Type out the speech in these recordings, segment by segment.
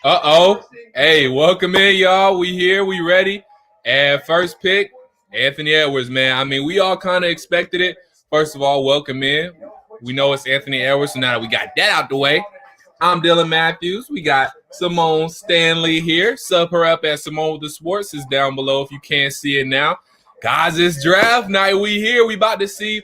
Uh-oh. Hey, welcome in, y'all. We here. We ready. And first pick, Anthony Edwards, man. I mean, we all kind of expected it. First of all, welcome in. We know it's Anthony Edwards, so now that we got that out the way, I'm Dylan Matthews. We got Symone Stanley here. Sub her up at SymoneWithTheSports is down below if you can't see it now. Guys, it's draft night. We here. We about to see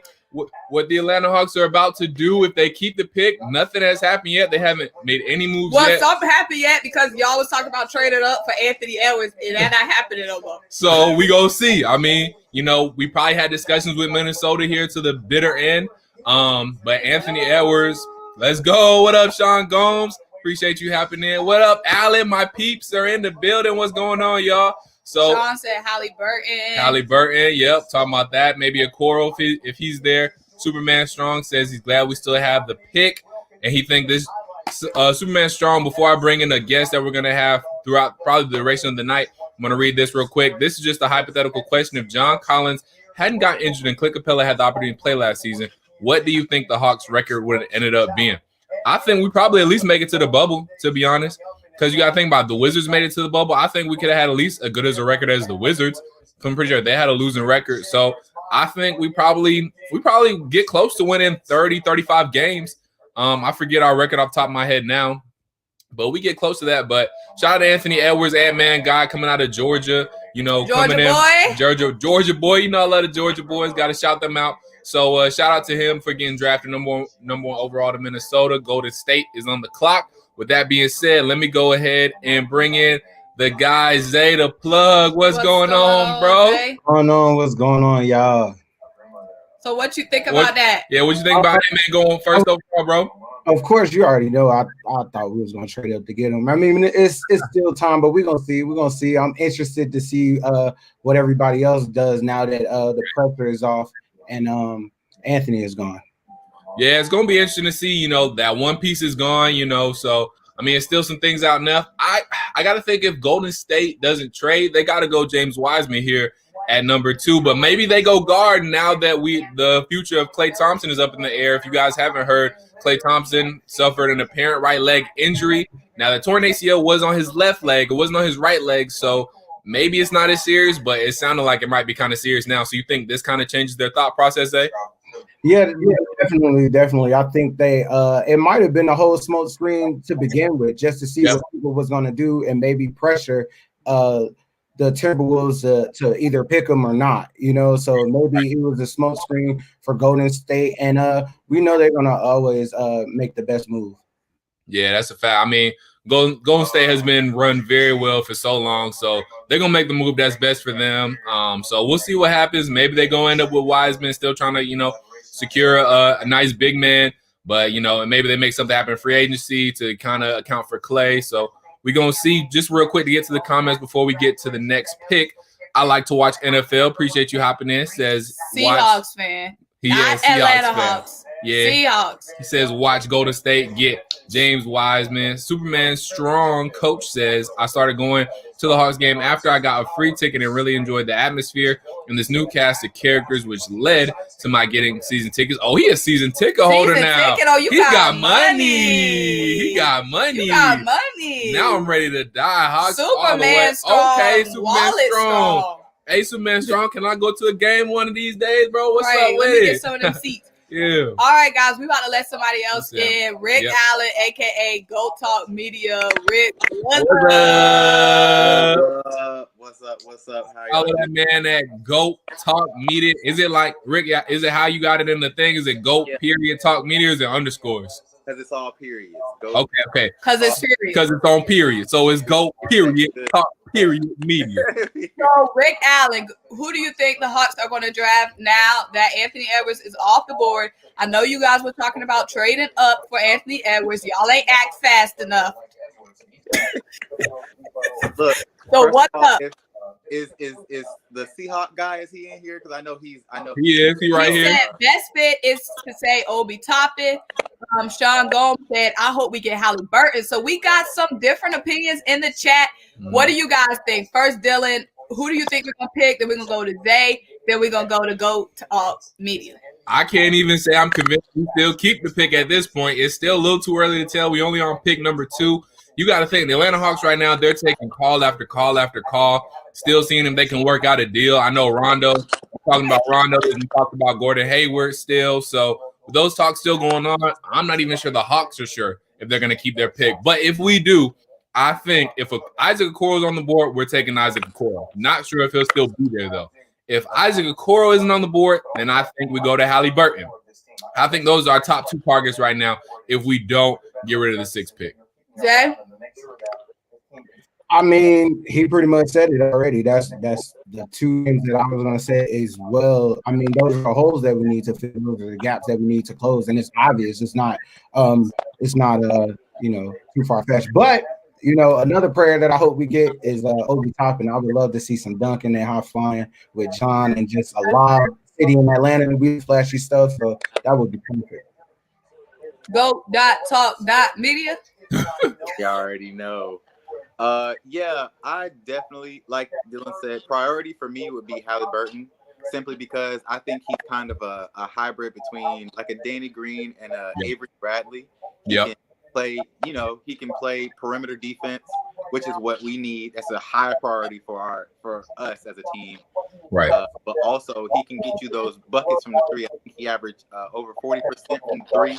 what the Atlanta Hawks are about to do if they keep the pick. Nothing has happened yet. They haven't made any moves yet. Well, something happened yet because y'all was talking about trading up for Anthony Edwards, and that not happening no more. So we go see. I mean, you know, we probably had discussions with Minnesota here to the bitter end. But Anthony Edwards, let's go. What up, Sean Gomes? Appreciate you hopping in. What up, Allen? My peeps are in the building. What's going on, y'all? So Sean said Halliburton. Halliburton, yep. Talking about that. Maybe a Coral if he's there. Superman Strong says he's glad we still have the pick. And he think this Superman Strong, before I bring in a guest that we're going to have throughout probably the duration of the night, I'm going to read this real quick. This is just a hypothetical question. If John Collins hadn't gotten injured and Clint Capella had the opportunity to play last season, what do you think the Hawks' record would have ended up being? I think we probably at least make it to the bubble, to be honest. Because you got to think about it. The Wizards made it to the bubble. I think we could have had at least as good as a record as the Wizards. I'm pretty sure they had a losing record. So I think we probably get close to winning 30, 35 games. I forget our record off the top of my head now. But we get close to that. But shout out to Anthony Edwards, Ant-Man guy coming out of Georgia. You know, Georgia coming boy. in. Georgia boy. You know I love the Georgia boys. Got to shout them out. So shout out to him for getting drafted number one overall to Minnesota. Golden State is on the clock. With that being said, let me go ahead and bring in the guy, XaythaPlug. What's going on, bro? What's going on, y'all? So what you think about that? Yeah, what you think about him going first overall, bro? Of course, you already know. I thought we was going to trade up to get him. I mean, it's still time, but we're going to see. We're going to see. I'm interested to see what everybody else does now that the pressure is off and Anthony is gone. Yeah, it's going to be interesting to see, you know, that one piece is gone, you know. So, I mean, it's still some things out enough. I got to think if Golden State doesn't trade, they got to go James Wiseman here at number 2. But maybe they go guard now that the future of Klay Thompson is up in the air. If you guys haven't heard, Klay Thompson suffered an apparent right leg injury. Now, the torn ACL was on his left leg. It wasn't on his right leg. So maybe it's not as serious, but it sounded like it might be kind of serious now. So you think this kind of changes their thought process, eh? Yeah, definitely. I think they it might have been a whole smoke screen to begin with, just to see what people was going to do and maybe pressure the Timberwolves to either pick them or not. You know, so maybe it was a smoke screen for Golden State, and we know they're going to always make the best move. Yeah, that's a fact. I mean, Golden State has been run very well for so long, so they're going to make the move that's best for them. So we'll see what happens. Maybe they're going to end up with Wiseman still trying to, you know, secure a nice big man, but, you know, and maybe they make something happen in free agency to kind of account for Klay. So we're going to see. Just real quick to get to the comments before we get to the next pick. I like to watch NFL. Appreciate you hopping in. Says Seahawks fan. Not Atlanta Hawks. Yeah. Seahawks. He says watch Golden State get James Wiseman. Superman Strong coach says I started going to the Hawks game after I got a free ticket and really enjoyed the atmosphere and this new cast of characters, which led to my getting season tickets. Oh, he a season ticket holder now. Oh, he got money. He got money. You got money. Now I'm ready to die. Hawks Superman Strong. Okay, Superman Strong. Hey, Superman Strong, can I go to a game one of these days, bro? What's up with Let me it? get some of them seats. Yeah. All right, guys, we about to let somebody else in. Rick Allen, a.k.a. Goat Talk Media. Rick, what's up? What's up? How you that man at Goat Talk Media. Is it like, Rick, is it how you got it in the thing? Is it Goat period Talk Media or is it underscores? Because it's all periods. Okay. Because it's period. Because it's on period. So it's Goat period Talk period Media. So, Rick Allen, who do you think the Hawks are going to draft now that Anthony Edwards is off the board? I know you guys were talking about trading up for Anthony Edwards. Y'all ain't act fast enough. Look. So what's up? Is the Seahawk guy? Is he in here? Because I know he is. He right here. Said best fit is to say Obi Toppin. Sean Gomes said, I hope we get Halliburton. So we got some different opinions in the chat. What do you guys think? First, Dylan, who do you think we're gonna pick? Then we're gonna go to Zay. Then we're gonna go to Goat Talk Media. I can't even say I'm convinced we still keep the pick at this point. It's still a little too early to tell. We only on pick number 2. You got to think the Atlanta Hawks right now, they're taking call after call after call, still seeing if they can work out a deal. I know Rondo, talking about Rondo, and talked about Gordon Hayward still. So those talks still going on. I'm not even sure the Hawks are sure if they're going to keep their pick. But if we do, I think if Isaac Okoro is on the board, we're taking Isaac Okoro. Not sure if he'll still be there, though. If Isaac Okoro isn't on the board, then I think we go to Halliburton. I think those are our top 2 targets right now if we don't get rid of the 6th pick. Jay? I mean, he pretty much said it already. That's the 2 things that I was going to say as well. I mean, those are the holes that we need to fill. Those are the gaps that we need to close. And it's obvious. It's not too far-fetched. But, another player that I hope we get is Obi Toppin. I would love to see some dunking and high flying with John and just a live city in Atlanta and we flashy stuff. So that would be perfect. Go.talk.media. You already know. Yeah, I definitely, like Dylan said, priority for me would be Halliburton, simply because I think he's kind of a hybrid between like a Danny Green and a Avery Bradley. He can play perimeter defense, which is what we need. That's a high priority for us as a team. Right. But also he can get you those buckets from the 3. I think he averaged over 40% from 3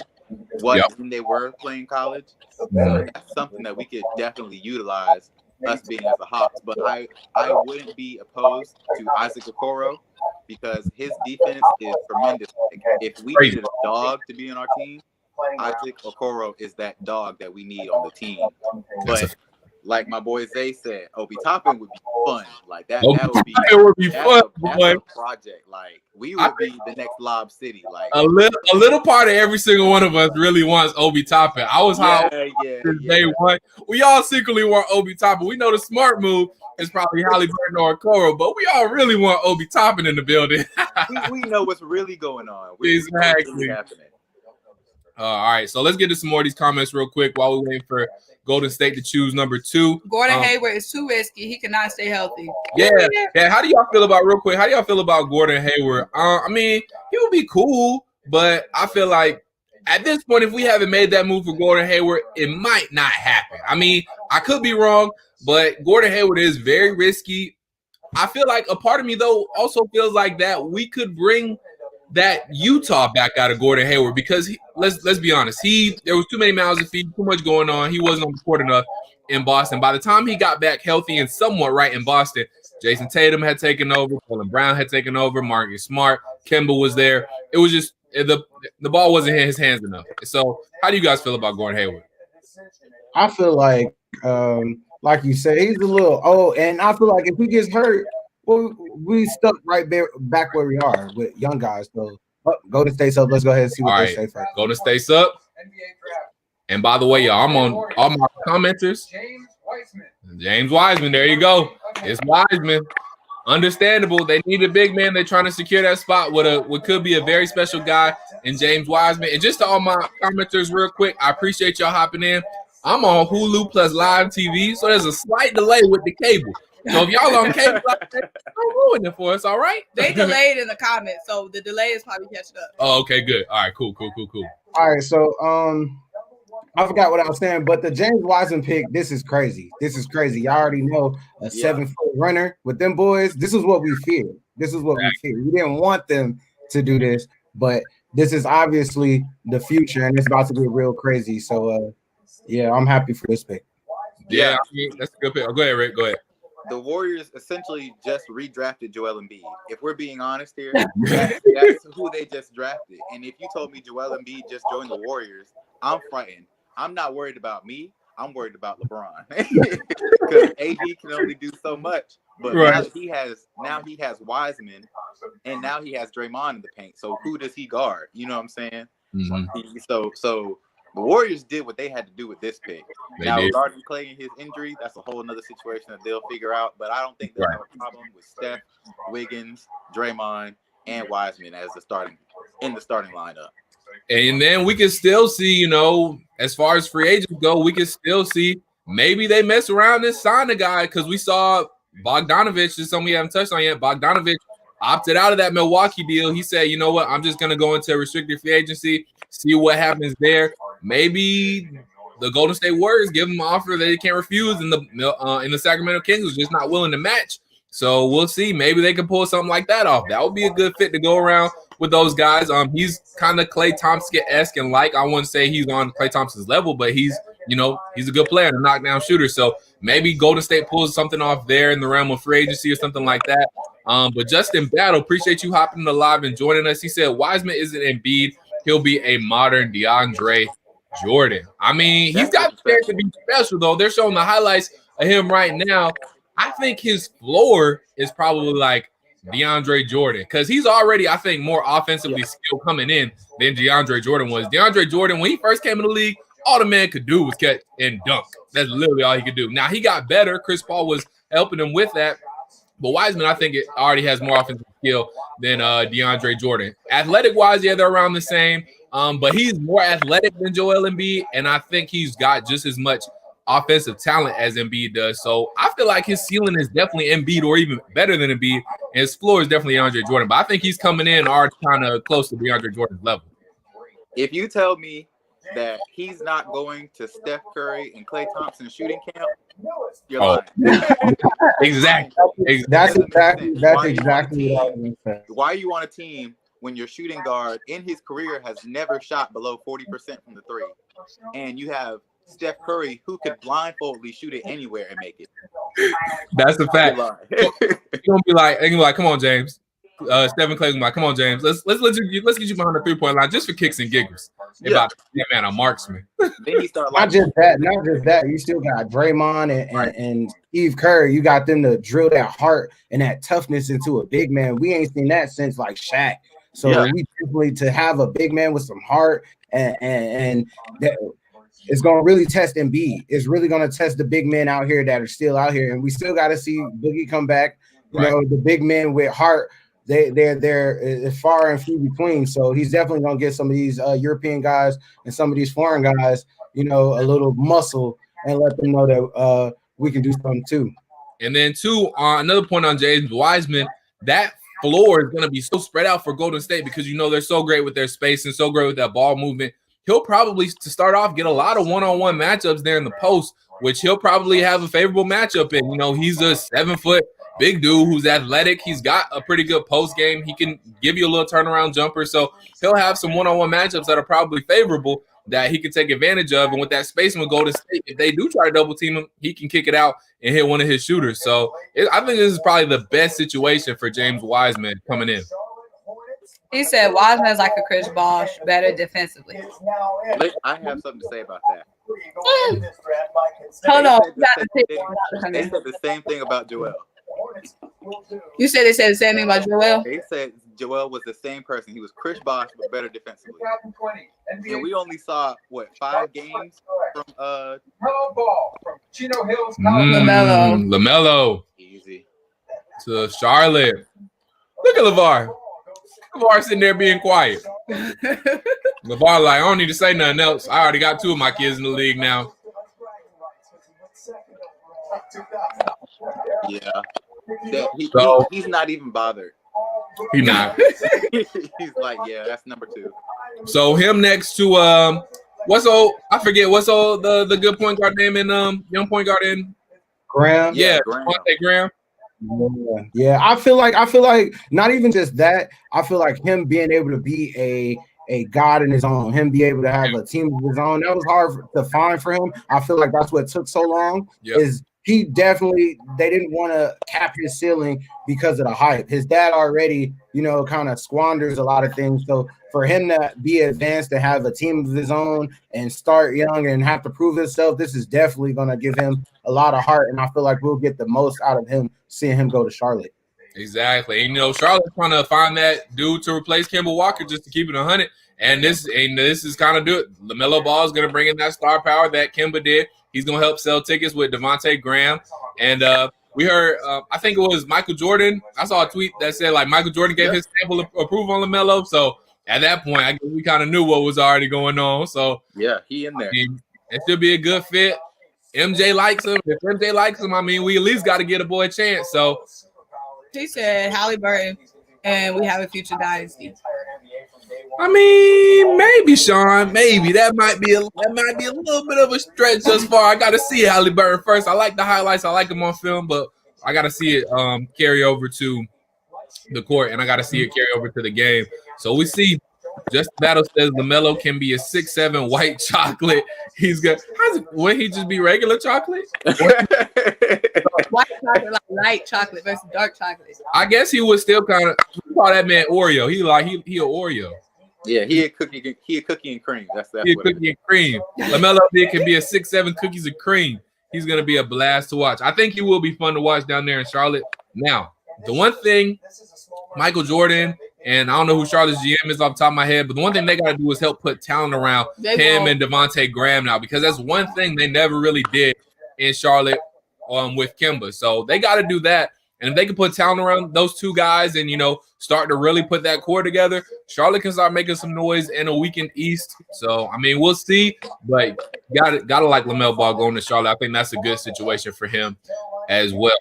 when they were playing college. So that's something that we could definitely utilize, us being as the Hawks. But I wouldn't be opposed to Isaac Okoro because his defense is tremendous. If we needed a dog to be on our team, Isaac Okoro is that dog that we need on the team. But like my boy Zay said, Obi Toppin would be fun. Like that would be fun. That's a project. Like we would be the next Lob City. Like a little part of every single one of us really wants Obi Toppin. I was high day one. We all secretly want Obi Toppin. We know the smart move is probably Halliburton or Okoro, but we all really want Obi Toppin in the building. we know what's really going on. Exactly. Really happening. All right, so let's get to some more of these comments real quick while we wait for Golden State to choose number 2. Gordon Hayward is too risky. He cannot stay healthy. Yeah. How do y'all feel about Gordon Hayward? I mean, he would be cool, but I feel like at this point, if we haven't made that move for Gordon Hayward, it might not happen. I mean, I could be wrong, but Gordon Hayward is very risky. I feel like a part of me, though, also feels like that we could bring that Utah back out of Gordon Hayward because let's be honest, there was too many mouths to feed, too much going on. He wasn't on the court enough in Boston. By the time he got back healthy and somewhat right in Boston, Jason Tatum had taken over, Jaylen Brown had taken over, Marcus Smart, Kemba was there. It was just the ball wasn't in his hands enough. So how do you guys feel about Gordon Hayward? I feel like you said, he's a little old, and I feel like if he gets hurt, well, we stuck right there back where we are with young guys. So Golden State's up. Let's go ahead and see what they say first. Golden State's up. And by the way, y'all, I'm on all my commenters. James Wiseman. There you go. It's Wiseman. Understandable. They need a big man. They're trying to secure that spot with what could be a very special guy in James Wiseman. And just to all my commenters real quick, I appreciate y'all hopping in. I'm on Hulu plus live TV, so there's a slight delay with the cable. So if y'all on cable, don't ruin it for us, all right? They delayed in the comments, so the delay is probably catching up. Oh, okay, good. All right, cool. All right, so I forgot what I was saying, but the James Wiseman pick, this is crazy. Y'all already know a 7-foot runner with them boys. This is what we fear. We didn't want them to do this, but this is obviously the future, and it's about to get real crazy. So, yeah, I'm happy for this pick. Yeah, I mean, that's a good pick. Oh, go ahead, Rick. Go ahead. The Warriors essentially just redrafted Joel Embiid. If we're being honest here, that's who they just drafted. And if you told me Joel Embiid just joined the Warriors, I'm frightened. I'm not worried about me. I'm worried about LeBron because AD can only do so much. But now he has Wiseman, and now he has Draymond in the paint. So who does he guard? You know what I'm saying? Mm-hmm. So the Warriors did what they had to do with this pick. Regarding Clay and his injury, that's a whole other situation that they'll figure out. But I don't think there's a problem with Steph, Wiggins, Draymond, and Wiseman as the starting lineup. And then we can still see, as far as free agents go, we can still see maybe they mess around and sign a guy because we saw Bogdanovich is something we haven't touched on yet. Bogdanovich opted out of that Milwaukee deal. He said, you know what, I'm just going to go into restricted free agency, see what happens there. Maybe the Golden State Warriors give him an offer that they can't refuse, and the Sacramento Kings was just not willing to match. So we'll see. Maybe they can pull something like that off. That would be a good fit to go around with those guys. He's kind of Klay Thompson-esque, and I wouldn't say he's on Klay Thompson's level, but he's a good player and a knockdown shooter. So maybe Golden State pulls something off there in the realm of free agency or something like that. But Justin Battle, appreciate you hopping in the live and joining us. He said Wiseman isn't Embiid. He'll be a modern DeAndre Jordan. I mean, he's got the chance to be special, though. They're showing the highlights of him right now. I think his floor is probably like DeAndre Jordan because he's already, I think, more offensively skilled coming in than DeAndre Jordan was. DeAndre Jordan, when he first came in the league, all the man could do was catch and dunk. That's literally all he could do. Now, he got better. Chris Paul was helping him with that. But Wiseman, I think, it already has more offensive skill than DeAndre Jordan. Athletic-wise, yeah, they're around the same. But he's more athletic than Joel Embiid, and I think he's got just as much offensive talent as Embiid does. So I feel like his ceiling is definitely Embiid or even better than Embiid, and his floor is definitely DeAndre Jordan. But I think he's coming in already kind of close to DeAndre Jordan's level. If you tell me that he's not going to Steph Curry and Klay Thompson shooting camp, you're lying. Exactly. That's exactly what I was going to say. Why are you on a team when your shooting guard in his career has never shot below 40% from the three, and you have Steph Curry who could blindfoldly shoot it anywhere and make it? That's a fact. You're gonna be like, come on, James. Stephen Clay's like, come on, James. Let's get you behind the 3-point line just for kicks and giggles. Yeah, man, a marksman. Then he started not just that. You still got Draymond and Steve Kerr. You got them to drill that heart and that toughness into a big man. We ain't seen that since like Shaq. So we definitely to have a big man with some heart and that it's going to really test Embiid. It's really going to test the big men out here that are still out here, and we still got to see Boogie come back. You know, the big men with heart. They're far and few between. So he's definitely going to get some of these European guys and some of these foreign guys, a little muscle and let them know that we can do something too. And then another point on James Wiseman, that floor is going to be so spread out for Golden State because, they're so great with their space and so great with that ball movement. He'll probably, to start off, get a lot of one-on-one matchups there in the post, which he'll probably have a favorable matchup in. He's a 7-foot big dude who's athletic. He's got a pretty good post game. He can give you a little turnaround jumper. So he'll have some one-on-one matchups that are probably favorable that he can take advantage of. And with that spacing with Golden State, if they do try to double team him, he can kick it out and hit one of his shooters. So I think this is probably the best situation for James Wiseman coming in. He said Wiseman's like a Chris Bosh, better defensively. I have something to say about that. Hold on. They said the same thing about Joel. You said they said the same thing about Joel? They said Joel was the same person. He was Chris Bosh, but better defensively. And we only saw, 5 games from LaMelo. Easy. To Charlotte. Look at LeVar. LeVar sitting there being quiet. LeVar like, I don't need to say nothing else. I already got 2 of my kids in the league now. Yeah. He's not even bothered. He's not. He's like, yeah, that's number 2. So him next to what's the good point guard name in young point guard in Graham? Yeah, Graham. Yeah. I feel like not even just that. I feel like him being able to be a god in his own, him be able to have a team of his own. That was hard to find for him. I feel like that's what took so long. Is he definitely, they didn't want to cap his ceiling because of the hype. His dad already, kind of squanders a lot of things. So for him to be advanced, to have a team of his own and start young and have to prove himself, this is definitely going to give him a lot of heart. And I feel like we'll get the most out of him seeing him go to Charlotte. Exactly. And, Charlotte's trying to find that dude to replace Kemba Walker just to keep it 100. And this is kind of do it. LaMelo Ball is going to bring in that star power that Kemba did. He's going to help sell tickets with Devontae Graham. And we heard, I think it was Michael Jordan. I saw a tweet that said, Michael Jordan gave his sample of approval on LaMelo. So at that point, I guess we kind of knew what was already going on. So, yeah, he in there. It should be a good fit. MJ likes him. If MJ likes him, we at least got to get a boy a chance. So he said Halliburton and we have a future dynasty? I mean, maybe Sean, maybe that might be a little bit of a stretch thus far. I got to see Halliburton first. I like the highlights. I like him on film, but I got to see it carry over to the court, and I got to see it carry over to the game. So we see. Just Battle says LaMelo can be a 6'7" white chocolate. He's got. Would he just be regular chocolate? White chocolate, like light chocolate versus dark chocolate. I guess he would still kind of call that man Oreo. He a Oreo. Yeah, he a cookie and cream. That's he a cookie and cream. LaMelo can be a 6'7" cookies and cream. He's gonna be a blast to watch. I think he will be fun to watch down there in Charlotte. Now, the one thing, Michael Jordan. And I don't know who Charlotte's GM is off the top of my head, but the one thing they got to do is help put talent around him and Devontae Graham now, because that's one thing they never really did in Charlotte with Kemba. So they got to do that. And if they can put talent around those two guys and, start to really put that core together, Charlotte can start making some noise in a weakened East. So, I mean, we'll see. But got to like LaMelo Ball going to Charlotte. I think that's a good situation for him as well.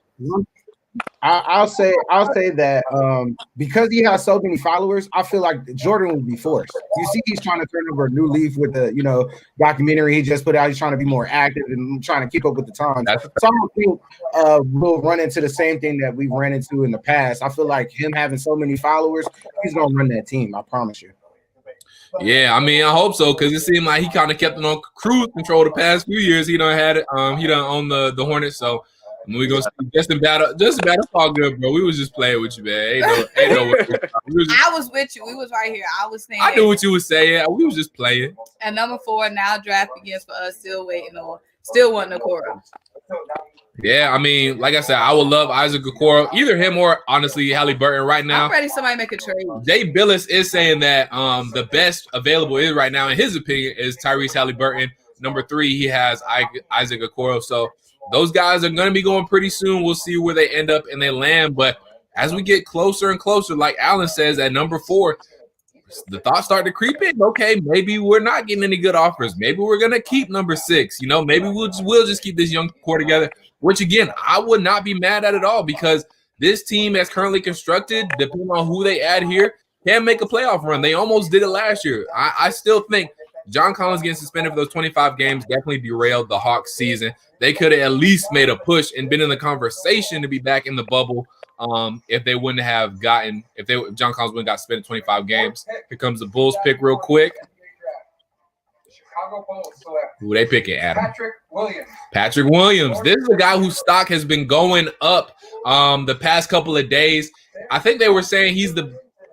I'll say that because he has so many followers, I feel like Jordan would be forced. You see, he's trying to turn over a new leaf with the documentary he just put out. He's trying to be more active and trying to keep up with the times. So I don't think we'll run into the same thing that we've ran into in the past. I feel like him having so many followers, he's gonna run that team. I promise you. Yeah, I mean, I hope so, because it seemed like he kind of kept it on cruise control the past few years. He done had it. He done owned the Hornets, so. We gonna see just in battle, all good, bro. We was just playing with you, man. Ain't no way. I was with you. We was right here. I was saying. I knew what you was saying. We was just playing. And number 4, now draft begins for us. Still wanting Okoro. Yeah, I mean, like I said, I would love Isaac Okoro, either him or honestly Halliburton right now. I'm ready. Somebody make a trade. Jay Billis is saying that the best available is right now, in his opinion, is Tyrese Halliburton. Number 3, he has Isaac Okoro. So. Those guys are going to be going pretty soon. We'll see where they end up and they land. But as we get closer and closer, like Alan says, at number 4, the thoughts start to creep in. Okay, maybe we're not getting any good offers. Maybe we're going to keep number 6. Maybe we'll just keep this young core together, which, again, I would not be mad at all, because this team as currently constructed, depending on who they add here, can make a playoff run. They almost did it last year. I still think John Collins getting suspended for those 25 games definitely derailed the Hawks season. They could have at least made a push and been in the conversation to be back in the bubble if they wouldn't have gotten – if John Collins wouldn't got suspended 25 games. Here comes the Bulls pick real quick. Who they picking, Adam? Patrick Williams. This is a guy whose stock has been going up the past couple of days. I think they were saying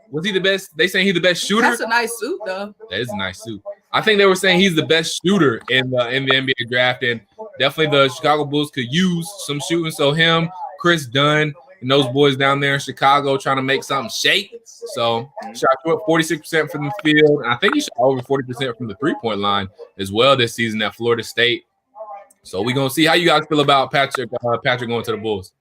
was he the best? They saying he's the best shooter? That's a nice suit, though. That is a nice suit. I think they were saying he's the best shooter in the NBA draft, and definitely the Chicago Bulls could use some shooting. So him, Chris Dunn, and those boys down there in Chicago trying to make something shake. So shot 46% from the field, and I think he shot over 40% from the three-point line as well this season at Florida State. So we're gonna see how you guys feel about Patrick going to the Bulls.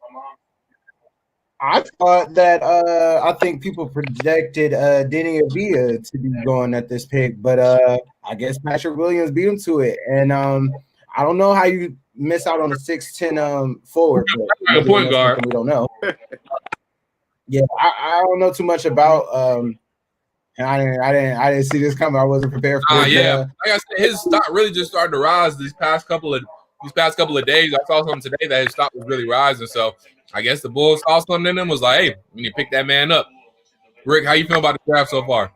I thought that I think people projected Denny Avia to be going at this pick, but I guess Patrick Williams beat him to it. And I don't know how you miss out on a 6'10" forward. But point guard. We don't know. Yeah, I don't know too much about. I didn't see this coming. I wasn't prepared for it. Yeah, like I said, his stock really just started to rise these past couple of days. I saw something today that his stock was really rising. So I guess the Bulls saw something in him, was like, hey, we need to pick that man up. Rick, how you feel about the draft so far?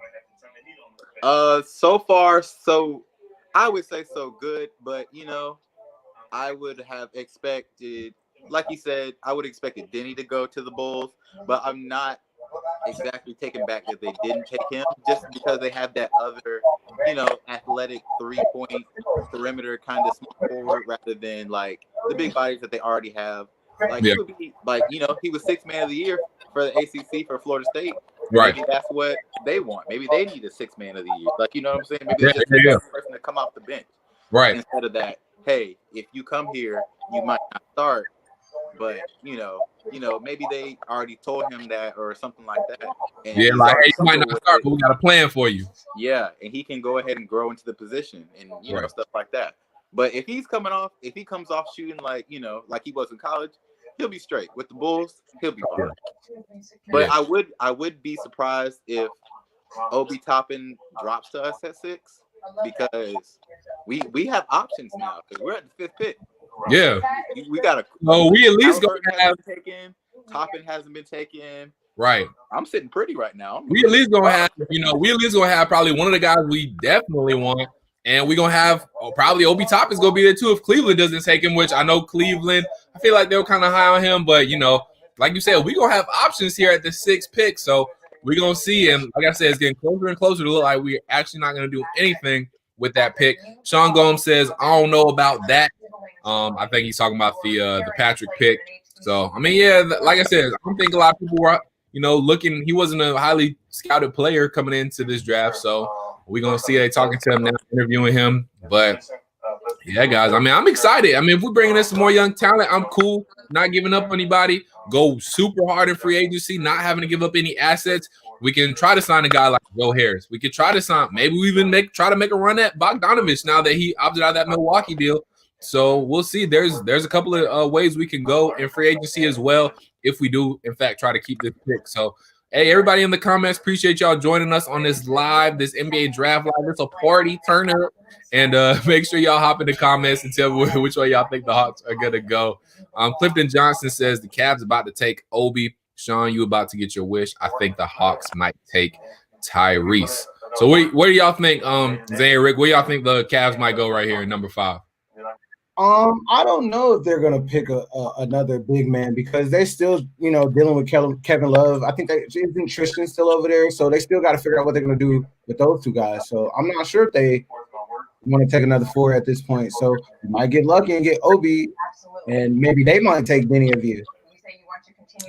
So far, so I would say so good, but I would have expected, like you said, I would have expected Denny to go to the Bulls, but I'm not exactly taken back that they didn't take him, just because they have that other, athletic 3-point perimeter kind of small forward rather than like the big bodies that they already have. Like he would be like, he was 6th man of the year for the ACC for Florida State. Right. Maybe that's what they want. Maybe they need a 6th man of the year. Like, you know what I'm saying? Maybe they just need a person to come off the bench. Right. Instead of that, hey, if you come here, you might not start, but maybe they already told him that or something like that. And hey, you might not start, but we got a plan for you. Yeah, and he can go ahead and grow into the position and stuff like that. But if he comes off shooting like he was in college, he'll be straight. With the Bulls, he'll be fine. But I would be surprised if Obi Toppin drops to us at 6 because we have options now because we're at the 5th pick. Yeah, we got to. Oh, we at least gonna have taken. Toppin hasn't been taken. Right. I'm sitting pretty right now. We at least gonna have probably one of the guys we definitely want, and we're gonna have probably Obi Toppin's gonna be there too if Cleveland doesn't take him. Which I know Cleveland. I feel like they were kind of high on him, but like you said, we gonna have options here at the 6th pick. So we're gonna see, and like I said, it's getting closer and closer to look like we're actually not gonna do anything with that pick. Sean Gomes says, I don't know about that. I think he's talking about the Patrick pick. So I mean, yeah, like I said, I don't think a lot of people were, looking. He wasn't a highly scouted player coming into this draft. So we're gonna see they talking to him now, interviewing him. But yeah, guys, I mean, I'm excited. I mean, if we're bringing in some more young talent, I'm cool. Not giving up anybody. Go super hard in free agency, not having to give up any assets. We can try to sign a guy like Joe Harris. We could try to sign. Maybe we even try to make a run at Bogdanovich now that he opted out of that Milwaukee deal. So we'll see. There's a couple of ways we can go in free agency as well if we do, in fact, try to keep this pick. So, hey, everybody in the comments, appreciate y'all joining us on this NBA draft live. It's a party. Turn up and make sure y'all hop in the comments and tell me which way y'all think the Hawks are going to go. Clifton Johnson says the Cavs about to take Obi. Sean, you about to get your wish. I think the Hawks might take Tyrese. So where do y'all think, Zay and Rick, where y'all think the Cavs might go right here in number 5? I don't know if they're gonna pick another big man because they still, dealing with Kevin Love. I think isn't Tristan still over there, so they still got to figure out what they're gonna do with those two guys. So I'm not sure if they want to take another 4 at this point. So you might get lucky and get Obi, and maybe they might take Denny of you.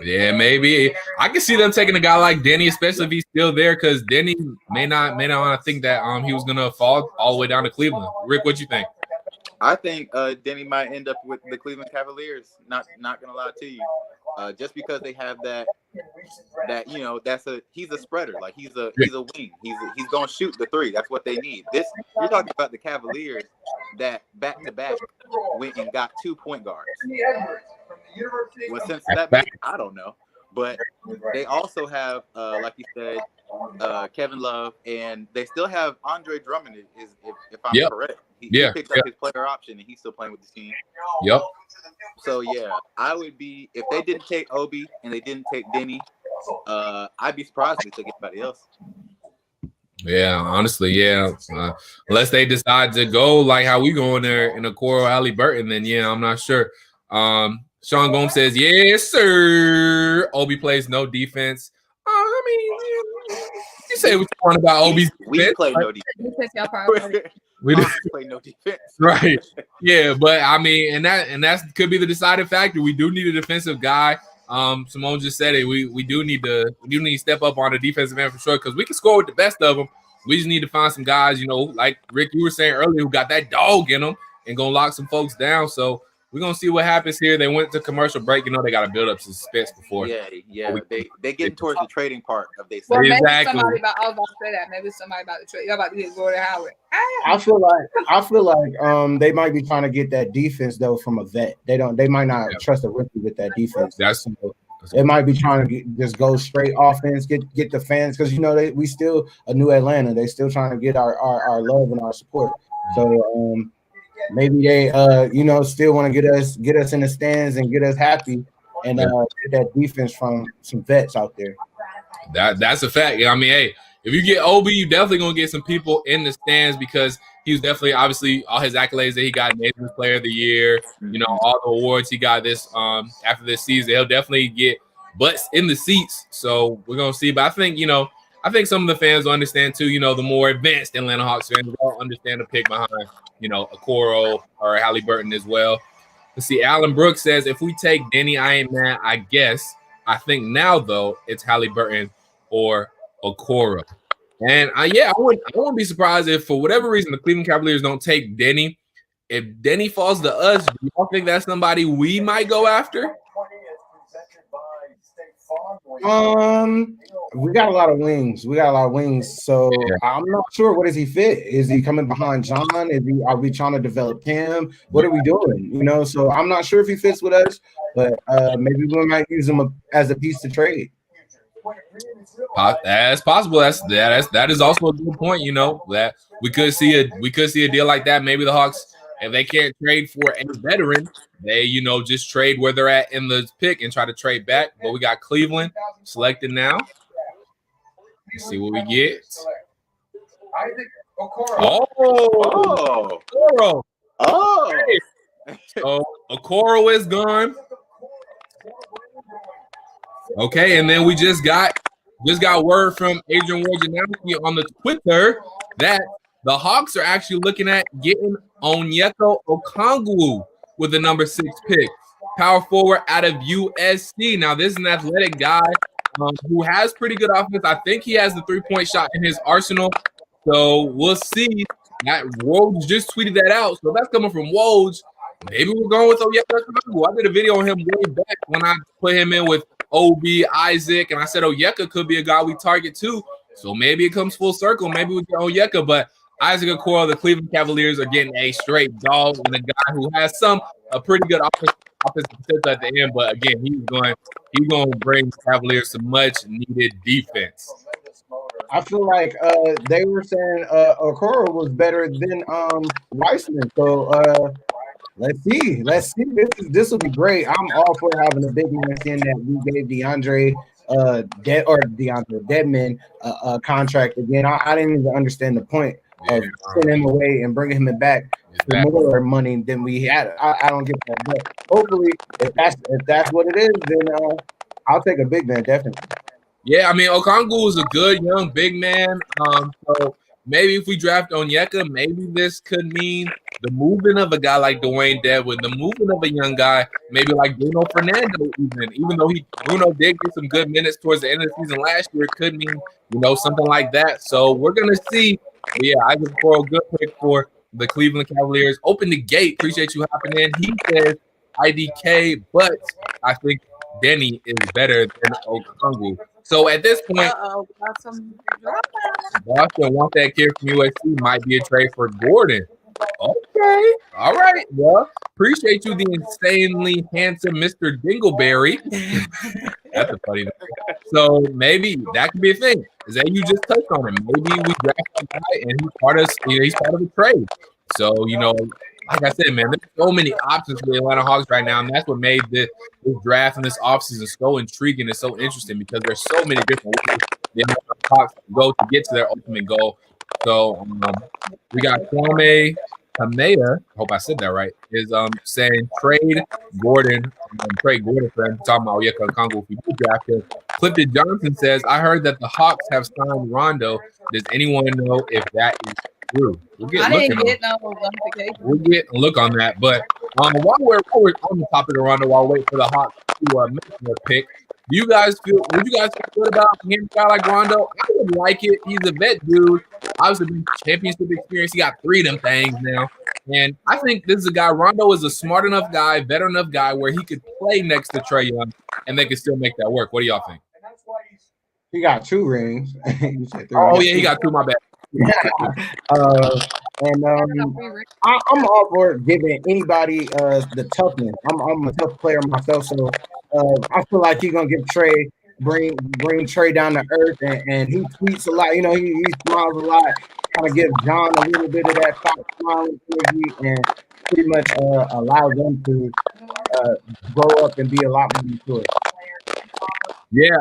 Yeah, maybe. I can see them taking a guy like Denny, especially if he's still there, because Denny may not want to think that he was gonna fall all the way down to Cleveland. Rick, what you think? I think Denny might end up with the Cleveland Cavaliers. Not gonna lie to you, just because they have that he's a spreader. Like he's a wing. He's gonna shoot the 3. That's what they need. You're talking about the Cavaliers that back to back went and got 2 point guards. Well, since that I don't know, but they also have like you said, Kevin Love, and they still have Andre Drummond. If I'm correct. He picked up his player option, and he's still playing with the team. Yep. So, yeah, I would be – if they didn't take Obi and they didn't take Denny, I'd be surprised if they took anybody else. Yeah, honestly, yeah. Unless they decide to go like how we going there in a Okoro Halliburton, then, yeah, I'm not sure. Sean Gomes says, yes, sir. Obi plays no defense. I mean, you say what you want about Obi's defense. We play no defense. We do play no defense, right? Yeah, but I mean, and that could be the deciding factor. We do need a defensive guy. Symone just said it. We do need to step up on the defensive end for sure because we can score with the best of them. We just need to find some guys, like Rick, you were saying earlier, who got that dog in them and gonna lock some folks down. So we're gonna see what happens here. They went to commercial break. They got to build up some suspense before. Yeah. They getting towards the trading part of their well, maybe exactly. Somebody about I was about to say that. Maybe somebody about the trade. You're about to get Gordon Hayward. I feel like they might be trying to get that defense though from a vet. They might not trust a rookie with that defense. They might be trying to just go straight offense, get the fans because we still a new Atlanta. They still trying to get our love and our support. So maybe they still want to get us in the stands and get us happy and get that defense from some vets out there. That's a fact. I mean, hey, if you get Obi, you definitely gonna get some people in the stands because he was definitely obviously all his accolades that he got, Nathan's Player of the Year, all the awards he got this after this season. He'll definitely get butts in the seats. So we're gonna see. But I think some of the fans will understand too. The more advanced Atlanta Hawks fans will understand the pick behind Okoro or Halliburton as well. Let's see. Alan Brooks says if we take Denny, I ain't mad. I guess. I think now though it's Halliburton or Okoro. And I wouldn't be surprised if for whatever reason the Cleveland Cavaliers don't take Denny. If Denny falls to us, do y'all think that's somebody we might go after? We got a lot of wings. So I'm not sure. What does he fit? Is he coming behind John? Are we trying to develop Cam? What are we doing? So I'm not sure if he fits with us, but maybe we might use him as a piece to trade. That's possible. That is also a good point. That we could see a deal like that. Maybe the Hawks, if they can't trade for a veteran, they just trade where they're at in the pick and try to trade back. But we got Cleveland selected now. Let's see what we get. Okoro. So Okoro is gone. Okay, and then we just got word from Adrian Wojnarowski on the Twitter that the Hawks are actually looking at getting Onyeka Onkongwu with the number 6 pick, power forward out of USC. Now, this is an athletic guy who has pretty good offense. I think he has the 3-point shot in his arsenal. So we'll see. That Woj just tweeted that out. So that's coming from Woj. Maybe we're going with Onyeka Onkongwu. I did a video on him way back when I put him in with OB, Isaac, and I said Onyeka could be a guy we target too. So maybe it comes full circle. Maybe we get Onyeka, but Isaac Okoro, the Cleveland Cavaliers are getting a straight dog and a guy who has a pretty good offensive potential at the end. But again, he's going to bring the Cavaliers some much needed defense. I feel like they were saying Okoro was better than Weissman. So let's see. This will be great. I'm all for having a big man saying that we gave Deadman a contract again. I didn't even understand the point of sending him away and bringing him back for more money than we had. I don't get that. But hopefully, if that's what it is, then I'll take a big man definitely. Yeah, I mean Okongwu is a good young big man. So maybe if we draft Onyeka, maybe this could mean the movement of a guy like Dwayne Deadwood, the movement of a young guy, maybe like Bruno Fernando, even though Bruno did get some good minutes towards the end of the season last year, it could mean, something like that. So we're gonna see. But yeah, I just for a good pick for the Cleveland Cavaliers. Open the gate. Appreciate you hopping in. He says IDK, but I think Denny is better than Okongwu. So at this point, Boston want that kid from USC. Might be a trade for Gordon. Okay. All right. Well, appreciate you, the insanely handsome Mr. Dingleberry. That's a funny name. So maybe that could be a thing. Is that you just touched on it? Maybe we draft a guy and he's part of a trade. So, like I said, man, there's so many options for the Atlanta Hawks right now, and that's what made this draft and this offseason so intriguing and so interesting because there's so many different ways the Atlanta Hawks go to get to their ultimate goal. So we got Kwame Kamea, I hope I said that right, is saying trade Gordon friend, talking about Onyeka Onkongwu if we do draft him. Clifton Johnson says, I heard that the Hawks have signed Rondo. Does anyone know if that is true? We'll get a look on that. But while we're on the topic of Rondo, while we wait for the Hawks to make their pick, would you guys feel good about him, a guy like Rondo? I would like it. He's a vet dude. Obviously, championship experience. He got 3 of them things now. And I think this is a guy, Rondo is a smart enough guy, veteran enough guy where he could play next to Trae Young and they could still make that work. What do y'all think? He got 2 rings. You said 3. Oh, yeah, he got 2, my bad. I'm all for giving anybody the toughness. I'm a tough player myself, so I feel like he's gonna give Trae bring Trae down to earth, and he tweets a lot. He smiles a lot. Kind of give John a little bit of that smiling energy, and pretty much allow them to grow up and be a lot more mature. Yeah,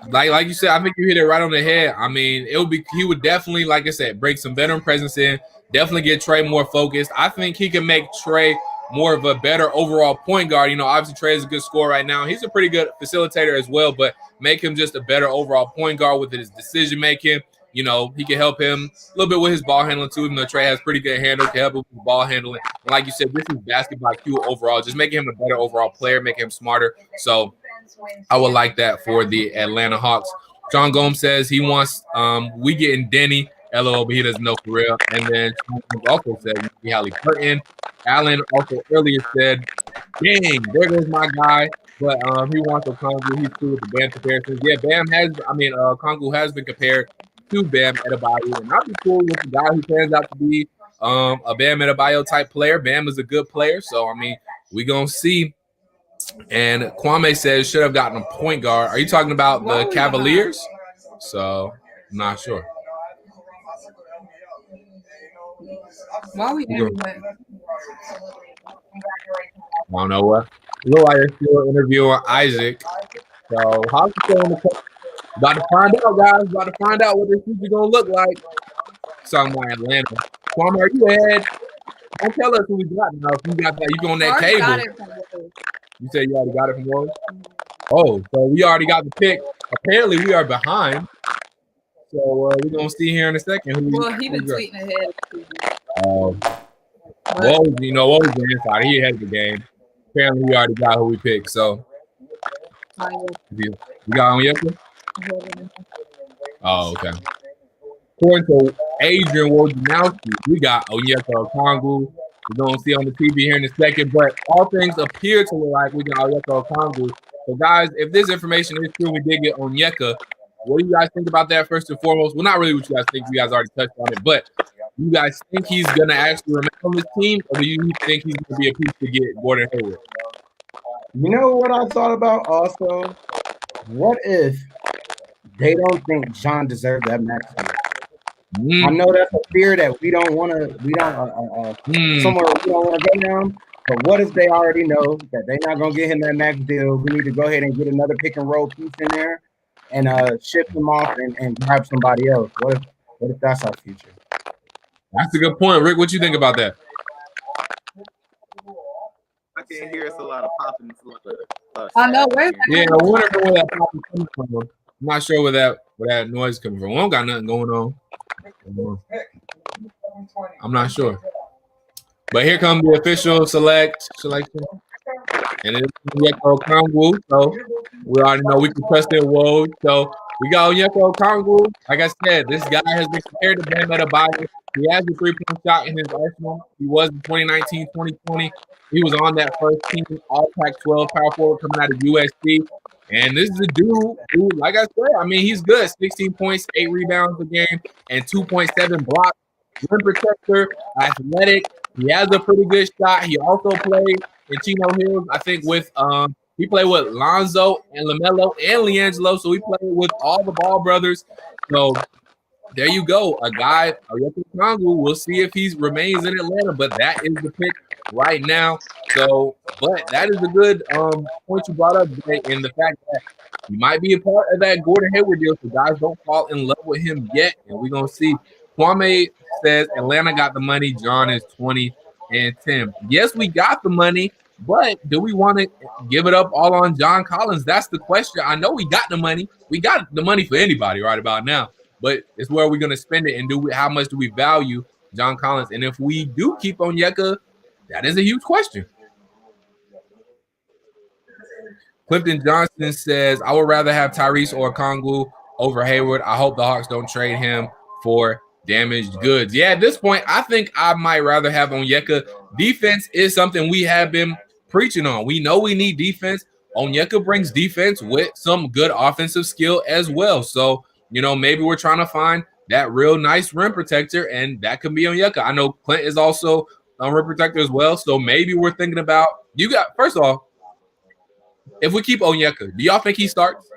like you said, I think you hit it right on the head. I mean, he would definitely, like I said, bring some veteran presence in, definitely get Trae more focused. I think he can make Trae more of a better overall point guard. Obviously Trae is a good scorer right now. He's a pretty good facilitator as well, but make him just a better overall point guard with his decision making. He can help him a little bit with his ball handling too, even though Trae has pretty good handle, can help him with ball handling. And like you said, this is basketball IQ overall, just making him a better overall player, making him smarter. So I would like that for the Atlanta Hawks. John Gomes says he wants we getting Denny, LOL, but he doesn't know for real. And then also said Halliburton. Allen also earlier said, dang, there goes my guy. But he wants Onkongwu. He's cool with the Bam comparisons. Yeah, Onkongwu has been compared to Bam Adebayo, and I'd be cool with the guy who turns out to be a Bam Adebayo type player. Bam is a good player, so we gonna see. And Kwame says should have gotten a point guard. Are you talking about the Cavaliers? So I'm not sure. Why are we doing that? I don't know what. Look like they're still interviewing Isaac. So how's it going? About to find out, guys. About to find out what this future gonna look like. Talking about Atlanta. Kwame, are you ahead? Don't tell us who we got now. If you got that, you on that cable. You said you already got it from Warriors? Oh, so we already got the pick. Apparently, we are behind. So we're gonna see here in a second. He been tweeting ahead. What was the inside? He ahead of the game. Apparently, we already got who we picked. So we got Onyeka? Oh, okay. According to Adrian Wojnarowski, we got Onyeka Onkongwu. We're going to see on the TV here in a second, but all things appear to look like we got Onyeka Onkongwu. So, guys, if this information is true, we did get Onyeka. What do you guys think about that first and foremost? Well, not really what you guys think. You guys already touched on it, but do you guys think he's going to actually remain on this team, or do you think he's going to be a piece to get Gordon Hayward? You know what I thought about also? What if they don't think John deserved that max deal? I know that's a fear that we don't want to go down. But what if they already know that they're not going to get him that max deal? We need to go ahead and get another pick and roll piece in there and ship him off and grab somebody else. What if that's our future? That's a good point, Rick. What you think about that? I can hear it's a lot of popping. I know. Yeah, I wonder where that pop is coming from. I'm not sure where that noise is coming from. We don't got nothing going on. I'm not sure. But here comes the official selection. And it's Onyeka Onkongwu. So we already know we can trust their Woj. So we got Onyeka Onkongwu. Like I said, this guy has been compared to Bam Adebayo. He has a 3-point shot in his arsenal. He was in 2019, 2020. He was on that first team, all Pac-12 power forward coming out of USC. And this is a dude who, like I said, he's good. 16 points, 8 rebounds a game, and 2.7 blocks. Rim protector, athletic. He has a pretty good shot. He also played in Chino Hills, I think, with he played with Lonzo and LaMelo and LiAngelo. So he played with all the Ball brothers. So there you go. A guy, Onyeka Onkongwu. We'll see if he remains in Atlanta, but that is the pick right now. So, but that is a good point you brought up today, in the fact that he might be a part of that Gordon Hayward deal. So guys don't fall in love with him yet, and we're gonna see. Kwame says Atlanta got the money. John is 20-10. Yes, we got the money, but do we want to give it up all on John Collins? That's the question. I know we got the money. We got the money for anybody right about now, but it's where we're gonna spend it, and how much do we value John Collins? And if we do keep Onyeka, that is a huge question. Clifton Johnson says, I would rather have Tyrese or Onkongwu over Hayward. I hope the Hawks don't trade him for damaged goods. Yeah, at this point, I think I might rather have Onyeka. Defense is something we have been preaching on. We know we need defense. Onyeka brings defense with some good offensive skill as well. So, maybe we're trying to find that real nice rim protector, and that could be Onyeka. I know Clint is also a rim protector as well. So maybe we're thinking about, first of all, if we keep Onyeka, do y'all think he starts?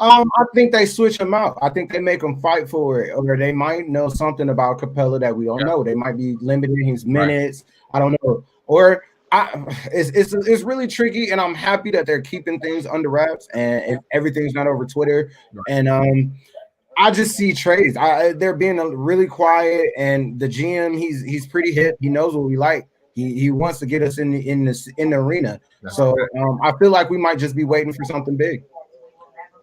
I think they switch him out. I think they make him fight for it, or they might know something about Capella that we don't know. They might be limiting his minutes. Right. I don't know. Or it's really tricky, and I'm happy that they're keeping things under wraps and if everything's not over Twitter. Right. And I just see trades. They're being really quiet, and the GM he's pretty hip. He knows what we like. He wants to get us in the arena. That's so I feel like we might just be waiting for something big.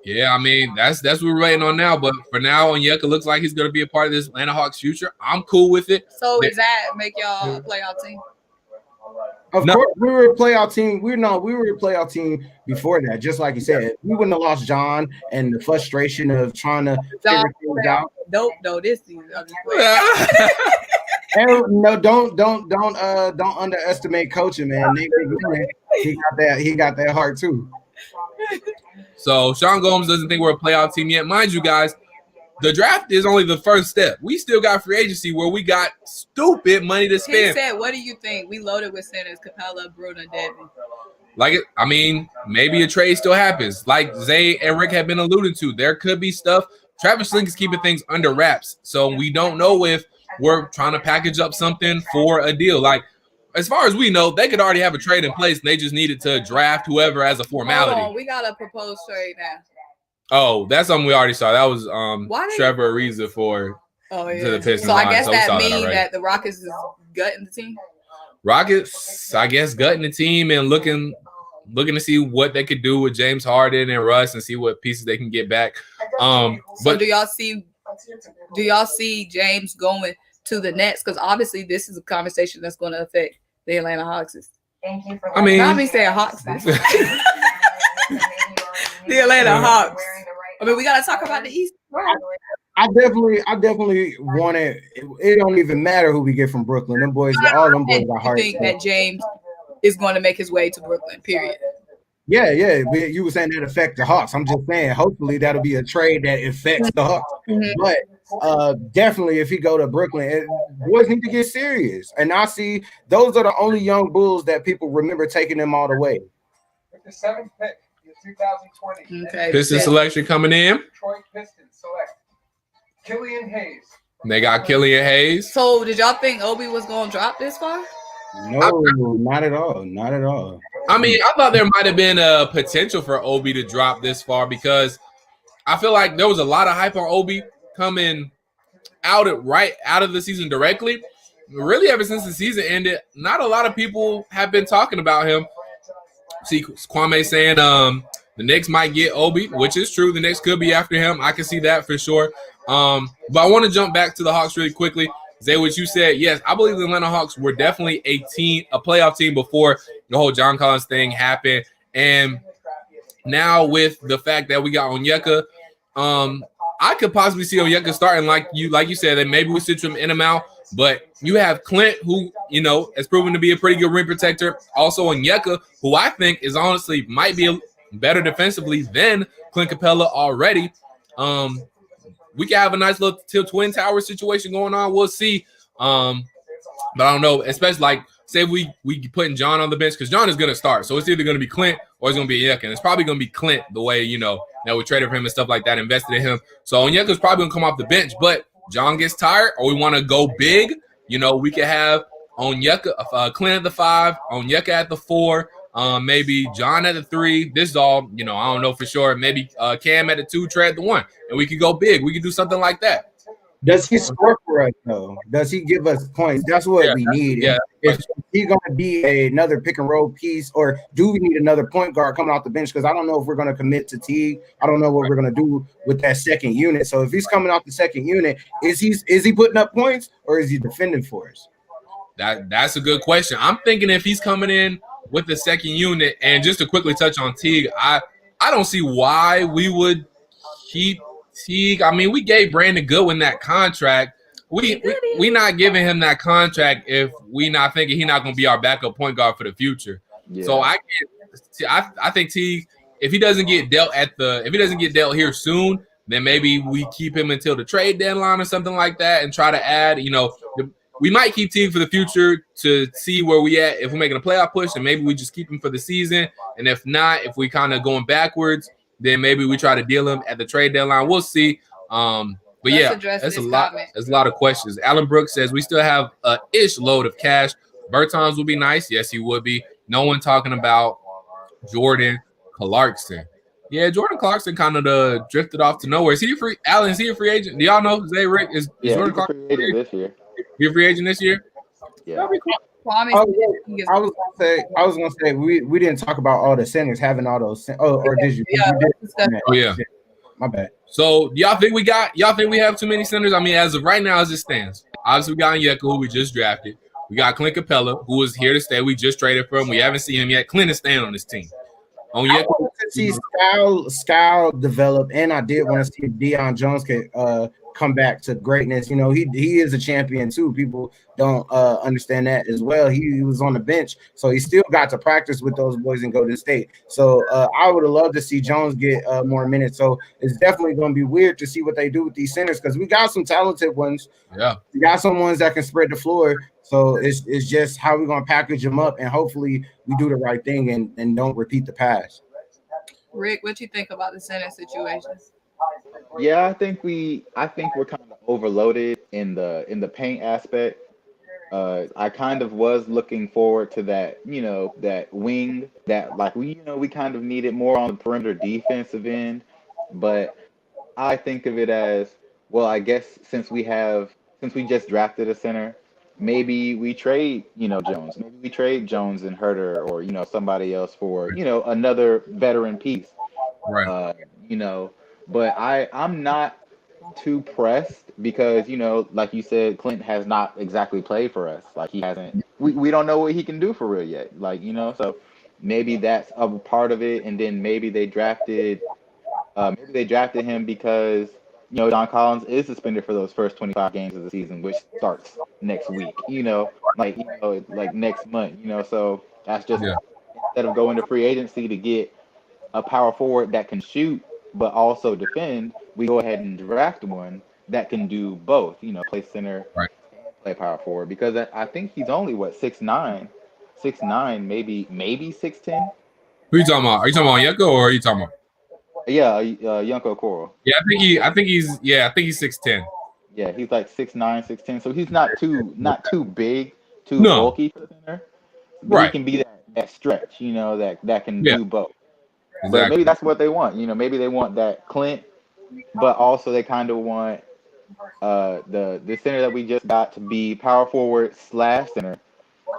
Yeah, that's what we're waiting on now. But for now, Onyeka looks like he's going to be a part of this Atlanta Hawks future. I'm cool with it. So does that make y'all a playoff team? Of course, we were a playoff team. We were a playoff team before that. Just like you said, we wouldn't have lost John and the frustration of trying to figure things out. Nope, no, this season. And no, don't underestimate coaching, man. He got that heart too. So Sean Gomes doesn't think we're a playoff team yet. Mind you, guys, the draft is only the first step. We still got free agency where we got stupid money to spend. He said, what do you think? We loaded with centers, Capella, Bruno, Devin. Maybe a trade still happens. Like Zay and Rick have been alluding to, there could be stuff. Travis Link is keeping things under wraps. So we don't know if we're trying to package up something for a deal. Like, as far as we know, they could already have a trade in place, and they just needed to draft whoever as a formality. Hold on, we got a proposed trade now. Oh, that's something we already saw. That was Trevor Ariza to the Pistons. So I guess that means that the Rockets is gutting the team. Rockets, I guess, gutting the team and looking to see what they could do with James Harden and Russ and see what pieces they can get back. So do y'all see James going to the Nets? Because obviously this is a conversation that's going to affect the Atlanta Hawks. I mean, I'll be saying Hawks. The Atlanta Hawks. I mean, we got to talk about the East. I definitely want it. It don't even matter who we get from Brooklyn. Them boys, all them boys got heart. I think that James is going to make his way to Brooklyn, period. Yeah. You were saying that affect the Hawks. I'm just saying, hopefully that'll be a trade that affects the Hawks. Mm-hmm. But definitely, if he go to Brooklyn, boys need to get serious. And I see those are the only young Bulls that people remember taking them all the way. With the 7th pick, the 2020 okay. Piston selection coming in. Detroit Pistons select Killian Hayes. They got Killian Hayes. So did y'all think Obi was going to drop this far? No, not at all. Not at all. I mean, I thought there might have been a potential for Obi to drop this far because I feel like there was a lot of hype on Obi coming right out of the season directly. Really, ever since the season ended, not a lot of people have been talking about him. See, Kwame saying the Knicks might get Obi, which is true. The Knicks could be after him. I can see that for sure. But I want to jump back to the Hawks really quickly. Zay, what you said, yes, I believe the Atlanta Hawks were definitely a playoff team before the whole John Collins thing happened. And now with the fact that we got Onyeka, I could possibly see Onyeka starting like you said, that maybe we switch him in and out. But you have Clint, who, has proven to be a pretty good rim protector. Also Onyeka, who I think is honestly might be better defensively than Clint Capella already. We can have a nice little Twin Tower situation going on. We'll see. But I don't know, especially like say we putting John on the bench because John is going to start. So it's either going to be Clint or it's going to be Onyeka. And it's probably going to be Clint the way, that we traded for him and stuff like that, invested in him. So Onyeka's probably going to come off the bench. But John gets tired or we want to go big, we could have Onyeka, Clint at the 5, Onyeka at the 4, maybe John at the 3. This is all, I don't know for sure. Maybe Cam at the 2, Trae at the 1. And we could go big. We could do something like that. Does he score for us, though? Does he give us points? That's what we need. Yeah. Is he going to be another pick-and-roll piece, or do we need another point guard coming off the bench? Because I don't know if we're going to commit to Teague. I don't know what we're going to do with that second unit. So if he's coming off the second unit, is he putting up points, or is he defending for us? That's a good question. I'm thinking if he's coming in with the second unit, and just to quickly touch on Teague, I don't see why we would keep Teague. I mean, we gave Brandon Goodwin that contract. We not giving him that contract if we not thinking he's not going to be our backup point guard for the future. Yeah. So I think Teague, if he doesn't get dealt here soon, then maybe we keep him until the trade deadline or something like that, and try to add. We might keep Teague for the future to see where we at. If we're making a playoff push, then maybe we just keep him for the season. And if not, if we kind of going backwards, then maybe we try to deal him at the trade deadline. We'll see. But yeah, that's a lot. There's a lot of questions. Alan Brooks says we still have a ish load of cash. Bertans would be nice. Yes, he would be. No one talking about Jordan Clarkson. Yeah, Jordan Clarkson kind of drifted off to nowhere. Is he a free? Alan, is he a free agent? Do y'all know Zay Rick is Jordan Clarkson free agent this year? He a free agent this year? Yeah. I was gonna say we didn't talk about all the centers having all those. Or did you? Oh yeah. My bad. So y'all think we have too many centers? I mean, as of right now, as it stands, obviously we got Onyeka, who we just drafted. We got Clint Capella, who is here to stay. We just traded for him. We haven't seen him yet. Clint is staying on this team. Onyeka, I want to see Scal develop, and I did want to see if Deion Jones could come back to greatness. You know, he is a champion too. People don't understand that as well. He was on the bench, so he still got to practice with those boys in Golden State. So I would have loved to see Jones get more minutes. So it's definitely going to be weird to see what they do with these centers because we got some talented ones. Yeah, we got some ones that can spread the floor. So it's just how we're going to package them up, and hopefully we do the right thing and don't repeat the past. Rick, what you think about the center situation? Yeah, I think we're kind of overloaded in the paint aspect. I kind of was looking forward to that, that wing that we kind of needed more on the perimeter defensive end. But I think of it as, well, I guess since we just drafted a center, maybe we trade, Jones. Maybe we trade Jones and Herter or, somebody else for, another veteran piece. right. But I'm not too pressed because, like you said, Clint has not exactly played for us. Like he hasn't, we don't know what he can do for real yet. So maybe that's a part of it. And then maybe they drafted him because, John Collins is suspended for those first 25 games of the season, which starts next week, like next month, so that's just instead of going to free agency to get a power forward that can shoot but also defend, we go ahead and draft one that can do both, play center, right, play power forward, because I think he's only 6'9", maybe 6'10". Who you talking about? Are you talking about Onyeka or are you talking about? Yeah, Onyeka Onkongwu. Yeah, I think he's 6'10". Yeah, he's like 6'9", 6'10". So he's not too big, too bulky for the center. But right. He can be that stretch, that can do both. Exactly. But maybe that's what they want. Maybe they want that Clint, but also they kind of want the center that we just got to be power forward / center,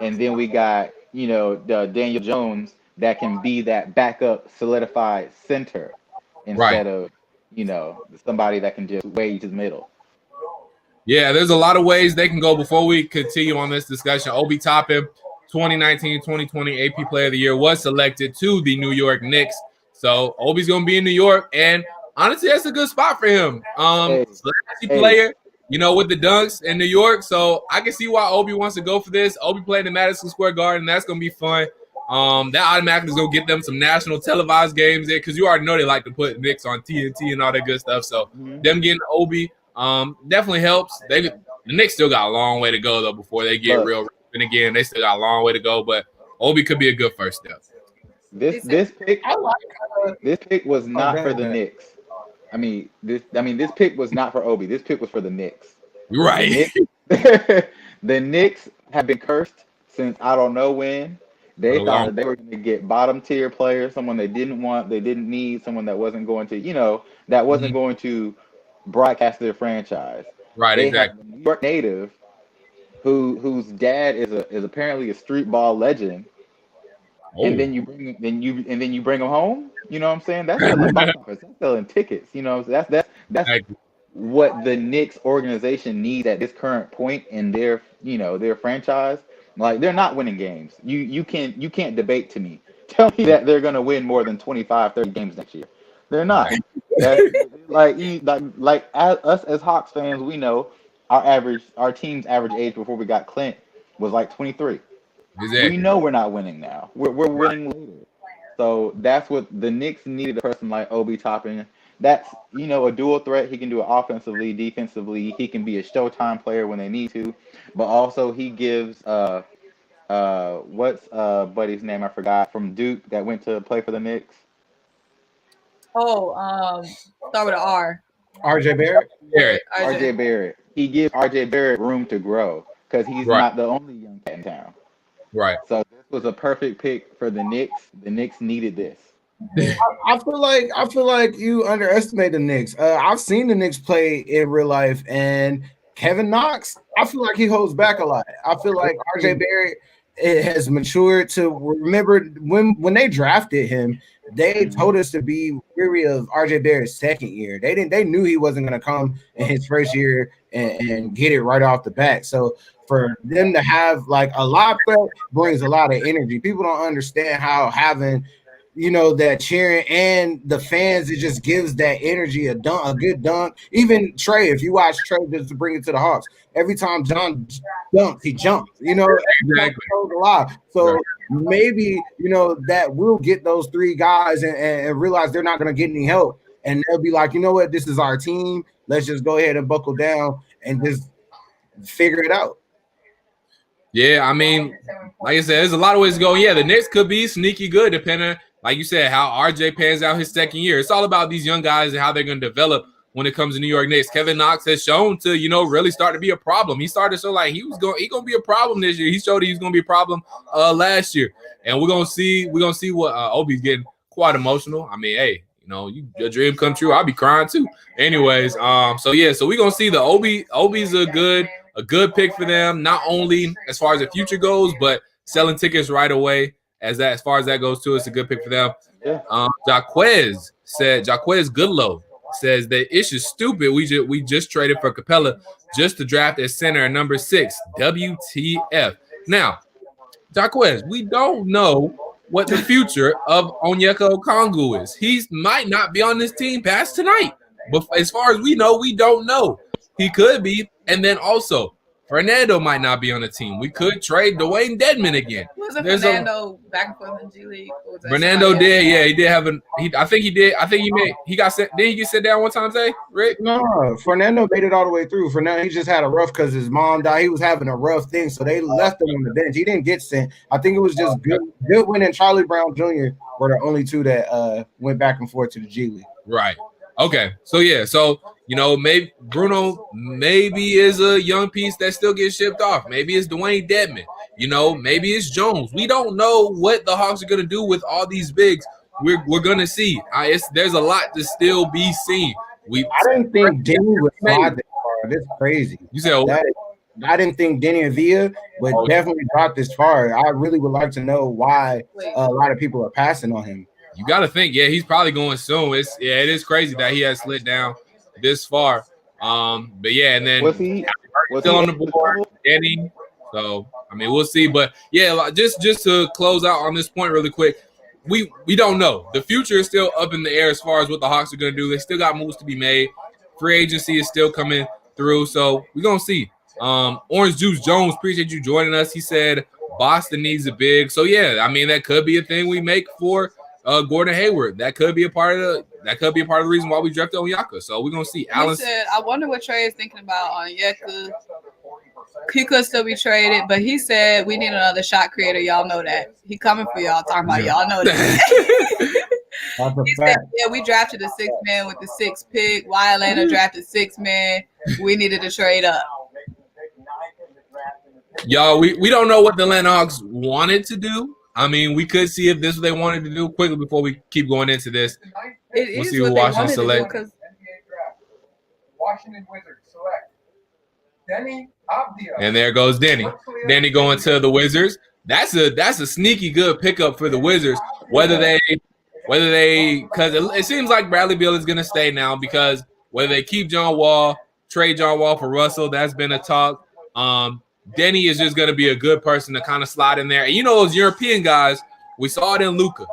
and then we got the Daniel Jones that can be that backup solidified center instead of somebody that can just wade to the middle. Yeah, there's a lot of ways they can go. Before we continue on this discussion, Obi Toppin, 2019-2020 AP Player of the Year, was selected to the New York Knicks. So Obi's gonna be in New York, and honestly, that's a good spot for him. Player, with the dunks in New York. So I can see why Obi wants to go for this. Obi playing in Madison Square Garden, that's gonna be fun. That automatically is gonna get them some national televised games there because you already know they like to put Knicks on TNT and all that good stuff. So them getting Obi definitely helps. The Knicks still got a long way to go though before they get real. And again, they still got a long way to go, but Obi could be a good first step. This pick was not for the Knicks. This pick was not for Obi. This pick was for the Knicks. Right. The Knicks have been cursed since I don't know when. They thought that they were going to get bottom tier players, someone they didn't want, they didn't need, someone that wasn't going to, that wasn't going to broadcast their franchise. Right. They exactly. have a New York native whose dad is apparently a street ball legend. Oh. And then you bring him home. You know what I'm saying? That's selling box office. That's selling tickets. That's what the Knicks organization needs at this current point in their franchise. Like they're not winning games. You can't debate to me. Tell me that they're gonna win more than 25, 30 games next year. They're not. Like us as Hawks fans, we know our team's average age before we got Clint was like 23. Exactly. We know we're not winning now. We're winning later. So that's what the Knicks needed, a person like Obi Toppin. That's, a dual threat. He can do it offensively, defensively. He can be a showtime player when they need to. But also he gives what's buddy's name? I forgot, from Duke that went to play for the Knicks. Start with an R. RJ Barrett. RJ Barrett. He gives RJ Barrett room to grow because he's not the only young cat in town. Right. So this was a perfect pick for the Knicks. The Knicks needed this. I feel like you underestimate the Knicks. I've seen the Knicks play in real life, and Kevin Knox, I feel like he holds back a lot. I feel like RJ Barrett has matured to remember when they drafted him. They told us to be weary of RJ Barrett's second year. They knew he wasn't going to come in his first year and get it right off the bat. So for them to have like a lot of threat brings a lot of energy. People don't understand how having that cheering and the fans, it just gives that energy, a good dunk. Even Trae, if you watch Trae, just to bring it to the Hawks, every time John dunks, he jumps. Exactly. A lot. So maybe that will get those three guys and realize they're not going to get any help, and they'll be like, you know what, this is our team. Let's just go ahead and buckle down and just figure it out. Yeah, I mean, like I said, there's a lot of ways to go. Yeah, the Knicks could be sneaky good, depending, like you said, how RJ pans out his second year. It's all about these young guys and how they're going to develop when it comes to New York Knicks. Kevin Knox has shown to, really start to be a problem. He started to show like he's going to be a problem this year. He showed he's going to be a problem last year, and we're going to see what Obi's getting quite emotional. I mean, hey, your dream come true. I'll be crying too. Anyways, so we're gonna see the Obi's a good pick for them, not only as far as the future goes, but selling tickets right away. As far as that goes too, it's a good pick for them. Yeah. Jaquez Goodlow says that it's just stupid. We just traded for Capella just to draft at center at number 6. WTF. Now, Jaquez, we don't know what the future of Onyeka Onkongwu is. He might not be on this team past tonight. But as far as we know, we don't know. He could be. And then also, Fernando might not be on the team. We could trade Dwayne Dedmon again. Wasn't Fernando back and forth in G League? Fernando did, yeah, he did have I think he got sent. Didn't he get sent down one time today, Rick? No, Fernando made it all the way through. Fernando, he just had a rough because his mom died. He was having a rough thing, so they left him on the bench. He didn't get sent. I think it was just Goodwin and Charlie Brown Jr. were the only two that went back and forth to the G League. Right. Okay. So maybe Bruno is a young piece that still gets shipped off. Maybe it's Dwayne Dedmon. Maybe it's Jones. We don't know what the Hawks are going to do with all these bigs. We're going to see. There's a lot to still be seen. I didn't think Denny would slide this far. That's crazy. You said I didn't think Denny and Villa would definitely drop this far. I really would like to know why a lot of people are passing on him. You got to think, he's probably going soon. It is crazy that he has slid down this far. But yeah, and then was he still on the board, Denny. So I mean, we'll see. But yeah, just to close out on this point really quick, we don't know. The future is still up in the air as far as what the Hawks are going to do. They still got moves to be made. Free agency is still coming through, so we're gonna see. Orange Juice Jones, appreciate you joining us. He said Boston needs a big. So yeah, I mean that could be a thing we make for Gordon Hayward. That could be a part of the reason why we drafted Onyeka. So we're gonna see. Alan said, I wonder what Trae is thinking about Onyeka. He could still be traded, but he said we need another shot creator. Y'all know that. He coming for y'all. Talking about y'all know that. He said, we drafted a 6-man with the 6th pick. Why Atlanta drafted 6-man? We needed to trade up. Y'all, we don't know what the Atlanta Hawks wanted to do. I mean, we could see if this is what they wanted to do quickly before we keep going into this. We'll see who Washington select. Washington Wizards select Denny Avdia. And there goes Denny. Denny going to the Wizards. That's a sneaky good pickup for the Wizards. Whether they because it seems like Bradley Beal is going to stay now, because whether they keep John Wall, trade John Wall for Russell, that's been a talk. Denny is just going to be a good person to kind of slide in there. And those European guys, we saw it in Luka.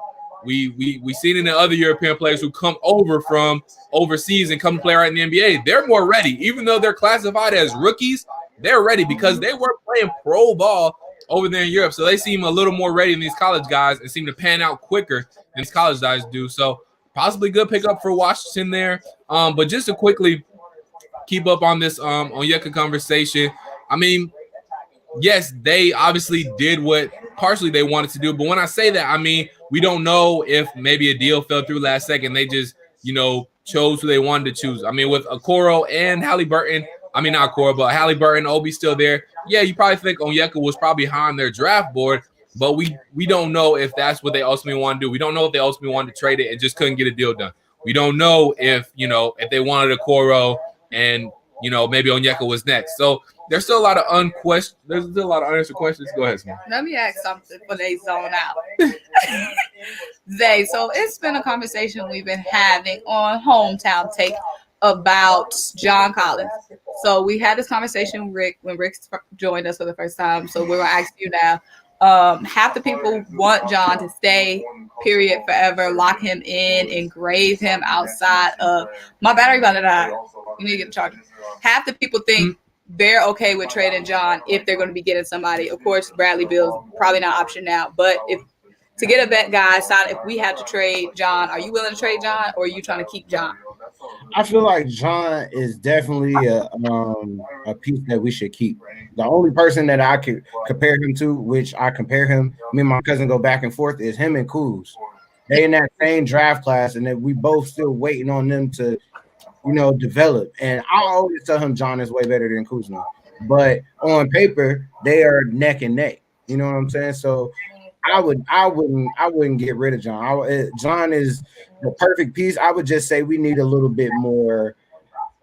We seen it in other European players who come over from overseas and come to play right in the NBA. They're more ready. Even though they're classified as rookies, they're ready because they were playing pro ball over there in Europe. So they seem a little more ready than these college guys and seem to pan out quicker than these college guys do. So possibly good pickup for Washington there. But just to quickly keep up on this Onyeka conversation, I mean, yes, they obviously did what partially they wanted to do. But when I say that, I mean, we don't know if maybe a deal fell through last second. They just, chose who they wanted to choose. I mean, with Okoro and Halliburton, I mean, not Okoro, but Halliburton, Obi still there. Yeah, you probably think Onyeka was probably high on their draft board, but we don't know if that's what they ultimately want to do. We don't know if they ultimately wanted to trade it and just couldn't get a deal done. We don't know if they wanted Okoro and, maybe Onyeka was next. So there's still a lot of unanswered questions. Go ahead, Symone. Let me ask something for they zone out. Zay, so it's been a conversation we've been having on Hometown Take about John Collins. So we had this conversation with Rick when Rick joined us for the first time. So we're going to ask you now, Half the people want John to stay, period, forever, lock him in, engrave him outside of my battery about to die. You need to get the charger. Half the people think they're okay with trading John if they're going to be getting somebody. Of course, Bradley Beal's probably not an option now, but if to get a vet guy, if we had to trade John, are you willing to trade John, or are you trying to keep John? I feel like John is definitely a piece that we should keep. The only person that I could compare him to, which I compare him, me and my cousin go back and forth, is him and Kuz. They in that same draft class, and that we both still waiting on them to, develop. And I always tell him John is way better than Kuzma, but on paper they are neck and neck. You know what I'm saying? So I wouldn't get rid of John. John is the perfect piece. I would just say we need a little bit more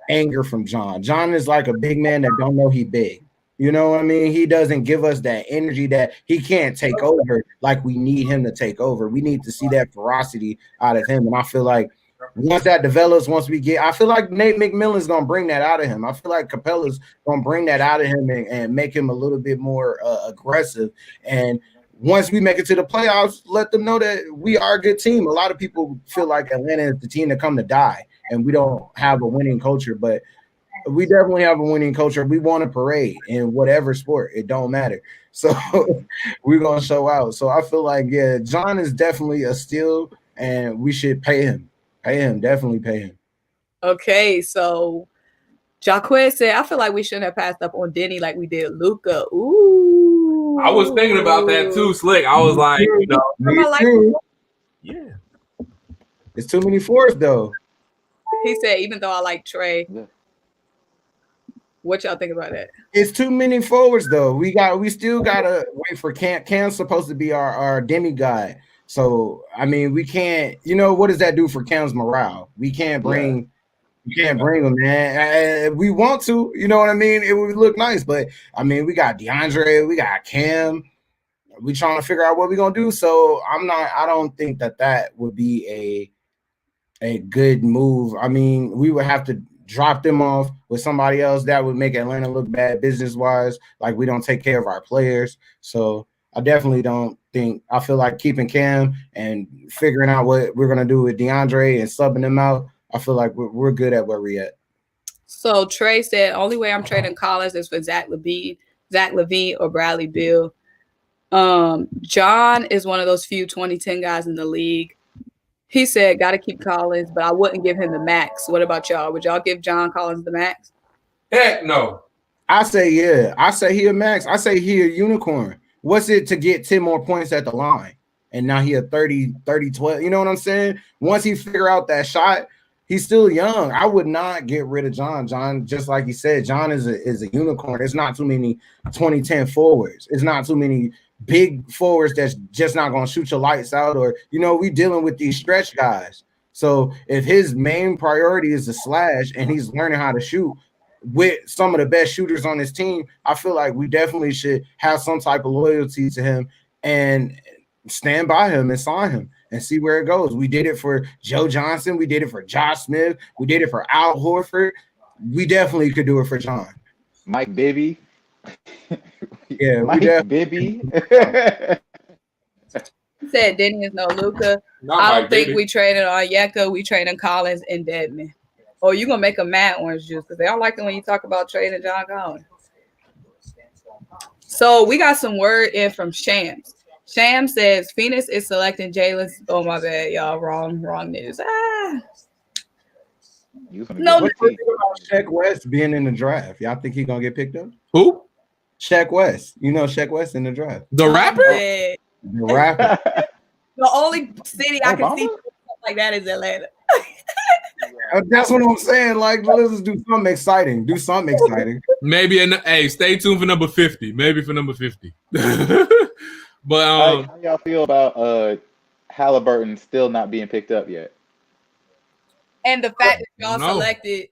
anger from John. John is like a big man that don't know he big. You know what I mean? He doesn't give us that energy that he can't take over like we need him to take over. We need to see that ferocity out of him. And I feel like once that develops, I feel like Nate McMillan's going to bring that out of him. I feel like Capella's going to bring that out of him and make him a little bit more aggressive. And once we make it to the playoffs, let them know that we are a good team. A lot of people feel like Atlanta is the team to come to die, and we don't have a winning culture, but we definitely have a winning culture. We want a parade in whatever sport. It don't matter. So we're going to show out. So I feel like, yeah, John is definitely a steal, and we should pay him. Definitely pay him. Okay, so Jaquez said, I feel like we shouldn't have passed up on Denny like we did Luka. Ooh. I was thinking about that too, Slick. I was like, yeah. It's too many fours, though. He said, even though I like Trae. Yeah. What y'all think about that? It's too many forwards, though. We still gotta wait for Cam. Cam's supposed to be our demigod. So I mean, we can't. What does that do for Cam's morale? We can't bring. Yeah. You can't bring them, man. We want to, you know what I mean? It would look nice, but I mean, we got DeAndre, we got Cam. We trying to figure out what we're gonna do. So I don't think that would be a good move. I mean, we would have to drop them off with somebody else. That would make Atlanta look bad business-wise, like we don't take care of our players. So I definitely don't think. I feel like keeping Cam and figuring out what we're gonna do with DeAndre and subbing them out. I feel like we're good at where we're at. So Trey said, only way I'm trading Collins is for Zach LaVine, or Bradley Beal. John is one of those few 2010 guys in the league. He said, got to keep Collins, but I wouldn't give him the max. What about y'all? Would y'all give John Collins the max? Heck no. I say yeah. I say he a max. I say he a unicorn. What's it to get 10 more points at the line? And now he a 30, 12. You know what I'm saying? Once he figure out that shot, he's still young. I would not get rid of John. John, just like he said, John is a unicorn. There's not too many 2010 forwards. It's not too many big forwards that's just not going to shoot your lights out. Or, we dealing with these stretch guys. So if his main priority is to slash and he's learning how to shoot with some of the best shooters on his team, I feel like we definitely should have some type of loyalty to him and stand by him and sign him and see where it goes. We did it for Joe Johnson. We did it for Josh Smith. We did it for Al Horford. We definitely could do it for John. Mike Bibby. Yeah, Mike Bibby. Said Denny is no Luka. I don't think we traded Onyeka. We traded Collins and Dedmon. Oh, you going to make a mad orange juice because they don't like it when you talk about trading John Collins. So we got some word in from Shams. Sham says Phoenix is selecting Jalen. Oh my bad, y'all. Wrong news. No. Shaq West being in the draft. Y'all think he's gonna get picked up? Who? Shaq West. Shaq West in the draft. The rapper? The rapper. The only city I can see like that is Atlanta. That's what I'm saying. Like, let's do something exciting. Maybe stay tuned for number 50. Maybe for number 50. But how y'all feel about Halliburton still not being picked up yet? And the fact that y'all selected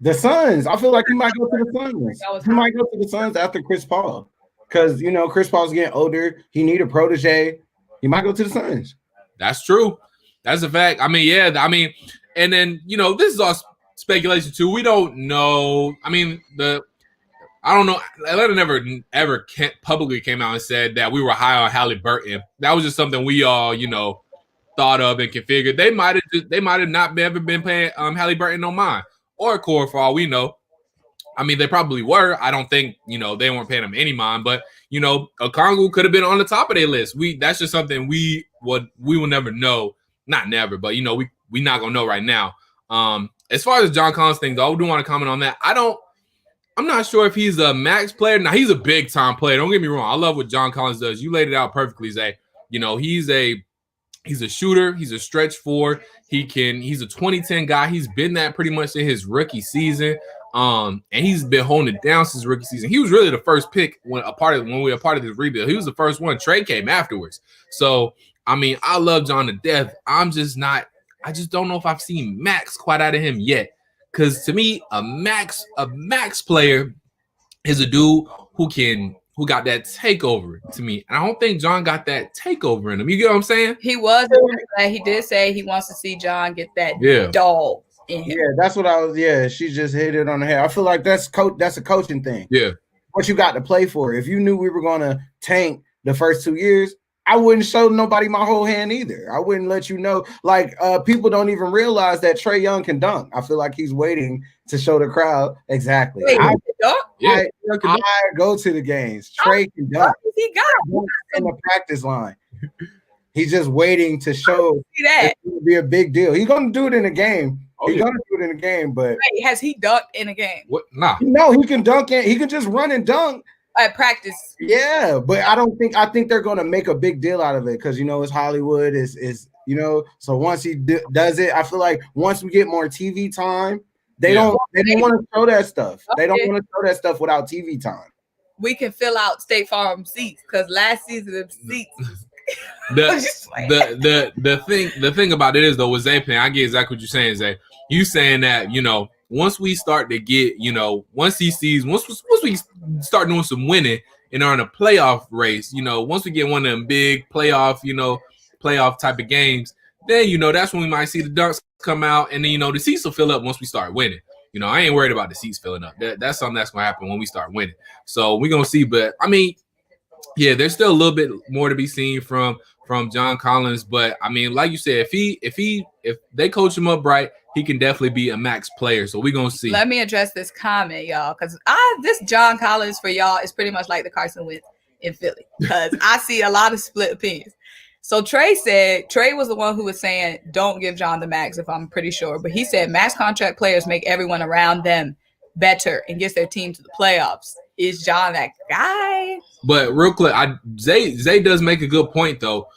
the Suns. I feel like he might go to the Suns. He might go to the Suns after Chris Paul. Because Chris Paul's getting older. He need a protege. He might go to the Suns. That's true. That's a fact. I mean, yeah. I mean, and then this is all speculation too. We don't know. I mean, I don't know. Atlanta never ever publicly came out and said that we were high on Halliburton. That was just something we all, thought of and configured. They might have not ever been paying Halliburton no mind or Core for all we know. I mean, they probably were. I don't think they weren't paying him any mind, but Onkongwu could have been on the top of their list. That's just something we will never know. Not never, but we not gonna know right now. As far as John Collins thing, though, I do want to comment on that. I'm not sure if he's a max player. Now, he's a big time player. Don't get me wrong. I love what John Collins does. You laid it out perfectly, Zay. He's a shooter. He's a stretch four. He's a 2010 guy. He's been that pretty much in his rookie season. And he's been holding it down since rookie season. He was really the first pick when we were a part of this rebuild. He was the first one. Trae came afterwards. So, I mean, I love John to death. I just don't know if I've seen max quite out of him yet. Because to me, a max player is a dude who got that takeover to me. And I don't think John got that takeover in him. You get what I'm saying? He did say he wants to see John get that dog in him. Yeah, that's what I was. Yeah, she just hit it on the head. I feel like that's a coaching thing. Yeah. What you got to play for. If you knew we were going to tank the first 2 years, I wouldn't show nobody my whole hand either. I wouldn't let you know. Like, people don't even realize that Trae Young can dunk. I feel like he's waiting to show the crowd. Exactly. Wait, I go to the games. Trae can dunk. He got in the practice line. He's just waiting to show that. It's going to be a big deal. He's going to do it in a game. He's going to do it in a game, but wait, has he dunked in a game? What? Nah. No, he can dunk it. He can just run and dunk. At practice. Yeah, but I think they're going to make a big deal out of it because it's Hollywood is so once he does it, I feel like once we get more TV time, they don't want to show that stuff. Okay. They don't want to show that stuff without TV time. We can fill out State Farm seats because last season the seats. the thing about it is though with Zay playing, I get exactly what you're saying, Zay. You saying that once we start to get once we start doing some winning and are in a playoff race, once we get one of them big playoff type of games, then that's when we might see the dunks come out, and then the seats will fill up once we start winning. I ain't worried about the seats filling up. That's something that's gonna happen when we start winning. So we're gonna see, but I mean, yeah, there's still a little bit more to be seen from John Collins, but I mean, like you said, if they coach him up right, he can definitely be a max player. So we're gonna see. Let me address this comment, y'all, because this John Collins for y'all is pretty much like the Carson Wentz in Philly, because I see a lot of split opinions. So Trae was the one who was saying don't give John the max, if I'm pretty sure, but he said max contract players make everyone around them better and gets their team to the playoffs. Is John that guy? But real quick, Zay does make a good point though.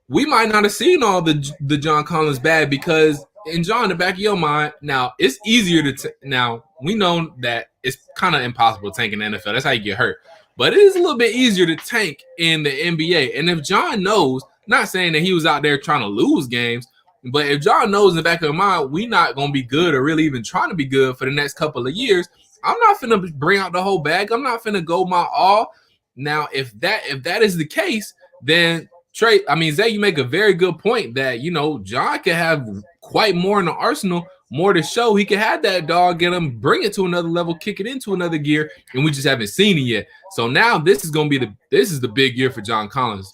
We might not have seen all the John Collins bad because in John, in the back of your mind, now it's easier now we know that it's kind of impossible to tank in the NFL. That's how you get hurt. But it is a little bit easier to tank in the NBA. And if John knows, not saying that he was out there trying to lose games, but if John knows in the back of his mind, we not going to be good or really even trying to be good for the next couple of years, I'm not finna bring out the whole bag. I'm not finna go my all. Now, if that is the case, then Zay, you make a very good point that, John could have quite more in the arsenal, more to show. He could have that dog, get him, bring it to another level, kick it into another gear, and we just haven't seen it yet. So now this is the big year for John Collins.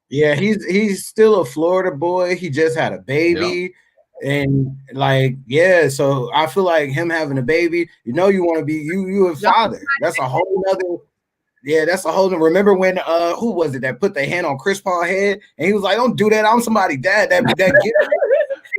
Yeah, he's still a Florida boy. He just had a baby. Yep. And so I feel like him having a baby, you want to be you a father. That's a whole nother. Yeah, that's a whole nother. Remember when who was it that put their hand on Chris Paul's head and he was like, "Don't do that. I'm somebody's dad. That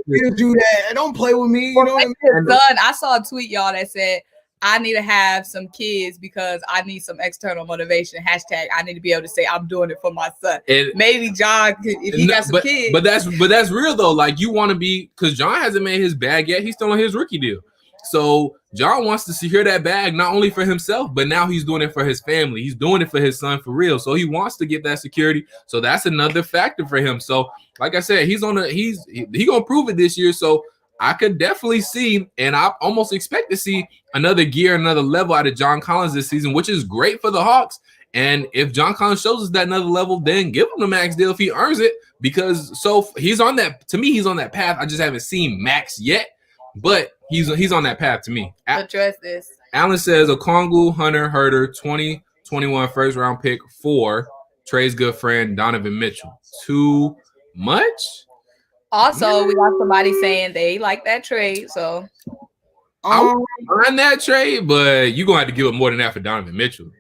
you do that and don't play with me." You know what I mean? Son, I saw a tweet, y'all, that said, I need to have some kids because I need some external motivation. # I need to be able to say I'm doing it for my son. And maybe John, if he got some kids. But that's real though. Like you want to be, because John hasn't made his bag yet. He's still on his rookie deal. So John wants to secure that bag not only for himself, but now he's doing it for his family. He's doing it for his son for real. So he wants to get that security. So that's another factor for him. So like I said, he's gonna prove it this year. So I could definitely see, and I almost expect to see another gear, another level out of John Collins this season, which is great for the Hawks. And if John Collins shows us that another level, then give him the max deal if he earns it, because he's on that. To me, he's on that path. I just haven't seen max yet, but he's on that path to me. Address this. Allen says Onkongwu, Hunter, Herter, 2021 first round pick for Trae's good friend Donovan Mitchell. Too much? Also, we got somebody saying they like that trade. So I would run that trade, but you're gonna have to give up more than that for Donovan Mitchell.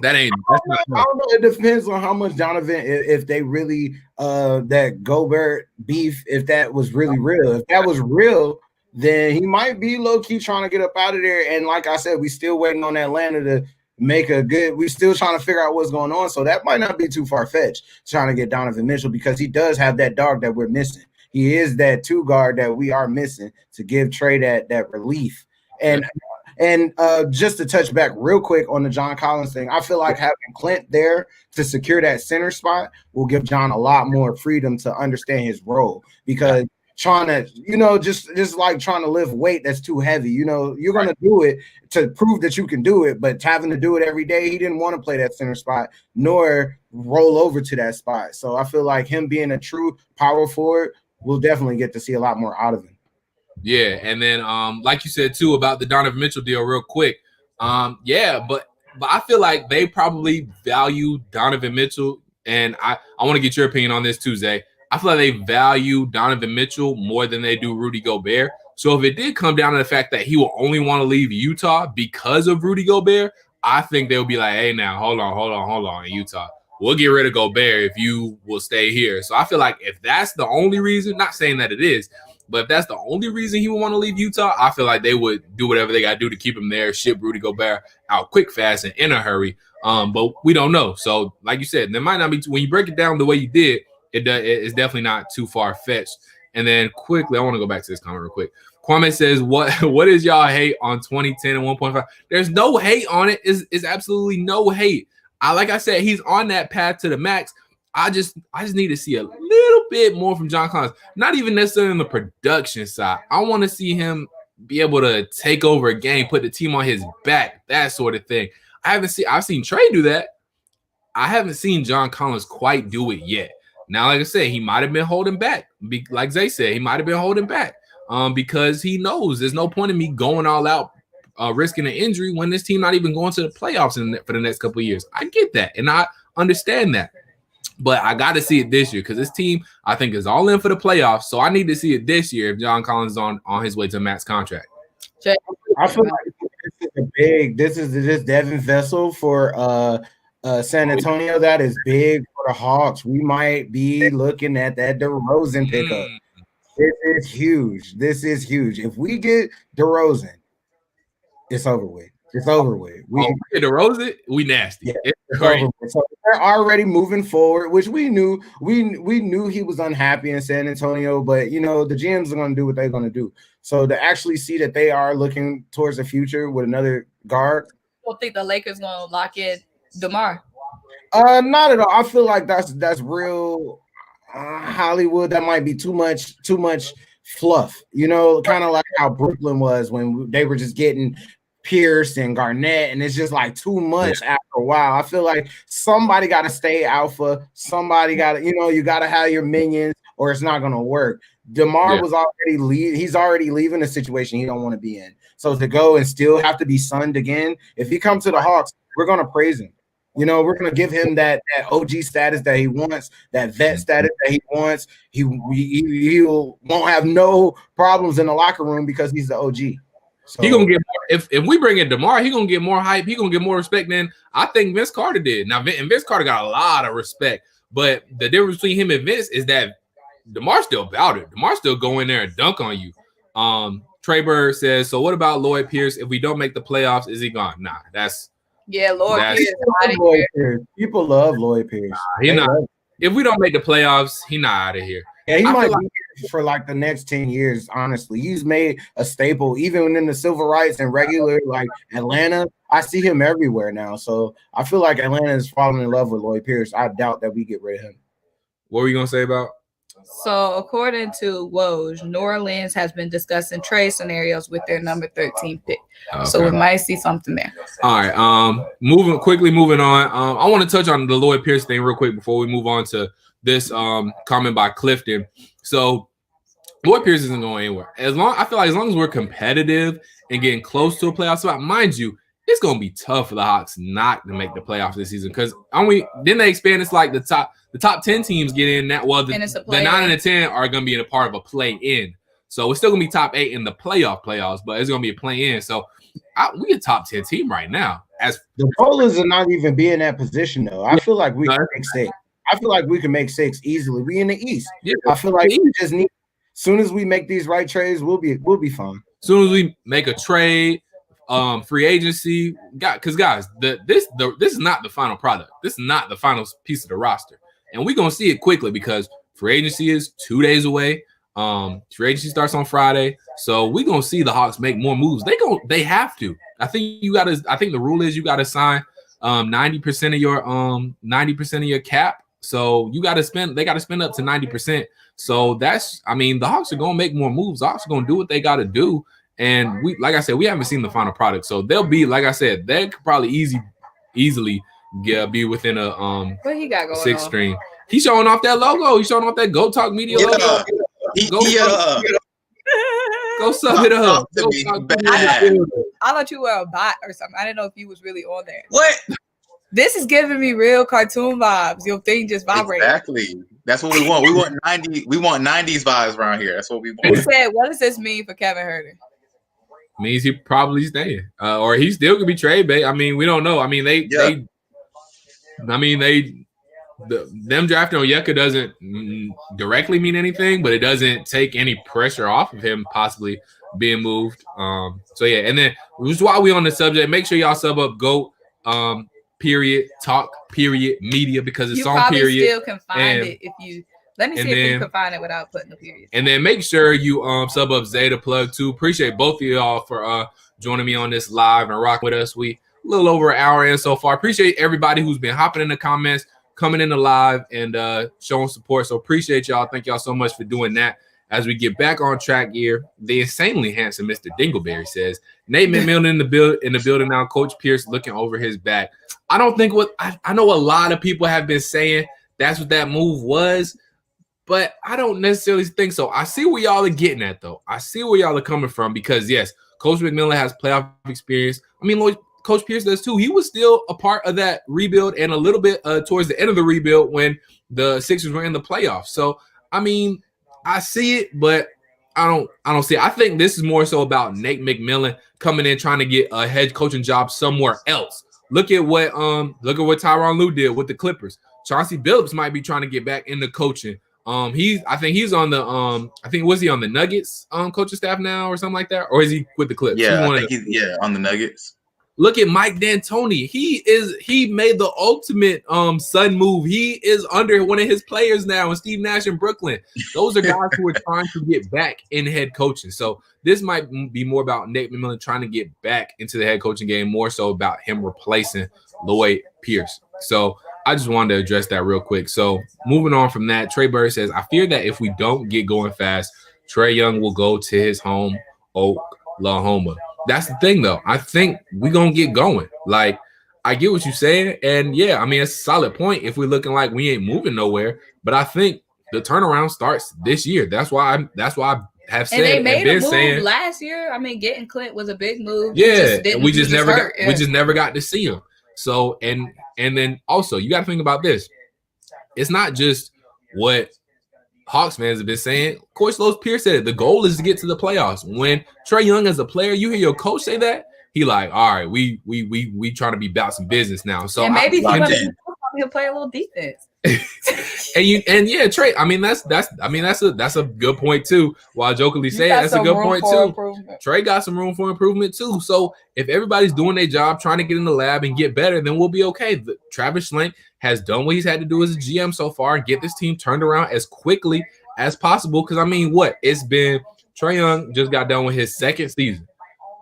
That's I don't know. It depends on how much Donovan, if they really that Gobert beef, if that was really real. If that was real, then he might be low-key trying to get up out of there. And like I said, we still waiting on Atlanta to make a good. We're still trying to figure out what's going on. So that might not be too far-fetched trying to get Donovan Mitchell, because he does have that dog that we're missing. He is that two guard that we are missing to give Trae that relief. And just to touch back real quick on the John Collins thing, I feel like having Clint there to secure that center spot will give John a lot more freedom to understand his role, because trying to, just like trying to lift weight that's too heavy, you're going to do it to prove that you can do it, but having to do it every day, he didn't want to play that center spot nor roll over to that spot. So I feel like him being a true power forward, we'll definitely get to see a lot more out of him. Yeah, and then like you said too about the Donovan Mitchell deal, real quick. But I feel like they probably value Donovan Mitchell, and I want to get your opinion on this too, Zay. I feel like they value Donovan Mitchell more than they do Rudy Gobert. So if it did come down to the fact that he will only want to leave Utah because of Rudy Gobert, I think they'll be like, hey, now hold on, in Utah. We'll get rid of Gobert if you will stay here. So I feel like if that's the only reason, not saying that it is, but if that's the only reason he would want to leave Utah, I feel like they would do whatever they got to do to keep him there, ship Rudy Gobert out quick, fast, and in a hurry. But we don't know. So like you said, there might not be, when you break it down the way you did, it's definitely not too far-fetched. And then quickly, I want to go back to this comment real quick. Kwame says, what is y'all hate on 2010 and 1.5? There's no hate on it. It's absolutely no hate. Like I said, he's on that path to the max. I just need to see a little bit more from John Collins. Not even necessarily on the production side. I want to see him be able to take over a game, put the team on his back, that sort of thing. I've seen Trae do that. I haven't seen John Collins quite do it yet. Now, like I said, he might have been holding back. Like Zay said, he might have been holding back because he knows there's no point in me going all out, risking an injury when this team not even going to the playoffs for the next couple of years. I get that, and I understand that. But I got to see it this year because this team, I think, is all in for the playoffs. So I need to see it this year if John Collins is on his way to a max contract. I feel like this is Devin Vessel for San Antonio. That is big for the Hawks. We might be looking at that DeRozan pickup. This is huge. If we get DeRozan, it's over with. We get DeRozan, we nasty. Yeah, so they're already moving forward, which we knew. We knew he was unhappy in San Antonio, but the GMs are going to do what they're going to do. So to actually see that they are looking towards the future with another guard. I don't think the Lakers going to lock in DeMar. Not at all. I feel like that's real Hollywood. That might be too much fluff. Kind of like how Brooklyn was when they were just getting Pierce and Garnett, and it's just like too much after a while. I feel like somebody got to stay alpha. Somebody got to, you got to have your minions, or it's not going to work. DeMar was already he's already leaving a situation he don't want to be in. So to go and still have to be sunned again, if he comes to the Hawks, we're going to praise him. We're going to give him that OG status that he wants, that vet status that he wants. He won't have no problems in the locker room because he's the OG. So, he gonna get more, if we bring in DeMar, he gonna get more hype. He gonna get more respect than I think Vince Carter did. Now, Vince Carter got a lot of respect, but the difference between him and Vince is that DeMar still about it. DeMar still go in there and dunk on you. Trey Bird says, so what about Lloyd Pierce? If we don't make the playoffs, is he gone? Nah, Lloyd Pierce. People love Lloyd Pierce. He not. If we don't make the playoffs, he not out of here. Yeah, he might be here for like the next 10 years, honestly. He's made a staple, even in the civil rights and regular, like Atlanta. I see him everywhere now. So I feel like Atlanta is falling in love with Lloyd Pierce. I doubt that we get rid of him. What were you going to say about? So according to Woj, New Orleans has been discussing trade scenarios with their number 13 pick. Okay. So we might see something there. All right. Moving on. I want to touch on the Lloyd Pierce thing real quick before we move on to this comment by Clifton. So Lloyd Pierce isn't going anywhere. I feel like as long as we're competitive and getting close to a playoff spot, mind you, it's going to be tough for the Hawks not to make the playoffs this season because then they expand. It's like the top 10 teams get in that. Well, the 9 and the 10 are going to be in a part of a play-in. So it's still going to be top 8 in the playoffs, but it's going to be a play-in. So we a top 10 team right now. As the Rollers are not even be in that position though. I feel like we can make 6. I feel like we can make 6 easily. We in the East. Yeah, I feel like we just need. As soon as we make these right trades, we'll be fine. As soon as we make a trade, free agency, because guys, this is not the final product. This is not the final piece of the roster, and we're gonna see it quickly because free agency is 2 days away. Free agency starts on Friday, so we're gonna see the Hawks make more moves. They have to. I think the rule is you gotta sign 90% of your cap. So they got to spend up to 90%. So the Hawks are going to make more moves. The Hawks are going to do what they got to do. And like I said, we haven't seen the final product. So they'll be, like I said, they could probably easily be within a what he got going 6 string. He's showing off that logo. He's showing off that Go Talk Media logo. Go sub it up. I thought you were a bot or something. I didn't know if you was really on there. What? This is giving me real cartoon vibes. Your thing just vibrates. Exactly. That's what we want. We want 90. We want 90s vibes around here. That's what we want. He said, "What does this mean for Kevin Huerter?" Means he probably staying, or he still could be trade bait. I mean, we don't know. I mean, them drafting Onyeka doesn't directly mean anything, but it doesn't take any pressure off of him possibly being moved. So yeah, and then just while we on the subject, make sure y'all sub up GOAT. Talk media because it's on period. You still can find it if you let me see if you can find it without putting the period. And then make sure you sub up XaThaPlug too. Appreciate both of y'all for joining me on this live and rocking with us. We a little over an hour in so far. Appreciate everybody who's been hopping in the comments, coming in the live and showing support. So appreciate y'all. Thank y'all so much for doing that. As we get back on track here, the insanely handsome Mr. Dingleberry says, Nate McMillan in the building now. Coach Pierce looking over his back. I don't think I know a lot of people have been saying that's what that move was, but I don't necessarily think so. I see where y'all are getting at, though. I see where y'all are coming from because, yes, Coach McMillan has playoff experience. I mean, Coach Pierce does too. He was still a part of that rebuild and a little bit towards the end of the rebuild when the Sixers were in the playoffs. So, I mean, I see it, but I don't see it. I think this is more so about Nate McMillan coming in trying to get a head coaching job somewhere else. Look at what Tyronn Lue did with the Clippers. Chauncey Billups might be trying to get back into coaching. I think he's on the was he on the Nuggets coaching staff now or something like that, or is he with the Clips? Yeah, I think he's on the Nuggets. Look at Mike D'Antoni. He made the ultimate son move. He is under one of his players now, and Steve Nash in Brooklyn. Those are guys who are trying to get back in head coaching. So this might be more about Nate McMillan trying to get back into the head coaching game, more so about him replacing Lloyd Pierce. So I just wanted to address that real quick. So moving on from that, Trey Bird says, I fear that if we don't get going fast, Trae Young will go to his home, Oklahoma. That's the thing, though. I think we're going to get going. Like, I get what you're saying. And, yeah, I mean, it's a solid point if we're looking like we ain't moving nowhere. But I think the turnaround starts this year. That's why I have said and they made a move last year. I mean, getting Clint was a big move. Yeah, we just never got to see him. So, and then also, you got to think about this. It's not just what Hawks fans have been saying. Coach Lloyd Pierce said it. The goal is to get to the playoffs. When Trae Young as a player, you hear your coach say that, he like, all right, we trying to be about some business now. So and maybe he'll play a little defense. Trey. I mean, that's a good point too. While jokingly saying that's a good point too. Trey got some room for improvement too. So if everybody's doing their job, trying to get in the lab and get better, then we'll be okay. Travis Schlenk has done what he's had to do as a GM so far and get this team turned around as quickly as possible. Because I mean, it's been Trae Young just got done with his second season.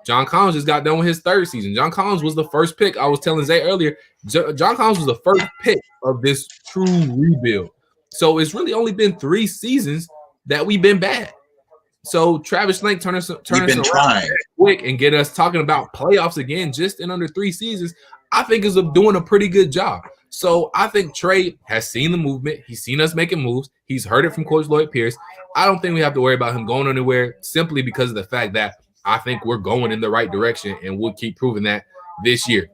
John Collins just got done with his third season. John Collins was the first pick. I was telling Zay earlier, John Collins was the first pick of this true rebuild. So it's really only been 3 seasons that we've been bad. So Travis Schlenk turn us around quick and get us talking about playoffs again just in under 3 seasons, I think is doing a pretty good job. So I think Trae has seen the movement. He's seen us making moves. He's heard it from Coach Lloyd Pierce. I don't think we have to worry about him going anywhere simply because of the fact that I think we're going in the right direction, and we'll keep proving that this year.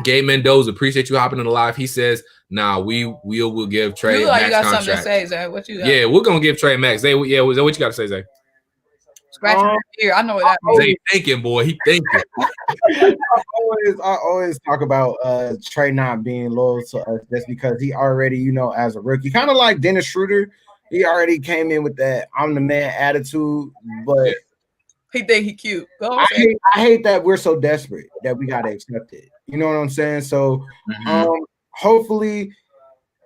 Gabe Mendoza, appreciate you hopping on the live. He says, "Nah, we'll give Trae You a like max you got contract." something to say, Zay. What you got? Yeah, we're gonna give Trae a max. Zay, yeah, what you got to say, Zay? Scratch your ear. I know what that means. Zay thinking, boy. He thinking. I always talk about Trae not being loyal to us just because he already, as a rookie, kind of like Dennis Schroeder, he already came in with that I'm the man attitude, but he think he cute. Go on, I hate that we're so desperate that we gotta accept it. You know what I'm saying? So hopefully,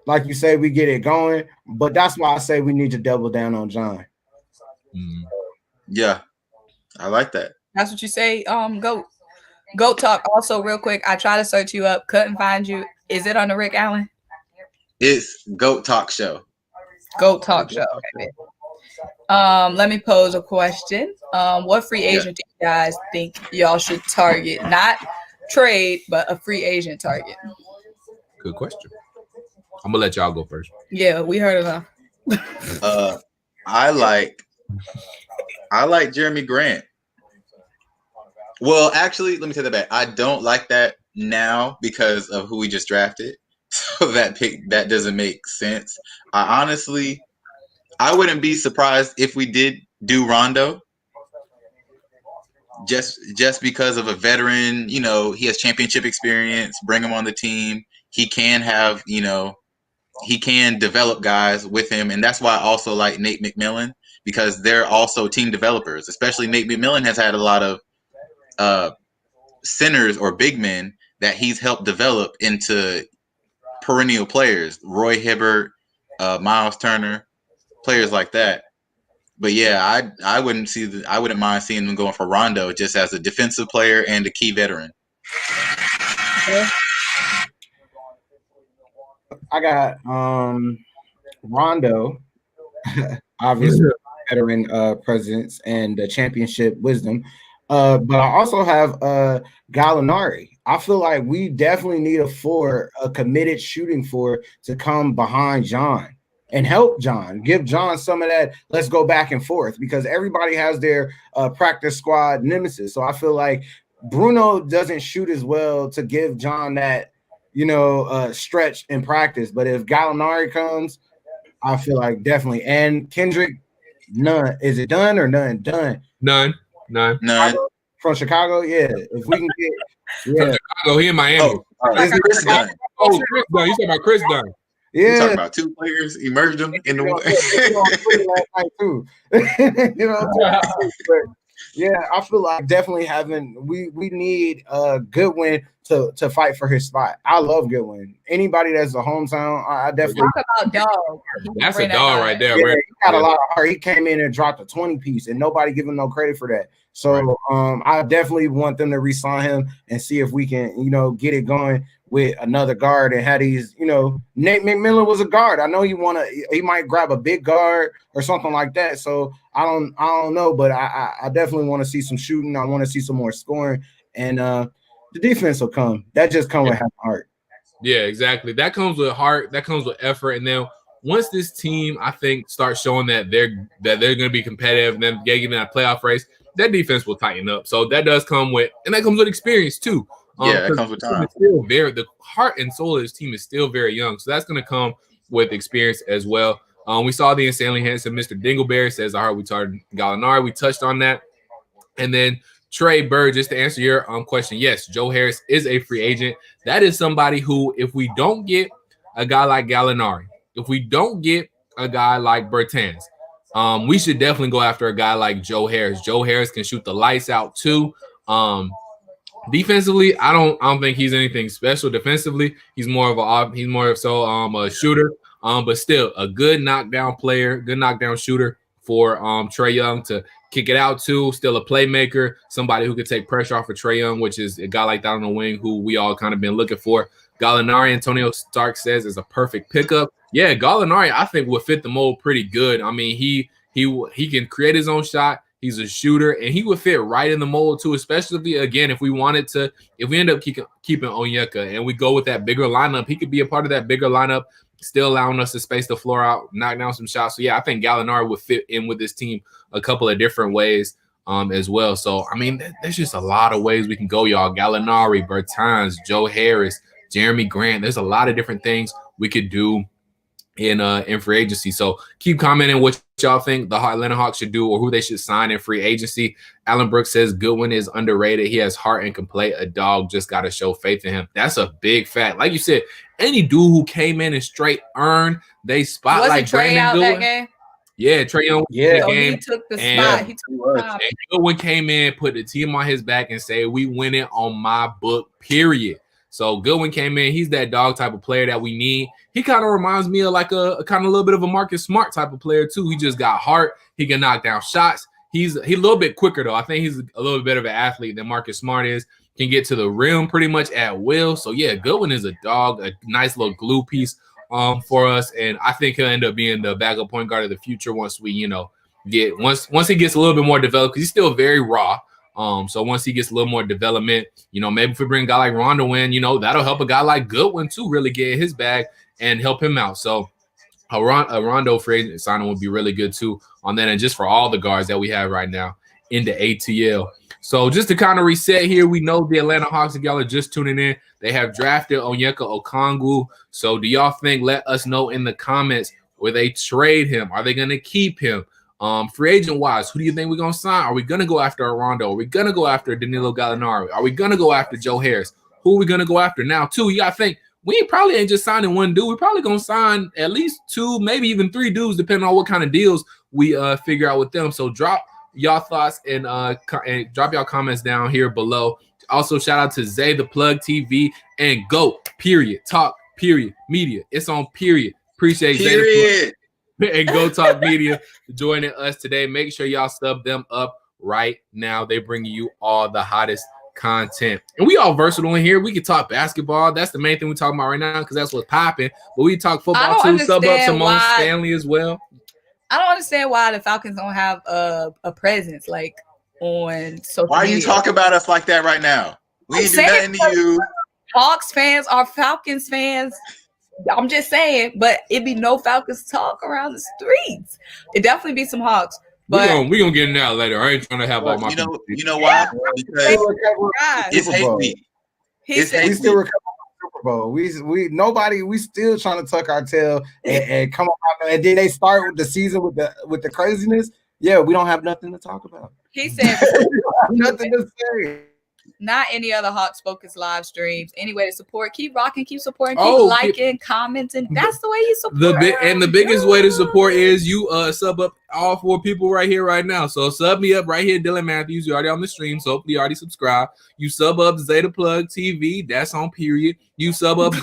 like you say, we get it going, but that's why I say we need to double down on John. Yeah, I like that. That's what you say. Goat Talk. Also, real quick, I tried to search you up, couldn't find you. Is it on the Rick Allen? It's Goat Talk Show. Goat Talk Show. Okay. Let me pose a question. What free agent do you guys think y'all should target? Not trade, but a free agent target. Good question. I'm gonna let y'all go first. Yeah, we heard enough. I like Jeremy Grant. Well, actually, let me take that back. I don't like that now because of who we just drafted. So that doesn't make sense. I wouldn't be surprised if we did do Rondo. Just because of a veteran, he has championship experience, bring him on the team. He can have, he can develop guys with him. And that's why I also like Nate McMillan, because they're also team developers, especially Nate McMillan has had a lot of centers or big men that he's helped develop into perennial players. Roy Hibbert, Miles Turner, players like that. But yeah, I wouldn't mind seeing them going for Rondo just as a defensive player and a key veteran. I got Rondo, obviously veteran presence and the championship wisdom. But I also have Gallinari. I feel like we definitely need a committed shooting four to come behind John and help John. Give John some of that. Let's go back and forth, because everybody has their practice squad nemesis. So I feel like Bruno doesn't shoot as well to give John that, stretch in practice. But if Gallinari comes, I feel like definitely. And Kendrick, none. Is it done or none? Done. None. From Chicago, yeah. If we can get from Chicago, he in Miami. Chris Dunn. Chris Dunn. You talking about Chris Dunn? Yeah. You're talking about two players, emerged them in the but yeah, I feel like definitely we need Goodwin to fight for his spot. I love Goodwin. Anybody that's a hometown, I definitely talk about dog. That's a dog right there. Yeah, he got a lot of heart. He came in and dropped a 20-piece, and nobody give him no credit for that. So I definitely want them to re-sign him and see if we can, get it going with another guard and have these, Nate McMillan was a guard. I know he might grab a big guard or something like that. So I don't know, but I definitely want to see some shooting. I want to see some more scoring, and the defense will come. That just comes with having heart. Yeah, exactly. That comes with heart. That comes with effort. And then once this team, I think, starts showing that they're going to be competitive and then getting in that playoff race, that defense will tighten up. So that does come with, and that comes with experience too. That comes with time. The heart and soul of this team is still very young. So that's going to come with experience as well. We saw the insanely handsome Mr. Dingleberry says, I heard we targeted Gallinari. We touched on that. And then Trey Bird, just to answer your question, yes, Joe Harris is a free agent. That is somebody who, if we don't get a guy like Gallinari, if we don't get a guy like Bertans, we should definitely go after a guy like Joe Harris. Joe Harris can shoot the lights out too. Defensively, I don't think he's anything special. Defensively, he's more of a shooter. But still a good knockdown player, good knockdown shooter for Trae Young to kick it out to. Still a playmaker, somebody who could take pressure off of Trae Young, which is a guy like that on the wing who we all kind of been looking for. Gallinari, Antonio Stark says, is a perfect pickup. Yeah, Gallinari, I think, would fit the mold pretty good. I mean, he can create his own shot. He's a shooter, and he would fit right in the mold too, especially if we wanted to, if we end up keeping Onyeka and we go with that bigger lineup, he could be a part of that bigger lineup, still allowing us to space the floor out, knock down some shots. So, yeah, I think Gallinari would fit in with this team a couple of different ways as well. So, I mean, there's just a lot of ways we can go, y'all. Gallinari, Bertans, Joe Harris, Jeremy Grant. There's a lot of different things we could do in free agency. So keep commenting what y'all think the Atlanta Hawks should do or who they should sign in free agency. Alan Brooks says Goodwin is underrated. He has heart and can play a dog. Just got to show faith in him. That's a big fact. Like you said, any dude who came in and straight earned they spot like Trae Brandon out Goodwin. That game? Yeah, Trae Young. Yeah, game. He took the spot. He took the time. And Goodwin came in, put the team on his back, and said, "We win it on my book." Period. So Goodwin came in. He's that dog type of player that we need. He kind of reminds me of like a kind of a little bit of a Marcus Smart type of player too. He just got heart. He can knock down shots. He's a little bit quicker though. I think he's a little bit better of an athlete than Marcus Smart is. Can get to the rim pretty much at will. So yeah, Goodwin is a dog, a nice little glue piece for us, and I think he'll end up being the backup point guard of the future once we once he gets a little bit more developed, because he's still very raw. So once he gets a little more development, maybe if we bring a guy like Rondo in, that'll help a guy like Goodwin too really get in his bag and help him out. So a Rondo free agent signing would be really good too on that, and just for all the guards that we have right now in the ATL. So just to kind of reset here, we know the Atlanta Hawks, if y'all are just tuning in, they have drafted Onyeka Onkongwu. So do y'all think, let us know in the comments, will they trade him? Are they going to keep him? Free agent wise, who do you think we're going to sign? Are we going to go after a Rondo? Are we going to go after Danilo Gallinari? Are we going to go after Joe Harris? Who are we going to go after? Now, too, you got to think, we probably ain't just signing one dude. We're probably going to sign at least 2, maybe even 3 dudes, depending on what kind of deals we figure out with them. So drop y'all thoughts and drop y'all comments down here below. Also, shout out to XaThaPlug TV and Talk Media. It's on period. Appreciate XaThaPlug and Talk Media joining us today. Make sure y'all sub them up right now. They bring you all the hottest content, and we all versatile in here. We can talk basketball. That's the main thing we're talking about right now because that's what's popping. But we talk football too. Sub up Symone Stanley as well. I don't understand why the Falcons don't have a presence like on social media. Why are you talking about us like that right now? We ain't do nothing to you. Hawks fans are Falcons fans. I'm just saying, but it'd be no Falcons talk around the streets. It definitely be some Hawks. But we gonna get in that later. I ain't trying to have all my. You know why? Because it's hate week. It's hate week. We still recover from Super Bowl. We still trying to tuck our tail and come up, and then they start with the season with the craziness. Yeah, we don't have nothing to talk about. He said nothing to say. Not any other Hawks Focus live streams. Any way to support, keep rocking, keep supporting, keep liking, commenting. That's the way you support. The biggest way to support is you sub up all 4 people right here, right now. So sub me up right here, Dylan Matthews. You're already on the stream, so hopefully you already subscribed. You sub up XaThaPlug TV, that's on period. You sub up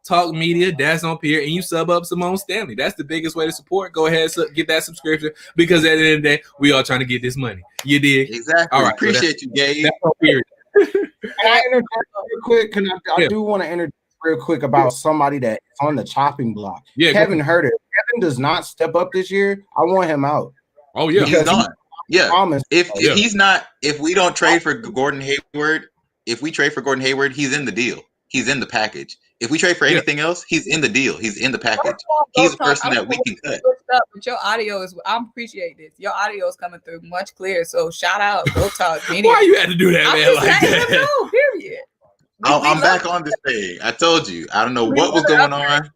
Talk Media, that's on period. And you sub up Symone Stanley. That's the biggest way to support. Go ahead, get that subscription, because at the end of the day, we all trying to get this money. You dig? Exactly. All right, appreciate you, Gabe. That's on period. Can I interject real quick? I do want to interject real quick about somebody that's on the chopping block. Yeah, Kevin Herter. Kevin does not step up this year. I want him out. Oh yeah, he's done. If we don't trade for Gordon Hayward, he's in the deal. He's in the package. If we trade for anything else, he's in the deal. He's in the package. He's a person that we can cut. But your audio is, I appreciate this. Your audio is coming through much clearer. So shout out, Go Talk. Why you had to do that, man? Like that? No, period. I'm back on this thing. I told you. I don't know what was going on.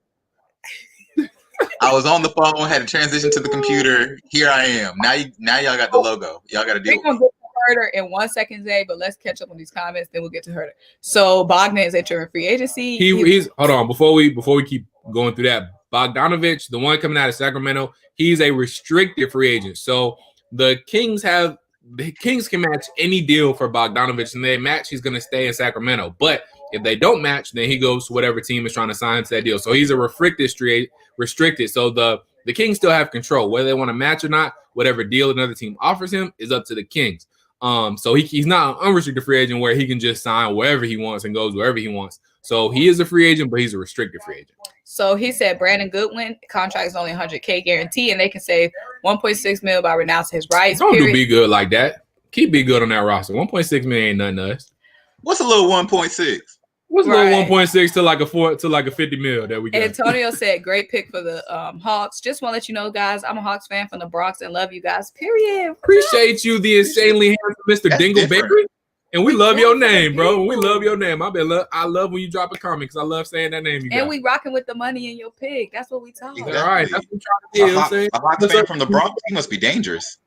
I was on the phone, had to transition to the computer. Here I am. Now y'all got the logo. Y'all got to deal with it. Herter in 1 second, Zay, but let's catch up on these comments, then we'll get to Herter. So Bogdan is entering free agency. He's hold on before we keep going through that. Bogdanovich, the one coming out of Sacramento, he's a restricted free agent. So the Kings can match any deal for Bogdanovich, and they match, he's going to stay in Sacramento. But if they don't match, then he goes to whatever team is trying to sign to that deal. So he's a restricted. So the Kings still have control whether they want to match or not. Whatever deal another team offers him is up to the Kings. So he's not an unrestricted free agent where he can just sign wherever he wants and goes wherever he wants. So he is a free agent, but he's a restricted free agent. So he said Brandon Goodwin contract is only $100K guarantee, and they can save $1.6 million by renouncing his rights. Don't do be good like that. Keep be good on that roster. $1.6 million ain't nothing to us. What's a little 1.6? What's a little 1.6 to like a 50 mil that we got? Antonio said, great pick for the Hawks. Just want to let you know, guys, I'm a Hawks fan from the Bronx and love you guys, period. Appreciate you, the insanely handsome Mr. That's Dingleberry. different. And we love your name, bro. We love your name. I love when you drop a comment because I love saying that name. And we rocking with the money in your pick. That's what we talk about. All right. That's what we're trying to do. A Hawks fan from the Bronx, he must be dangerous.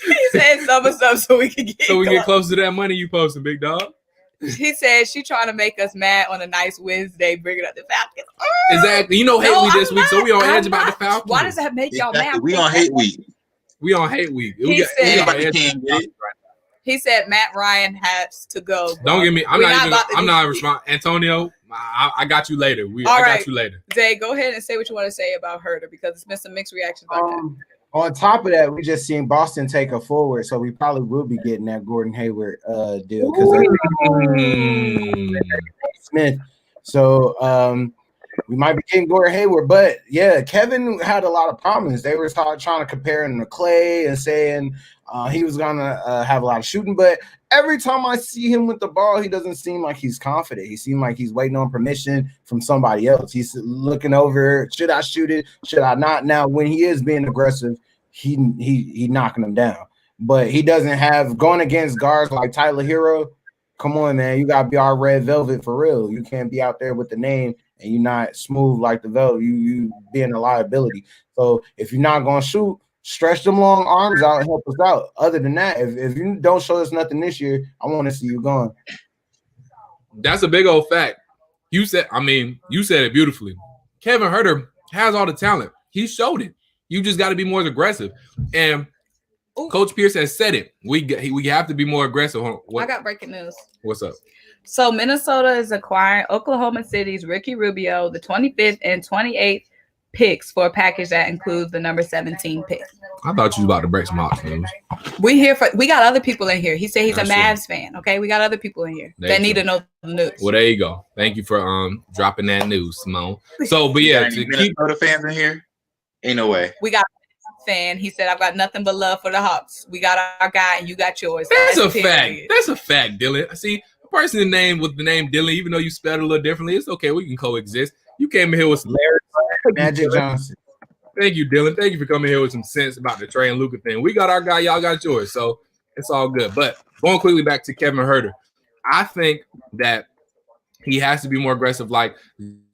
He said some stuff so we can get close to that money you posting, big dog. He said she trying to make us mad on a nice Wednesday, bringing up the Falcons. Exactly. You know, hate week this week, so we on edge about the Falcons. Why does that make y'all mad? We on hate week. We on hate week. He said Matt Ryan has to go. Bro. Don't get me. I'm not responding. Antonio, I got you later. Got you later. Zay, go ahead and say what you want to say about Herter because it's been some mixed reactions about that. On top of that, we just seen Boston take a forward, so we probably will be getting that Gordon Hayward deal because Smith. So we might be getting Gordon Hayward, but yeah, Kevin had a lot of problems. They were trying to compare him to Clay and saying he was gonna have a lot of shooting, but every time I see him with the ball, he doesn't seem like he's confident. He seems like he's waiting on permission from somebody else. He's looking over, should I shoot it? Should I not? Now, when he is being aggressive, he knocking them down. But he doesn't have going against guards like Tyler Hero. Come on, man. You gotta be our red velvet for real. You can't be out there with the name and you're not smooth like the velvet. You being a liability. So if you're not gonna shoot, stretch them long arms out and help us out. Other than that, if you don't show us nothing this year, I want to see you gone. That's a big old fact. You said it beautifully. Kevin Herter has all the talent. He showed it. You just got to be more aggressive. And Coach Pierce has said it. We have to be more aggressive. I got breaking news. What's up? So Minnesota is acquiring Oklahoma City's Ricky Rubio, the 25th and 28th picks for a package that includes the number 17 pick. I thought you was about to break some Hawks news. We got other people in here. He said he's a Mavs fan. Okay, we got other people in here that need to know the news. Well, there you go. Thank you for dropping that news, Symone. So, but yeah, to Minnesota fans in here, ain't no way. We got a fan. He said, "I've got nothing but love for the Hawks. We got our guy, and you got yours." That's a fact. That's a fact, Dylan. See, a person named with the name Dylan, even though you spelled it a little differently, it's okay. We can coexist. You came in here with some Magic Johnson. Thank you, Dylan. Thank you for coming here with some sense about the Trae and Luka thing. We got our guy, y'all got yours, so it's all good. But going quickly back to Kevin Herter, I think that he has to be more aggressive, like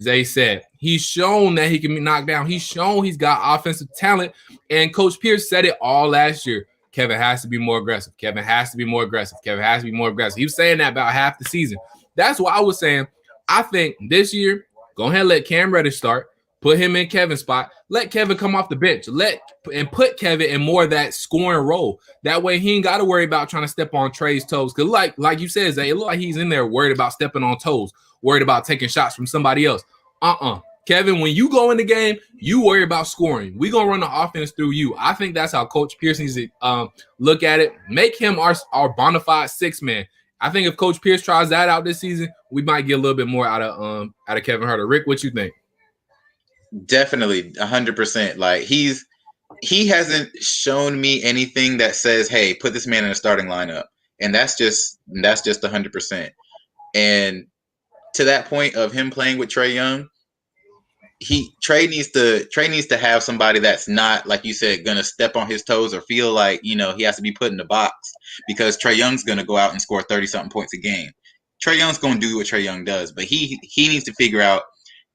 Zay said. He's shown that he can be knocked down. He's shown he's got offensive talent, and Coach Pierce said it all last year. Kevin has to be more aggressive. Kevin has to be more aggressive. Kevin has to be more aggressive. He was saying that about half the season. That's why I was saying I think this year, go ahead and let Cam Reddish start. Put him in Kevin's spot. Let Kevin come off the bench. Put Kevin in more of that scoring role. That way he ain't got to worry about trying to step on Trae's toes. Because like you said, Zay, it look like he's in there worried about stepping on toes, worried about taking shots from somebody else. Kevin, when you go in the game, you worry about scoring. We're going to run the offense through you. I think that's how Coach Pierce needs to look at it. Make him our bona fide sixth man. I think if Coach Pierce tries that out this season, we might get a little bit more out of Kevin Herter. Rick, what you think? Definitely 100%. Like he hasn't shown me anything that says, hey, put this man in a starting lineup. And that's just 100%. And to that point of him playing with Trae Young, Trae needs to have somebody that's not, like you said, gonna step on his toes or feel like, he has to be put in the box because Trae Young's gonna go out and score 30-something points a game. Trae Young's gonna do what Trae Young does, but he needs to figure out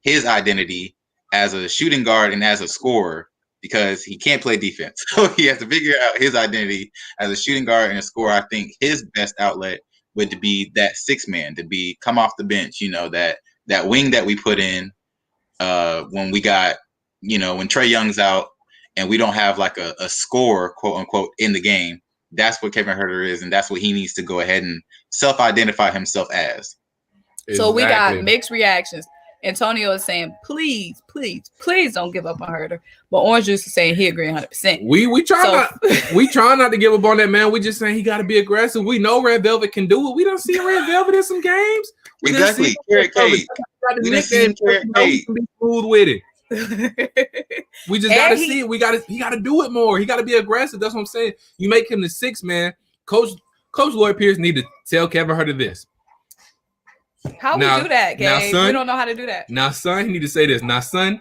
his identity as a shooting guard and as a scorer because he can't play defense. So he has to figure out his identity as a shooting guard and a scorer. I think his best outlet would be that sixth man, to come off the bench, that wing that we put in when we got, when Trae Young's out and we don't have like a scorer, quote unquote, in the game. That's what Kevin Herter is, and that's what he needs to go ahead and self-identify himself as. So we got mixed reactions. Antonio is saying, please don't give up on Herter. But Orange Juice is saying he agree 100%. We try not to give up on that, man. We just saying he got to be aggressive. We know Red Velvet can do it. We don't see Red Velvet in some games. Exactly. Carrot cake. We done seen carrot cake. Be smooth with it. We just got to see it. He got to do it more. He got to be aggressive. That's what I'm saying. You make him the 6th man. Coach Lloyd Pierce need to tell Kevin Herter this. How we do that, Gabe? Now, son, we don't know how to do that. Now, son, he need to say this. Now, son,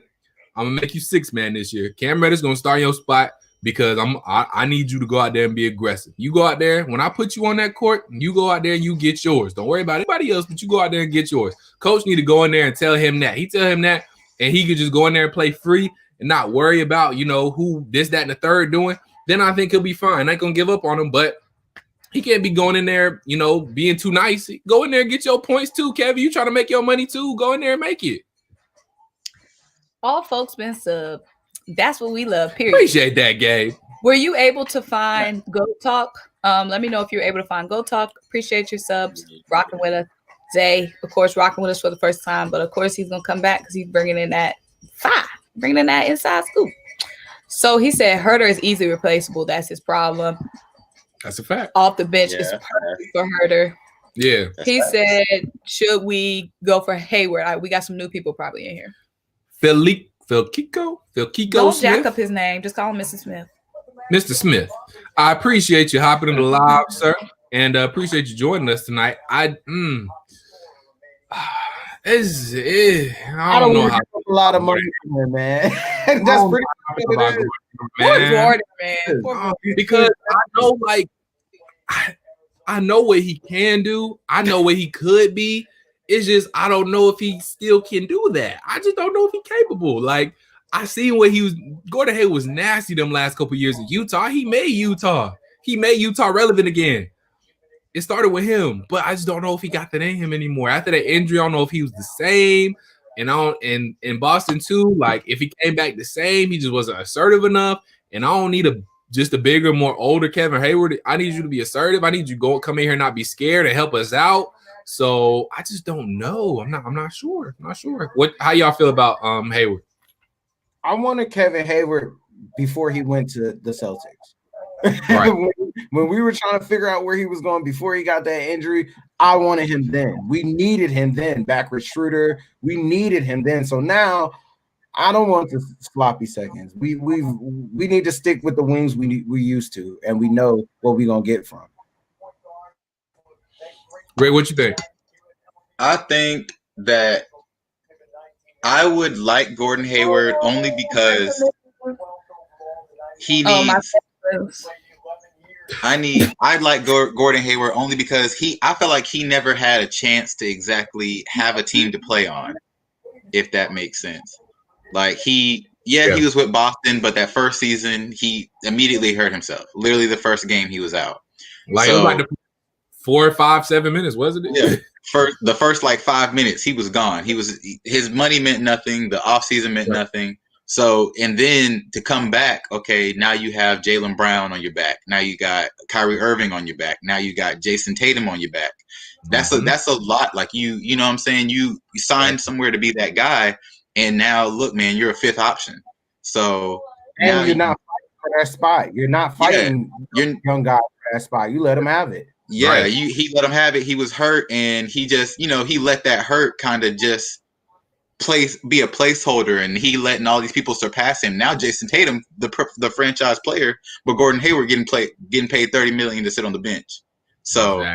I'm gonna make you 6th man this year. Cam Reddish gonna start your spot because I need you to go out there and be aggressive. You go out there when I put you on that court. You go out there and you get yours. Don't worry about anybody else, but you go out there and get yours. Coach need to go in there and tell him that. He tell him that, and he could just go in there and play free and not worry about who this, that, and the third doing. Then I think he'll be fine. I ain't gonna give up on him, but he can't be going in there, being too nice. Go in there and get your points too, Kevin. You trying to make your money too. Go in there and make it. All folks been sub. That's what we love, period. Appreciate that, Gabe. Were you able to find Go Talk? Let me know if you're able to find Go Talk. Appreciate your subs. Rocking with us. Zay, of course, rocking with us for the first time. But, of course, he's going to come back because he's bringing in that inside scoop. So he said Herter is easily replaceable. That's his problem. That's a fact. Off the bench is perfect for Herter. Yeah. He said, should we go for Hayward? We got some new people probably in here. Philkiko Don't Smith. jack up his name. Just call him Mr. Smith. Mr. Smith, I appreciate you hopping in the live, sir, and appreciate you joining us tonight. I don't know how a lot of money from him, man. That's pretty good, man. Gordon, because I know what he can do. I know what he could be. It's just I don't know if he still can do that. I just don't know if he's capable. Like I seen what he was. Gordon Hayward was nasty them last couple of years in Utah. He made Utah relevant again. It started with him, but I just don't know if he got that in him anymore. After that injury, I don't know if he was the same. And in Boston too, like if he came back the same, he just wasn't assertive enough. And I don't need just a bigger, more older Kevin Hayward. I need you to be assertive. I need you to come in here and not be scared and help us out. So I just don't know. I'm not sure. How y'all feel about Hayward? I wanted Kevin Hayward before he went to the Celtics. Right. when we were trying to figure out where he was going before he got that injury, I wanted him then. We needed him then. Backward shooter. We needed him then. So now I don't want the sloppy seconds. We need to stick with the wings we used to, and we know what we're gonna get from. Ray, what you think? I think that I would like Gordon Hayward only because he needs. I'd like Gordon Hayward only because I felt like he never had a chance to exactly have a team to play on, if that makes sense. Like he was with Boston, but that first season he immediately hurt himself. Literally the first game he was out. Like it was like the 4, 5, 7 minutes, wasn't it? Yeah. The first like 5 minutes, he was gone. His money meant nothing. The offseason meant nothing. So, and then to come back, okay, now you have Jaylen Brown on your back. Now you got Kyrie Irving on your back. Now you got Jason Tatum on your back. That's a lot. Like you know what I'm saying? You signed somewhere to be that guy, and now look, man, you're a 5th option. So now you're not fighting for that spot. You're not fighting young guy for that spot. You let him have it. Yeah, right. He let him have it. He was hurt, and he just, he let that hurt kind of just be a placeholder, and he letting all these people surpass him. Now Jason Tatum, the franchise player, but Gordon Hayward getting paid $30 million to sit on the bench. So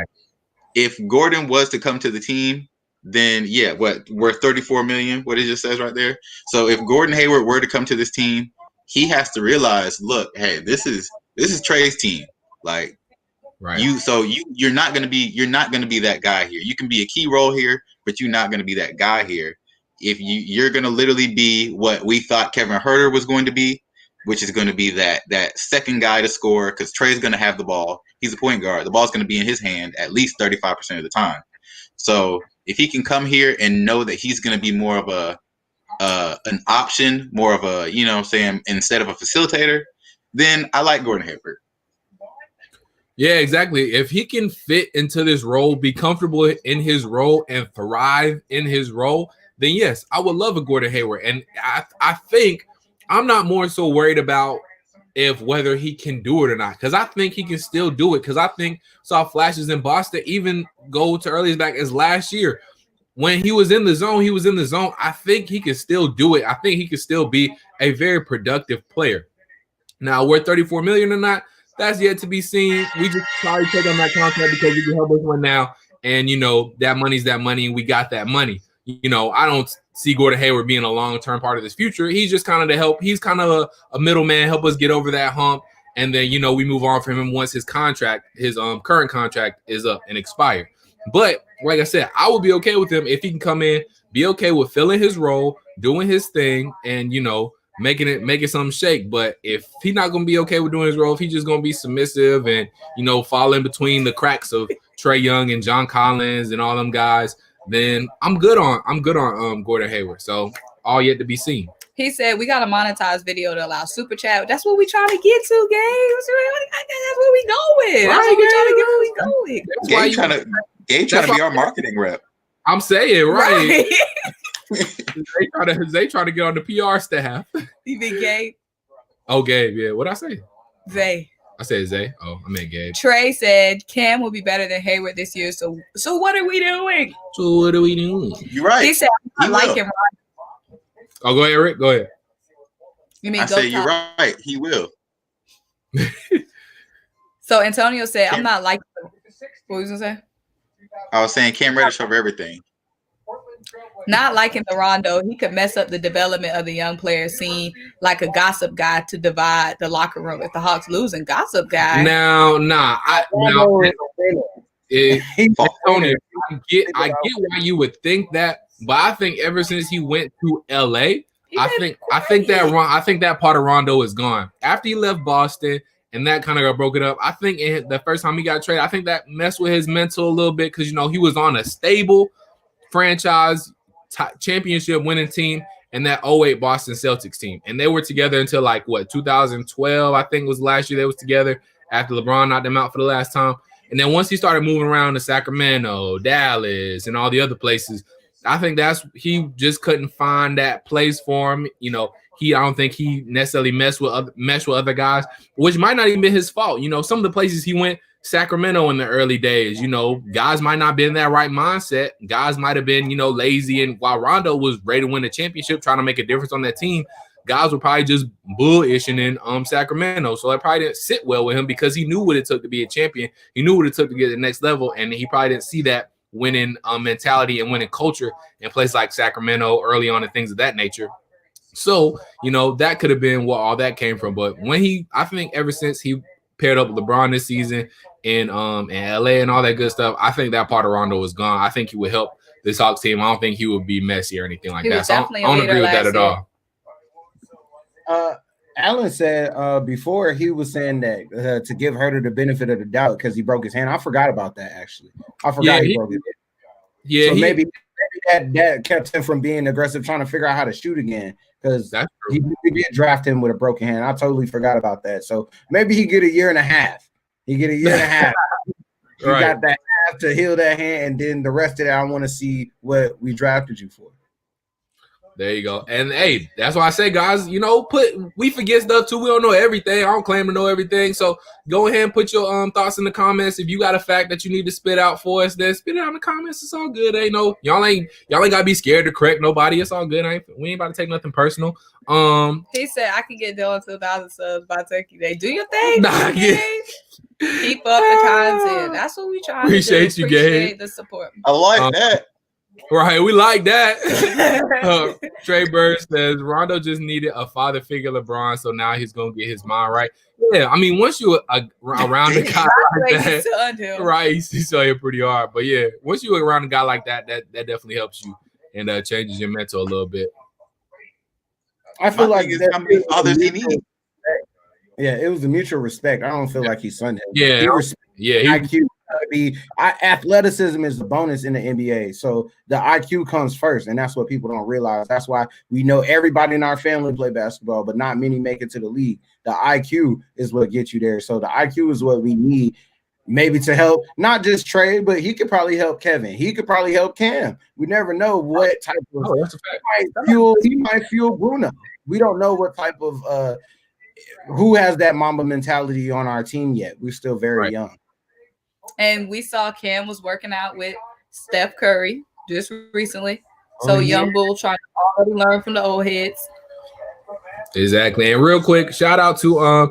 if Gordon was to come to the team, then we're $34 million. What it just says right there. So if Gordon Hayward were to come to this team, he has to realize, look, hey, this is Trae's team. Like. Right. You're not gonna be that guy here. You can be a key role here, but you're not gonna be that guy here. If you're gonna literally be what we thought Kevin Herter was going to be, which is going to be that second guy to score, because Trae's gonna have the ball. He's a point guard. The ball's gonna be in his hand at least 35% of the time. So if he can come here and know that he's gonna be more of an option, more of a instead of a facilitator, then I like Gordon Hayward. Yeah, exactly. If he can fit into this role, be comfortable in his role, and thrive in his role, then yes, I would love a Gordon Hayward. And I think I'm not more so worried about whether he can do it or not, because I think he can still do it, because I think saw flashes in Boston even go to early as back as last year. When he was in the zone, I think he can still do it. I think he can still be a very productive player. Now, worth $34 million or not, that's yet to be seen. We just probably take on that contract because he can help us win now. And, that money's that money, and we got that money. I don't see Gordon Hayward being a long-term part of this future. He's just kind of to help. He's kind of a middleman, help us get over that hump. And then, we move on from him once his contract, his current contract is up and expired. But like I said, I would be okay with him if he can come in, be okay with filling his role, doing his thing, and making something shake. But if he's not gonna be okay with doing his role, if he's just gonna be submissive and fall in between the cracks of Trae Young and John Collins and all them guys, then I'm good on Gordon Hayward. So all yet to be seen. He said we got a monetized video to allow super chat. That's what we trying to get to, gang. That's where we going. That's what we trying to get where we going. Gabe trying to be our marketing rep. I'm saying, right. they try to get on the PR staff. You mean Gabe? Oh, Gabe, yeah. What'd I say? Zay. I said Zay. Oh, I meant Gabe. Trae said Cam will be better than Hayward this year. So what are we doing? You're right. He said I like him. Oh, go ahead, Rick. Go ahead. You mean I say you're right. He will. So Antonio said, I'm not liking him. What was you gonna say? I was saying Cam Reddish over everything. Not liking the Rondo, he could mess up the development of the young players, seem like a gossip guy to divide the locker room. If the Hawks losing, gossip guy. Tony, I get why you would think that, but I think ever since he went to LA, I think that part of Rondo is gone. After he left Boston and that kind of got broken up, I think the first time he got traded, I think that messed with his mental a little bit because he was on a stable franchise championship winning team and that 08 Boston Celtics team, and they were together until 2012, I think was last year they was together after LeBron knocked them out for the last time. And then once he started moving around to Sacramento, Dallas, and all the other places, I think he just couldn't find that place for him. I don't think he necessarily meshed with other guys, which might not even be his fault. Some of the places he went, Sacramento in the early days, guys might not have been in that right mindset. Guys might have been, lazy. And while Rondo was ready to win the championship, trying to make a difference on that team, guys were probably just bullishing in Sacramento. So it probably didn't sit well with him because he knew what it took to be a champion. He knew what it took to get to the next level. And he probably didn't see that winning mentality and winning culture in places like Sacramento early on and things of that nature. So, that could have been what all that came from. But I think ever since he paired up with LeBron this season in LA and all that good stuff, I think that part of Rondo was gone. I think he would help this Hawks team. I don't think he would be messy or anything like that. So I don't agree with that at all. Allen said before he was saying that to give Herter the benefit of the doubt because he broke his hand. I forgot about that, actually. I forgot he broke his hand. Yeah, so maybe that kept him from being aggressive, trying to figure out how to shoot again because he did draft him with a broken hand. I totally forgot about that. So maybe he get a year and a half. He got that half to heal that hand, and then the rest of that, I want to see what we drafted you for. There you go. And hey, that's why I say, guys, we forget stuff too. We don't know everything. I don't claim to know everything. So go ahead and put your thoughts in the comments. If you got a fact that you need to spit out for us, then spit it out in the comments. It's all good. Y'all ain't gotta be scared to correct nobody. It's all good. We ain't about to take nothing personal. He said I can get done 2,000 subs by Turkey Day. Do your thing. Keep up the content. That's what we try to do. Appreciate you, Gabe. The support. I like that. Right, we like that. Trey Bird says Rondo just needed a father figure, LeBron, so now he's gonna get his mind right. Yeah, I mean, once you around a guy like that, right, he's still here pretty hard. But yeah, once you around a guy like that, that definitely helps you and changes your mental a little bit. I feel like how many fathers he needs. Yeah, it was a mutual respect. I don't feel like he sunned him. Yeah, IQ. Athleticism is the bonus in the NBA, so the IQ comes first, and that's what people don't realize. That's why we know everybody in our family play basketball, but not many make it to the league. The IQ is what gets you there. So the IQ is what we need maybe to help not just Trae, but he could probably help Kevin. He could probably help Cam. We never know what type of That's a fact. he might fuel Bruno. We don't know what type of who has that Mamba mentality on our team yet. We're still very young. And we saw Cam was working out with Steph Curry just recently. So young bull trying to already learn from the old heads. Exactly. And real quick, shout out to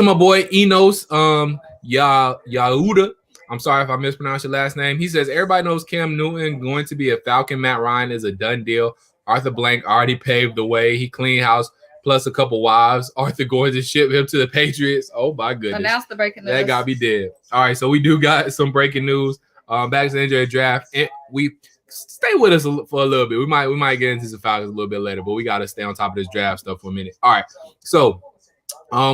my boy Enos Yahuda. I'm sorry if I mispronounced your last name. He says everybody knows Cam Newton going to be a Falcon. Matt Ryan is a done deal. Arthur Blank already paved the way. He cleaned house plus a couple wives. Arthur going to ship him to the Patriots. Oh my goodness. Announce the breaking news. That gotta be dead. All right, so we do got some breaking news. Back to the NBA draft. And we stay with us for a little bit. We might get into the Falcons a little bit later, but we gotta stay on top of this draft stuff for a minute. All right, so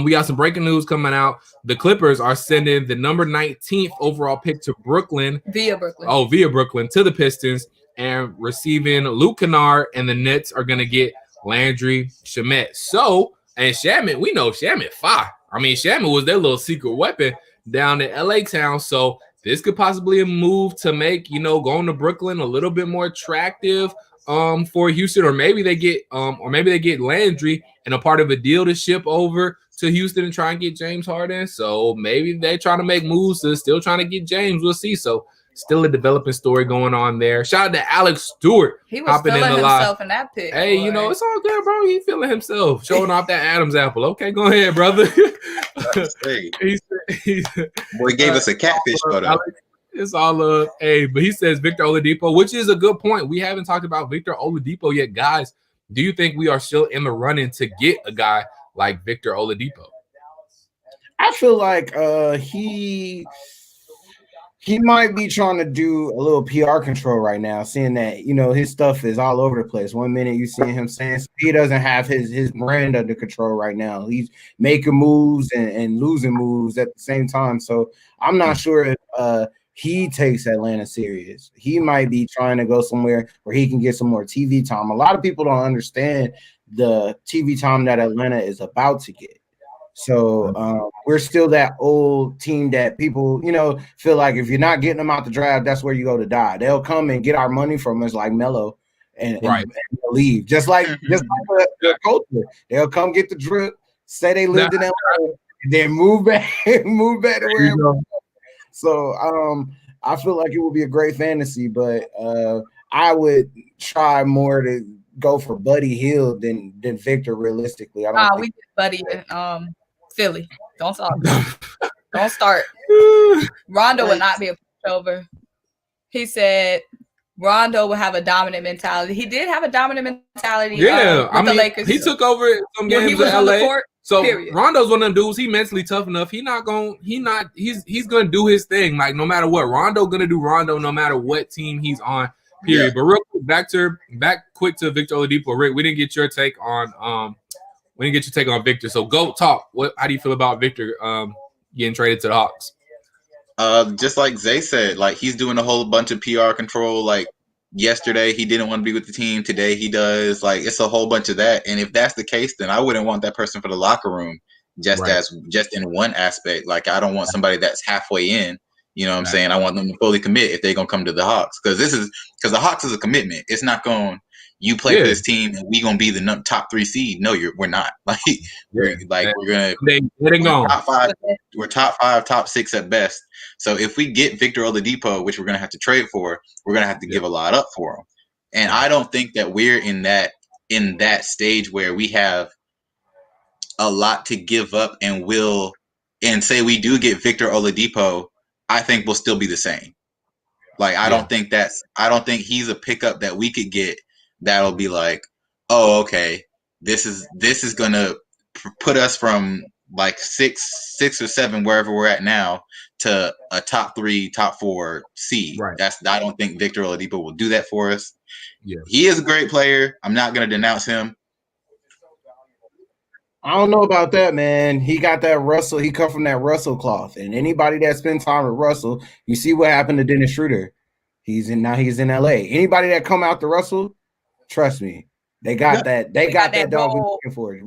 we got some breaking news coming out. The Clippers are sending the number 19th overall pick to Brooklyn. Via Brooklyn. Oh, via Brooklyn to the Pistons and receiving Luke Kennard, and the Nets are gonna get Landry Shamet. So, and Shamet, we know Shamet fire. I mean, Shamet was their little secret weapon down in LA town. So this could possibly a move to make, going to Brooklyn a little bit more attractive for Houston, or maybe they get Landry and a part of a deal to ship over to Houston and try and get James Harden. So maybe they're trying to make moves to still trying to get James. We'll see. So still a developing story going on there. Shout out to Alex Stewart. He was feeling himself in that pick. Hey, boy. It's all good, bro. He feeling himself. Showing off that Adam's apple. Okay, go ahead, brother. Boy gave us a catfish photo. It's all love. Hey, but he says Victor Oladipo, which is a good point. We haven't talked about Victor Oladipo yet. Guys, do you think we are still in the running to get a guy like Victor Oladipo? I feel like he might be trying to do a little PR control right now, seeing that, his stuff is all over the place. One minute you see him saying he doesn't have his brand under control right now. He's making moves and losing moves at the same time. So I'm not sure if he takes Atlanta serious. He might be trying to go somewhere where he can get some more TV time. A lot of people don't understand the TV time that Atlanta is about to get. So we're still that old team that people, feel like if you're not getting them out the draft, that's where you go to die. They'll come and get our money from us like Melo and leave. Just like the culture. They'll come get the drip, say they lived in LA, and then move back to where. So I feel like it would be a great fantasy, but I would try more to go for Buddy Hield than Victor realistically. We get Buddy in Philly. Don't start. Don't start. Rondo would not be a pushover. He said Rondo would have a dominant mentality. He did have a dominant mentality. Yeah, with the Lakers. He took over some games in LA. So Rondo's one of them dudes. He mentally tough enough. He's gonna do his thing. Like no matter what, Rondo gonna do Rondo no matter what team he's on. Period. Yeah. But real quick, back quick to Victor Oladipo. Rick, we didn't get your take on Victor. So go talk. How do you feel about Victor getting traded to the Hawks? Just like Zay said, like he's doing a whole bunch of PR control. Like yesterday, he didn't want to be with the team. Today, he does. Like it's a whole bunch of that. And if that's the case, then I wouldn't want that person for the locker room. Just in one aspect. Like I don't want somebody that's halfway in. You know what I'm saying? I want them to fully commit if they're gonna come to the Hawks because the Hawks is a commitment. It's not going. You play for this team and we gonna be the top 3 seed. No, we're not. Like we're top 5. We're top 5, top 6 at best. So if we get Victor Oladipo, which we're gonna have to trade for, we're gonna have to give a lot up for him. And I don't think that we're in that stage where we have a lot to give up and say we do get Victor Oladipo. I think we'll still be the same. Like I don't think he's a pickup that we could get that'll be like, oh, okay, this is gonna put us from like 6 or 7 wherever we're at now to a top 3, top 4 seed. Right. I don't think Victor Oladipo will do that for us. Yeah, he is a great player. I'm not gonna denounce him. I don't know about that, man. He got that Russell. He come from that Russell cloth. And anybody that spends time with Russell, you see what happened to Dennis Schroeder. He's in LA. Anybody that come out to Russell, trust me, they got that. They got that dog we're looking for.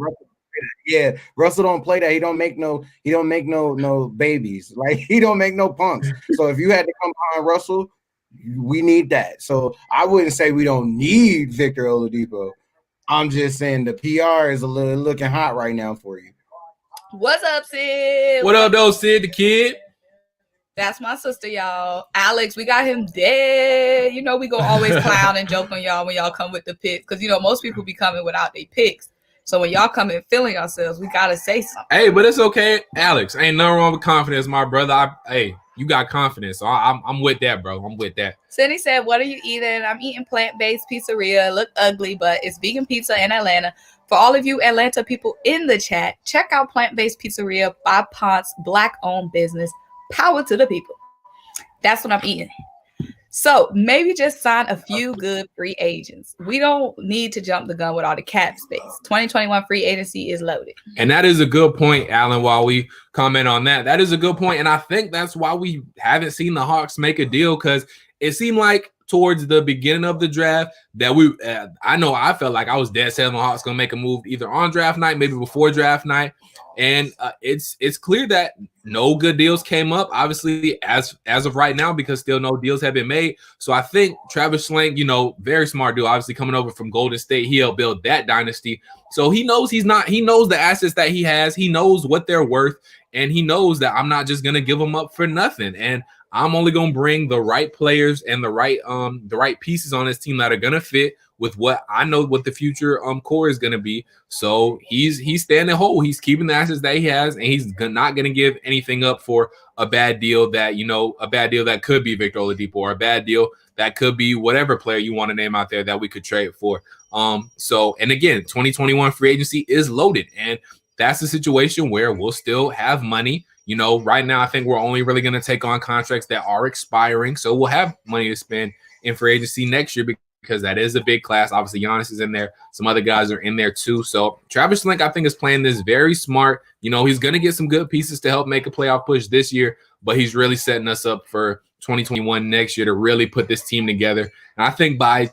Yeah, Russell don't play that. He don't make no babies. Like he don't make no punks. So if you had to come behind Russell, we need that. So I wouldn't say we don't need Victor Oladipo. I'm just saying the PR is a little looking hot right now for you. What's up, Sid? What up, though, Sid the kid? That's my sister, y'all. Alex, we got him dead. You know, we gonna always clown and joke on y'all when y'all come with the picks. Because, you know, most people be coming without their picks. So when y'all come in feeling yourselves, we got to say something. Hey, but it's okay. Alex, ain't nothing wrong with confidence, my brother. Hey, you got confidence. So I'm with that, bro. I'm with that. Cindy said, what are you eating? I'm eating plant-based pizzeria. It look ugly, but it's vegan pizza in Atlanta. For all of you Atlanta people in the chat, check out Plant-Based Pizzeria by Ponce, Black-owned business. Power to the people. That's what I'm eating. So maybe just sign a few good free agents. We don't need to jump the gun with all the cap space. 2021 free agency is loaded. And that is a good point, Alan, while we comment on that. That is a good point. And I think that's why we haven't seen the Hawks make a deal, because it seemed like towards the beginning of the draft that I felt like I was dead set on the Hawks going to make a move either on draft night, maybe before draft night. And it's clear that no good deals came up, obviously, as of right now, because still no deals have been made. So I think Travis Schlenk, you know, very smart dude, obviously coming over from Golden State, he helped build that dynasty. So he knows he knows the assets that he has. He knows what they're worth, and he knows that I'm not just going to give them up for nothing. And I'm only going to bring the right players and the right pieces on this team that are going to fit with what I know what the future core is going to be. So he's standing whole. He's keeping the assets that he has, and he's not going to give anything up for a bad deal that could be Victor Oladipo, or a bad deal that could be whatever player you want to name out there that we could trade for. So, and again, 2021 free agency is loaded, and that's a situation where we'll still have money. You know, right now, I think we're only really going to take on contracts that are expiring. So we'll have money to spend in free agency next year, because that is a big class. Obviously, Giannis is in there. Some other guys are in there too. So Travis Schlenk, I think, is playing this very smart. You know, he's going to get some good pieces to help make a playoff push this year, but he's really setting us up for 2021 next year to really put this team together. And I think by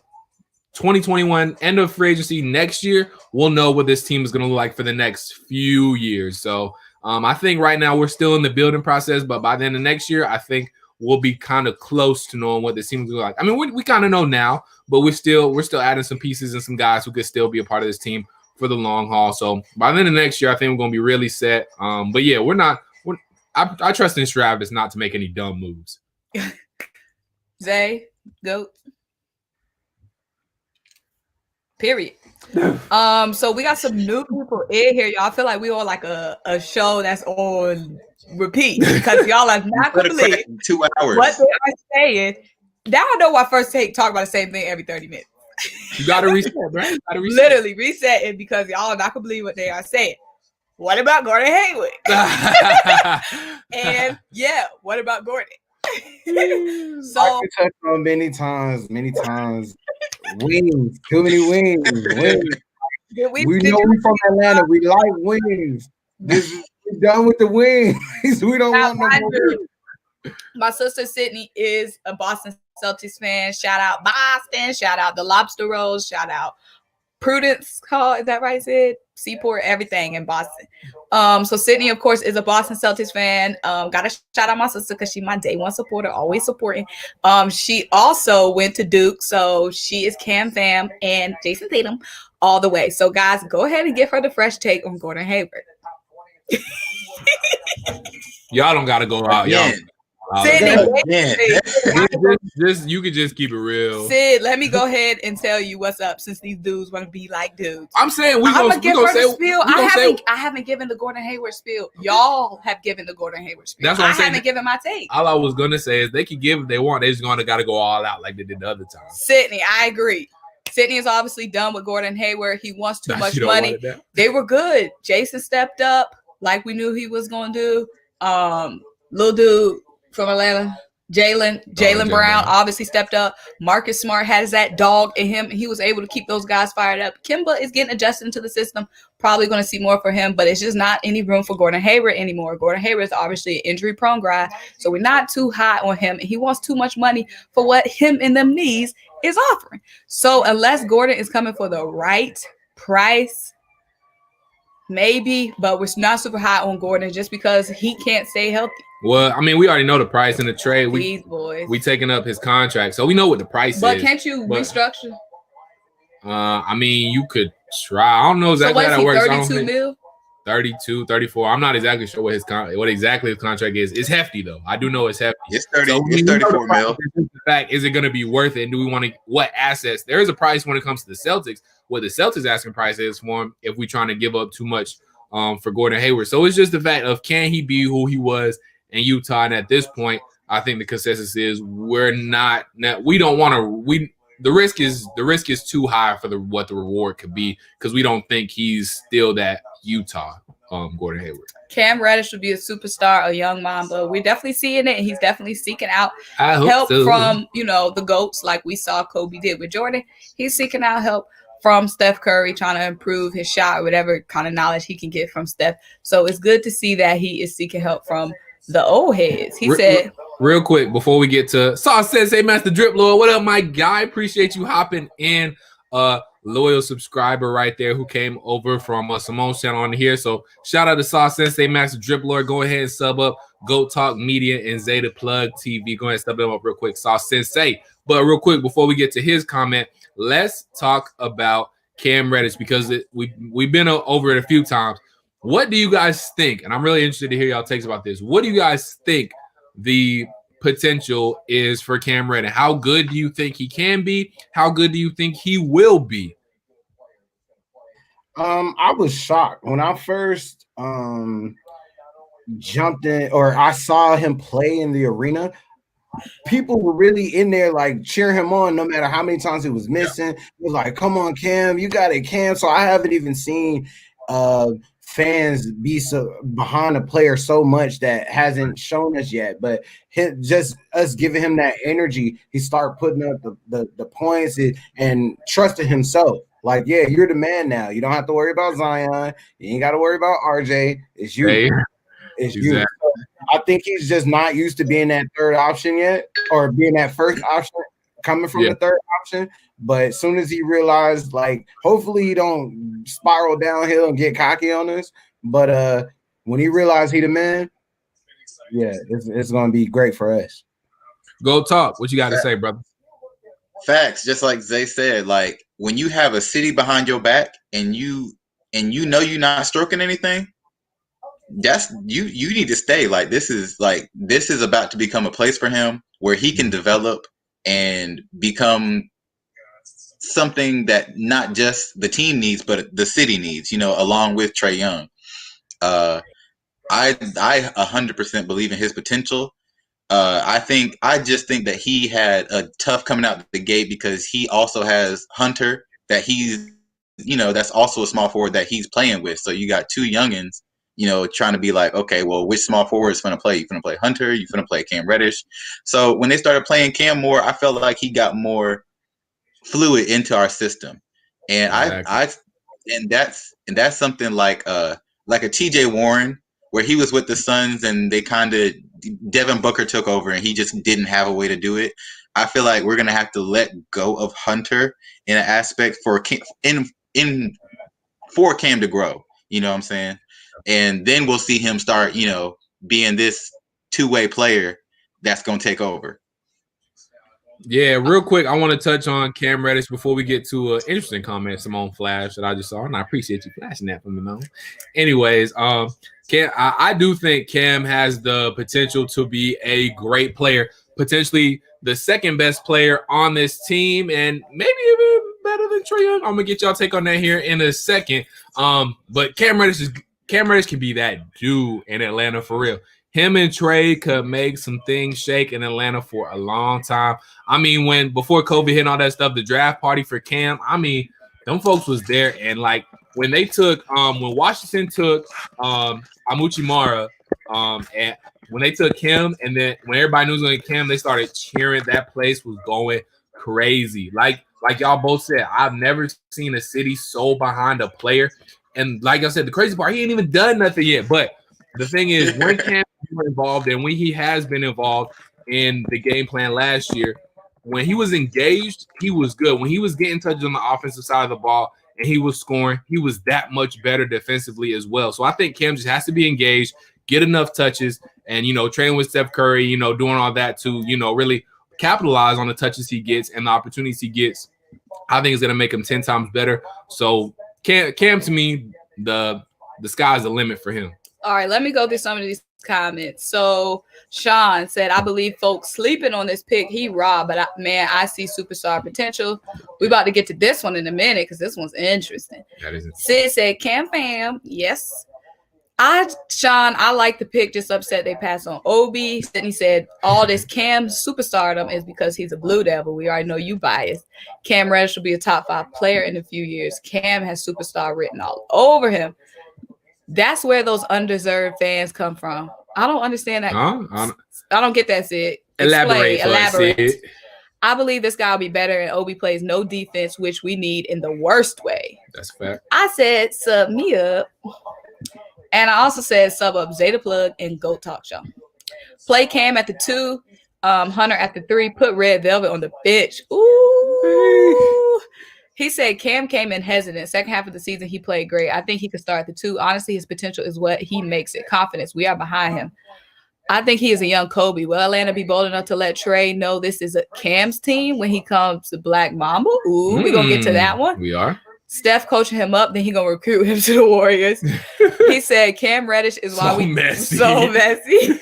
2021, end of free agency next year, we'll know what this team is going to look like for the next few years. So I think right now we're still in the building process, but by the end of next year, I think we'll be kind of close to knowing what this team is like. I mean, we kind of know now, but we're still adding some pieces and some guys who could still be a part of this team for the long haul. So by the end of next year, I think we're going to be really set. But yeah, I trust in Travis not to make any dumb moves. Zay, GOAT. Period. So we got some new people in here, y'all. I feel like we all like a show that's on repeat, because y'all are not gonna believe 2 hours what they are saying. Now I know why First Take talk about the same thing every 30 minutes. You gotta reset, right? Literally resetting, because y'all are not gonna believe what they are saying. What about Gordon Hayward? And yeah, what about Gordon? So I can touch on many times. Wings, too many wings. We know we're from Atlanta. We like wings. We're done with the wings. We don't want no more wings. My sister Sydney is a Boston Celtics fan. Shout out Boston. Shout out the Lobster Rolls. Shout out Prudence Hall. Is that right, Sid? Seaport, everything in Boston. So Sydney, of course, is a Boston Celtics fan. Gotta shout out my sister because she's my day one supporter, always supporting. She also went to Duke, so she is Cam Fam and Jason Tatum all the way. So guys, go ahead and give her the fresh take on Gordon Hayward. Y'all don't gotta go out. Y'all. You could just keep it real. Sid, let me go ahead and tell you what's up, since these dudes want to be like dudes. I'm saying I'm gonna give her the spiel. I haven't given the Gordon Hayward spiel. Y'all have given the Gordon Hayward spiel. That's what I'm saying. I haven't given my take. All I was gonna say is they can give if they want. They just gotta go all out like they did the other time. Sydney, I agree. Sydney is obviously done with Gordon Hayward. He wants too much money. They were good. Jason stepped up like we knew he was gonna do. Little dude from Atlanta, Jaylen Brown obviously stepped up. Marcus Smart has that dog in him. He was able to keep those guys fired up. Kemba is getting adjusted into the system. Probably going to see more for him, but it's just not any room for Gordon Hayward anymore. Gordon Hayward is obviously an injury-prone guy, so we're not too high on him. He wants too much money for what him and them knees is offering. So unless Gordon is coming for the right price, maybe, but we're not super high on Gordon just because he can't stay healthy. Well, I mean, we already know the price in the trade. These boys. We taking up his contract, so we know what the price is. But can't you restructure? I mean, you could try. I don't know exactly how that works. 32 mil? 32, 34. I'm not exactly sure what exactly his contract is. It's hefty though. I do know it's hefty. It's 30. So it's 34 mil. The fact, is it going to be worth it? And do we want to? What assets? There is a price when it comes to the Celtics. What the Celtics asking price is for him if we trying to give up too much for Gordon Hayward. So it's just the fact of can he be who he was in Utah? And at this point, I think the consensus is we're not. We don't want to. The risk is too high for what the reward could be because we don't think he's still that Utah Gordon Hayward. Cam Reddish would be a superstar, a young Mamba. We're definitely seeing it, and he's definitely seeking out help from the GOATs like we saw Kobe did with Jordan. He's seeking out help from Steph Curry, trying to improve his shot, whatever kind of knowledge he can get from Steph. So it's good to see that he is seeking help from the old heads. He said. Real quick, before we get to Sauce Sensei Master Drip Lord, what up, my guy? Appreciate you hopping in. Loyal subscriber right there who came over from Symone's channel on here. So shout out to Sauce Sensei Master Drip Lord. Go ahead and sub up Go Talk Media and XaThaPlug TV. Go ahead and sub them up real quick, Sauce Sensei. But real quick, before we get to his comment, let's talk about Cam Reddish because we've been over it a few times. What do you guys think? And I'm really interested to hear y'all takes about this. What do you guys think the potential is for Cam Reddish? How good do you think he can be? How good do you think he will be? I was shocked when I first jumped in or I saw him play in the arena. People were really in there like cheering him on no matter how many times he was missing. It was like, come on, Cam, you got it, Cam. So I haven't even seen fans be so behind a player so much that hasn't shown us yet, but just us giving him that energy, he started putting up the points and trusting himself. Like, yeah, you're the man now. You don't have to worry about Zion. You ain't got to worry about RJ. It's you. Hey, it's exactly. You. So I think he's just not used to being that third option yet, or being that first option coming from the third option. But as soon as he realized, like, hopefully he don't spiral downhill and get cocky on us. But when he realized he the man, yeah, it's going to be great for us. Go Talk. What you got to say, brother? Facts. Just like Zay said, like when you have a city behind your back and you know you're not stroking anything, that's you need to stay. Like this is about to become a place for him where he can develop and become something that not just the team needs, but the city needs, along with Trae Young. I 100% believe in his potential. I just think that he had a tough coming out the gate because he also has Hunter that he's, that's also a small forward that he's playing with. So you got two youngins, trying to be like, okay, well, which small forward is going to play? You're going to play Hunter. You're going to play Cam Reddish. So when they started playing Cam more, I felt like he got more fluid into our system. And that's something like a TJ Warren, where he was with the Suns and they kind of Devin Booker took over and he just didn't have a way to do it. I feel like we're gonna have to let go of Hunter in an aspect for Cam to grow. You know what I'm saying? And then we'll see him start, being this two-way player that's gonna take over. Yeah, real quick, I want to touch on Cam Reddish before we get to an interesting comment Symone flash that I just saw, and I appreciate you flashing that for me, man. Anyways, Cam, I do think Cam has the potential to be a great player, potentially the second best player on this team, and maybe even better than Trae Young. I'm gonna get y'all take on that here in a second. But Cam Reddish can be that dude in Atlanta for real. Him and Trae could make some things shake in Atlanta for a long time. I mean, before COVID hit and all that stuff, the draft party for Cam, I mean, them folks was there. And like when they took, when Washington took Amuchimara, and when they took him, and then when everybody knew it was going to Cam, they started cheering. That place was going crazy. Like y'all both said, I've never seen a city so behind a player. And like I said, the crazy part, he ain't even done nothing yet. But the thing is, when Cam was involved and when he has been involved in the game plan last year, when he was engaged, he was good. When he was getting touches on the offensive side of the ball and he was scoring, he was that much better defensively as well. So I think Cam just has to be engaged, get enough touches, and, train with Steph Curry, doing all that to, really capitalize on the touches he gets and the opportunities he gets. I think it's going to make him 10 times better. So Cam to me, the sky's the limit for him. All right, let me go through some of these comments. So Sean said, I believe folks sleeping on this pick. He raw, but I see superstar potential. We about to get to this one in a minute because this one's interesting. That is Sid said, Cam fam, yes. Sean, I like the pick, just upset they passed on Obi. Sydney said, all this Cam superstardom is because he's a Blue Devil. We already know you biased. Cam Reddish will be a top 5 player in a few years. Cam has superstar written all over him. That's where those undeserved fans come from. I don't understand that. I don't get that, Sid. Elaborate. Sid. I believe this guy will be better, and Obi plays no defense, which we need in the worst way. That's fair. I said, sub me up. And I also said sub up XaThaPlug and Go Talk Show. Play Cam at the 2, Hunter at the 3, put Red Velvet on the bench. Ooh. He said Cam came in hesitant. Second half of the season, he played great. I think he could start at the 2. Honestly, his potential is what he makes it. Confidence. We are behind him. I think he is a young Kobe. Will Atlanta be bold enough to let Trae know this is a Cam's team when he comes to Black Mamba? Ooh, we're going to get to that one. We are. Steph coaching him up, then he gonna recruit him to the Warriors. He said Cam Reddish is why so messy.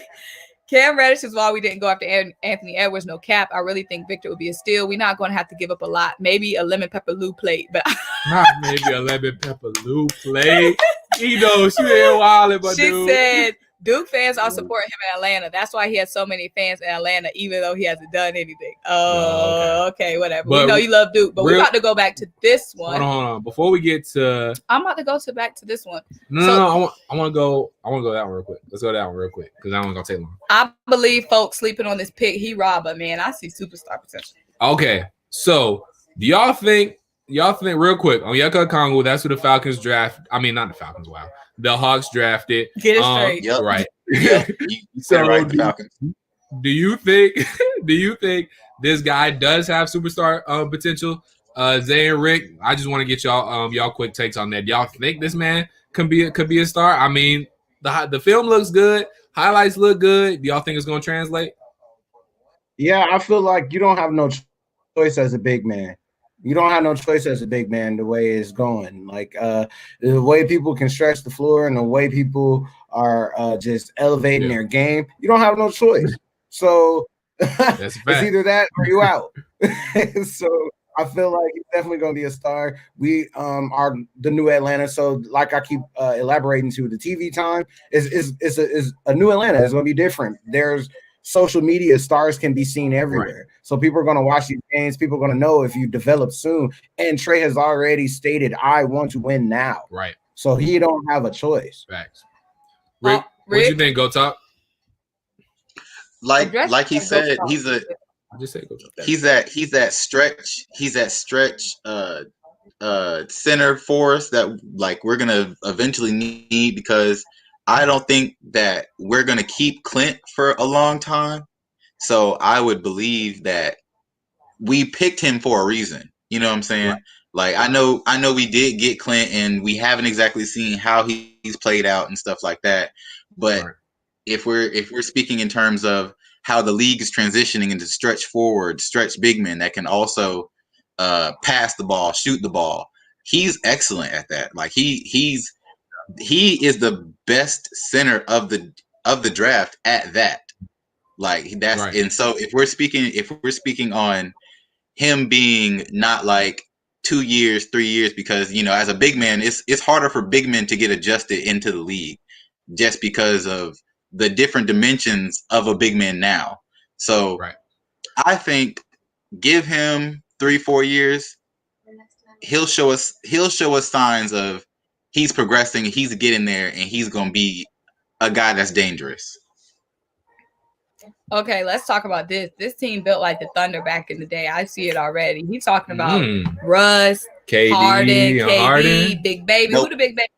Cam Reddish is why we didn't go after Anthony Edwards. No cap. I really think Victor would be a steal. We're not going to have to give up a lot. Maybe a lemon pepper Lou plate, but not maybe a lemon pepper Lou plate. She ain't wildin', but she said Duke fans are supporting him in Atlanta. That's why he has so many fans in Atlanta, even though he hasn't done anything. Okay, whatever. But we know you love Duke, but we're about to go back to this one. Hold on. Before we get to, I'm about to go back to this one. No. I want to go that one real quick. Let's go that one real quick because that one's gonna take long. I believe folks sleeping on this pick. He raw, but man, I see superstar potential. Okay, so do y'all think real quick Onyeka Onkongwu? That's who the Falcons draft. I mean, not the Falcons. Wow. The Hawks drafted. Get it straight. Yep. Right. Yep. You said right, the Falcons. Do you think this guy does have superstar potential? Zay and Rick, I just want to get y'all quick takes on that. Do y'all think this man could be a star? I mean, the film looks good. Highlights look good. Do y'all think it's going to translate? Yeah, I feel like you don't have no choice as a big man. You don't have no choice as a big man the way it's going. Like the way people can stretch the floor and the way people are just elevating their game, you don't have no choice. So it's either that or you out. So I feel like he's definitely going to be a star. We are the new Atlanta. So like I keep elaborating to, the TV time is a new Atlanta. It's going to be different. There's social media, stars can be seen everywhere. Right. So people are going to watch these games. People are going to know if you develop soon. And Trae has already stated, I want to win now. Right. So he don't have a choice. Facts. Rick, what do you think? Go Talk. Like he said, he's that stretch center for us that like we're gonna eventually need, because I don't think that we're gonna keep Clint for a long time. So I would believe that we picked him for a reason. You know what I'm saying? Right. Like I know we did get Clint, and we haven't exactly seen how he's played out and stuff like that. But right. if we're speaking in terms of how the league is transitioning into stretch forward, stretch big men that can also pass the ball, shoot the ball, he's excellent at that. Like he is the best center of the draft at that. Like that's right. And so if we're speaking on him being not like 2 years, 3 years, because as a big man, it's harder for big men to get adjusted into the league just because of the different dimensions of a big man now. So right. I think give him 3-4 years, he'll show us signs of he's progressing, he's getting there, and he's gonna be a guy that's dangerous. Okay, let's talk about this. This team built like the Thunder back in the day. I see it already. He's talking about Russ, KD, Harden, Big Baby. Nope. Who the Big Baby?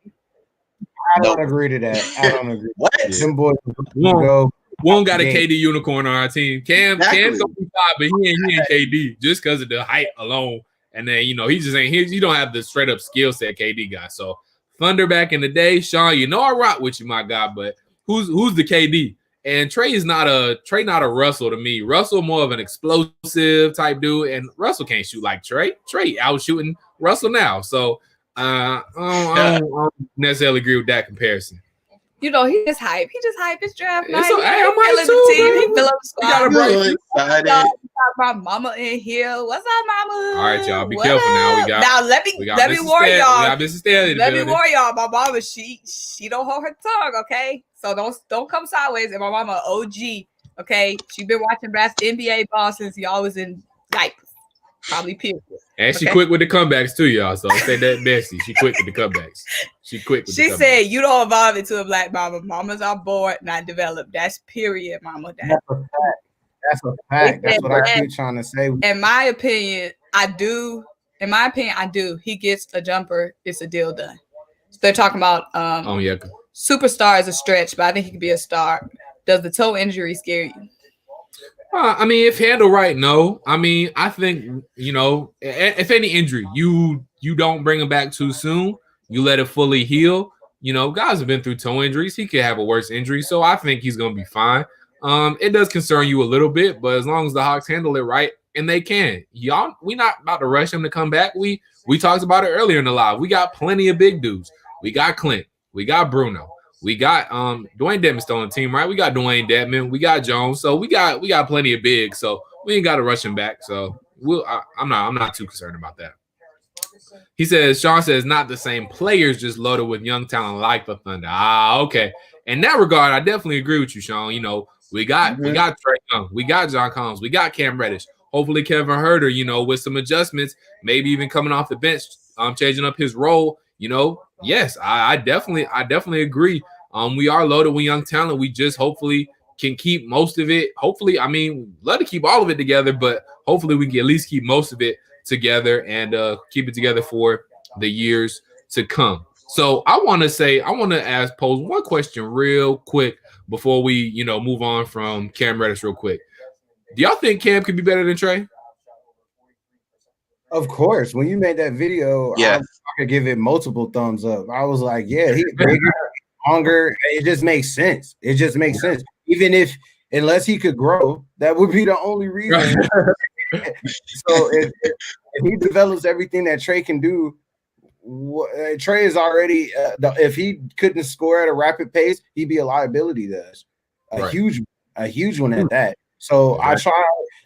I don't agree to that. I don't agree. What? Them boys One got a KD unicorn on our team. Cam's gonna be 5, but he ain't KD just because of the height alone. And then, you know, he just ain't here. You don't have the straight up skill set KD guy. So Thunder back in the day, Sean, you know I rock with you, my guy, but who's the KD? And Trae not a Russell to me. Russell more of an explosive type dude, and Russell can't shoot like Trae. Trae out shooting Russell now. So I don't necessarily agree with that comparison. You know, he just hype. He just hype his draft night. So, hey, I'm feeling too, the team. bro. He fill up the squad. Really excited. Got my mama in here. What's up, mama? All right, y'all. Be What careful now. up? Now let me warn y'all. We got Mrs. Stanley. Let me warn y'all. My mama, she don't hold her tongue, okay? So don't come sideways. And my mama, OG, okay? She been watching NBA ball since y'all was in diapers, probably period. And she quick with the comebacks too, y'all. So say that Bessie. She quick with the comebacks. She said, "You don't evolve into a black mama. Mamas are born, not developed. That's period, mama." That's a fact. That's a fact. That's what I keep trying to say. In my opinion, I do. He gets a jumper. It's a deal done. So they're talking about superstar is a stretch, but I think he could be a star. Does the toe injury scare you? I mean, if handled right, no. I mean, I think, you know, if any injury, you don't bring him back too soon. You let it fully heal. You know, guys have been through toe injuries. He could have a worse injury, so I think he's going to be fine. It does concern you a little bit, but as long as the Hawks handle it right, and they can, y'all, we not about to rush him to come back. We talked about it earlier in the live. We got plenty of big dudes. We got Clint. We got Bruno. We got Dwayne Dedman's still on the team, right? We got Dwayne Dedman. We got Jones. So we got plenty of bigs. So we ain't got to rush him back. So I'm not too concerned about that. He says, Sean says, not the same players, just loaded with young talent like the Thunder. Okay. In that regard, I definitely agree with you, Sean. You know, we got Trae Young, we got John Collins, we got Cam Reddish. Hopefully Kevin Huerter, you know, with some adjustments, maybe even coming off the bench, changing up his role. You know, yes, I definitely agree. We are loaded with young talent. We just hopefully can keep most of it. Hopefully, I mean, love to keep all of it together, but hopefully we can at least keep most of it together and keep it together for the years to come. So I want to pose one question real quick before we, you know, move on from Cam Reddish real quick. Do y'all think Cam could be better than Trae? Of course. When you made that video, I could give it multiple thumbs up. I was like, yeah, he's bigger, longer. It just makes sense. It just makes sense. Even unless he could grow, that would be the only reason. So if he develops everything that Trae can do, Trae is already if he couldn't score at a rapid pace, he'd be a liability to us. A huge one at that. So I try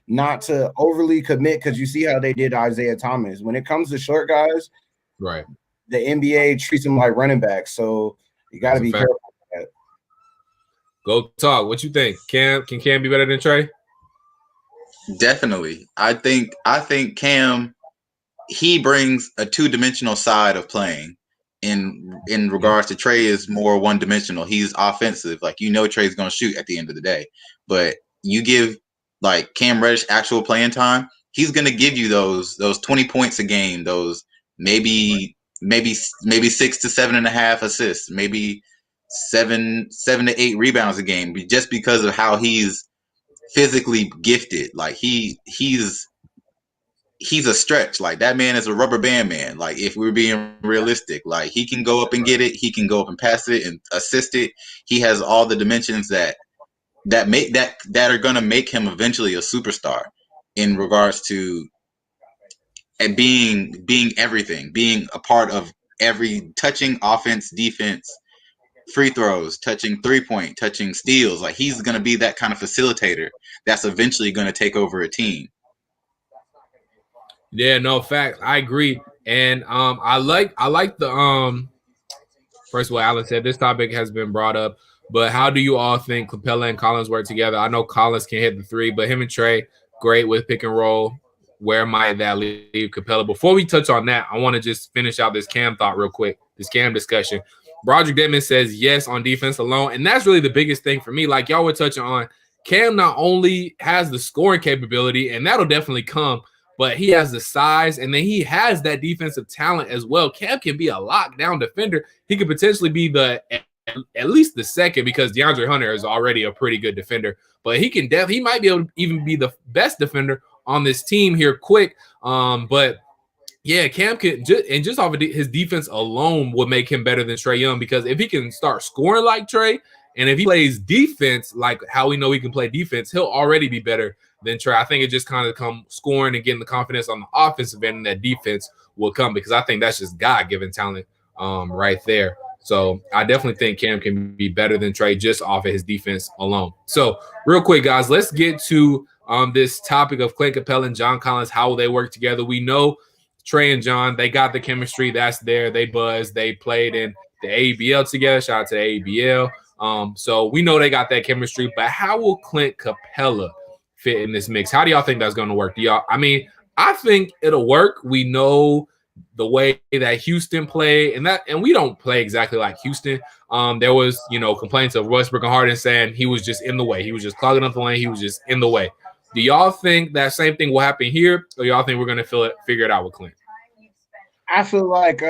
not to overly commit because you see how they did Isaiah Thomas. When it comes to short guys, right, the NBA treats them like running backs. So you got to be careful with that. Go talk. What you think? Can Cam be better than Trae? Definitely. I think Cam, he brings a two-dimensional side of playing. In regards to Trae is more one-dimensional. He's offensive. Like, you know, Trae's going to shoot at the end of the day. But you give like Cam Reddish actual playing time, he's going to give you those 20 points a game, those maybe 6 to 7.5 assists, maybe 7 to 8 rebounds a game, just because of how he's physically gifted. Like he's a stretch. Like, that man is a rubber band man. Like, if we're being realistic, like, he can go up and get it, he can go up and pass it and assist it. He has all the dimensions that are gonna make him eventually a superstar in regards to being everything, being a part of every touching offense, defense, free throws, touching 3-point, touching steals. Like, he's gonna be that kind of facilitator that's eventually gonna take over a team. Yeah, no, fact. I agree. And I like the first of all, Alan said this topic has been brought up, but how do you all think Capella and Collins work together? I know Collins can hit the three, but him and Trae, great with pick and roll. Where might that leave Capella? Before we touch on that, I want to just finish out this Cam thought real quick, this Cam discussion. Broderick Dedman says yes on defense alone, and that's really the biggest thing for me. Like y'all were touching on, Cam not only has the scoring capability, and that'll definitely come, but he has the size, and then he has that defensive talent as well. Cam can be a lockdown defender. He could potentially be at least the second, because DeAndre Hunter is already a pretty good defender. But he might be able to even be the best defender on this team here quick. But Yeah, Cam can just off of his defense alone would make him better than Trae Young, because if he can start scoring like Trae, and if he plays defense like how we know he can play defense, he'll already be better than Trae. I think it just kind of come scoring and getting the confidence on the offensive end, and that defense will come, because I think that's just God-given talent right there. So I definitely think Cam can be better than Trae just off of his defense alone. So real quick, guys, let's get to this topic of Clint Capella and John Collins, how they work together. We know Trae and John, they got the chemistry that's there. They buzzed. They played in the ABL together. Shout out to the ABL. So we know they got that chemistry. But how will Clint Capella fit in this mix? How do y'all think that's going to work? I mean, I think it'll work. We know the way that Houston played, and we don't play exactly like Houston. There was, complaints of Westbrook and Harden saying he was just in the way. He was just clogging up the lane. He was just in the way. Do y'all think that same thing will happen here, or y'all think we're going to figure it out with Clint? I feel like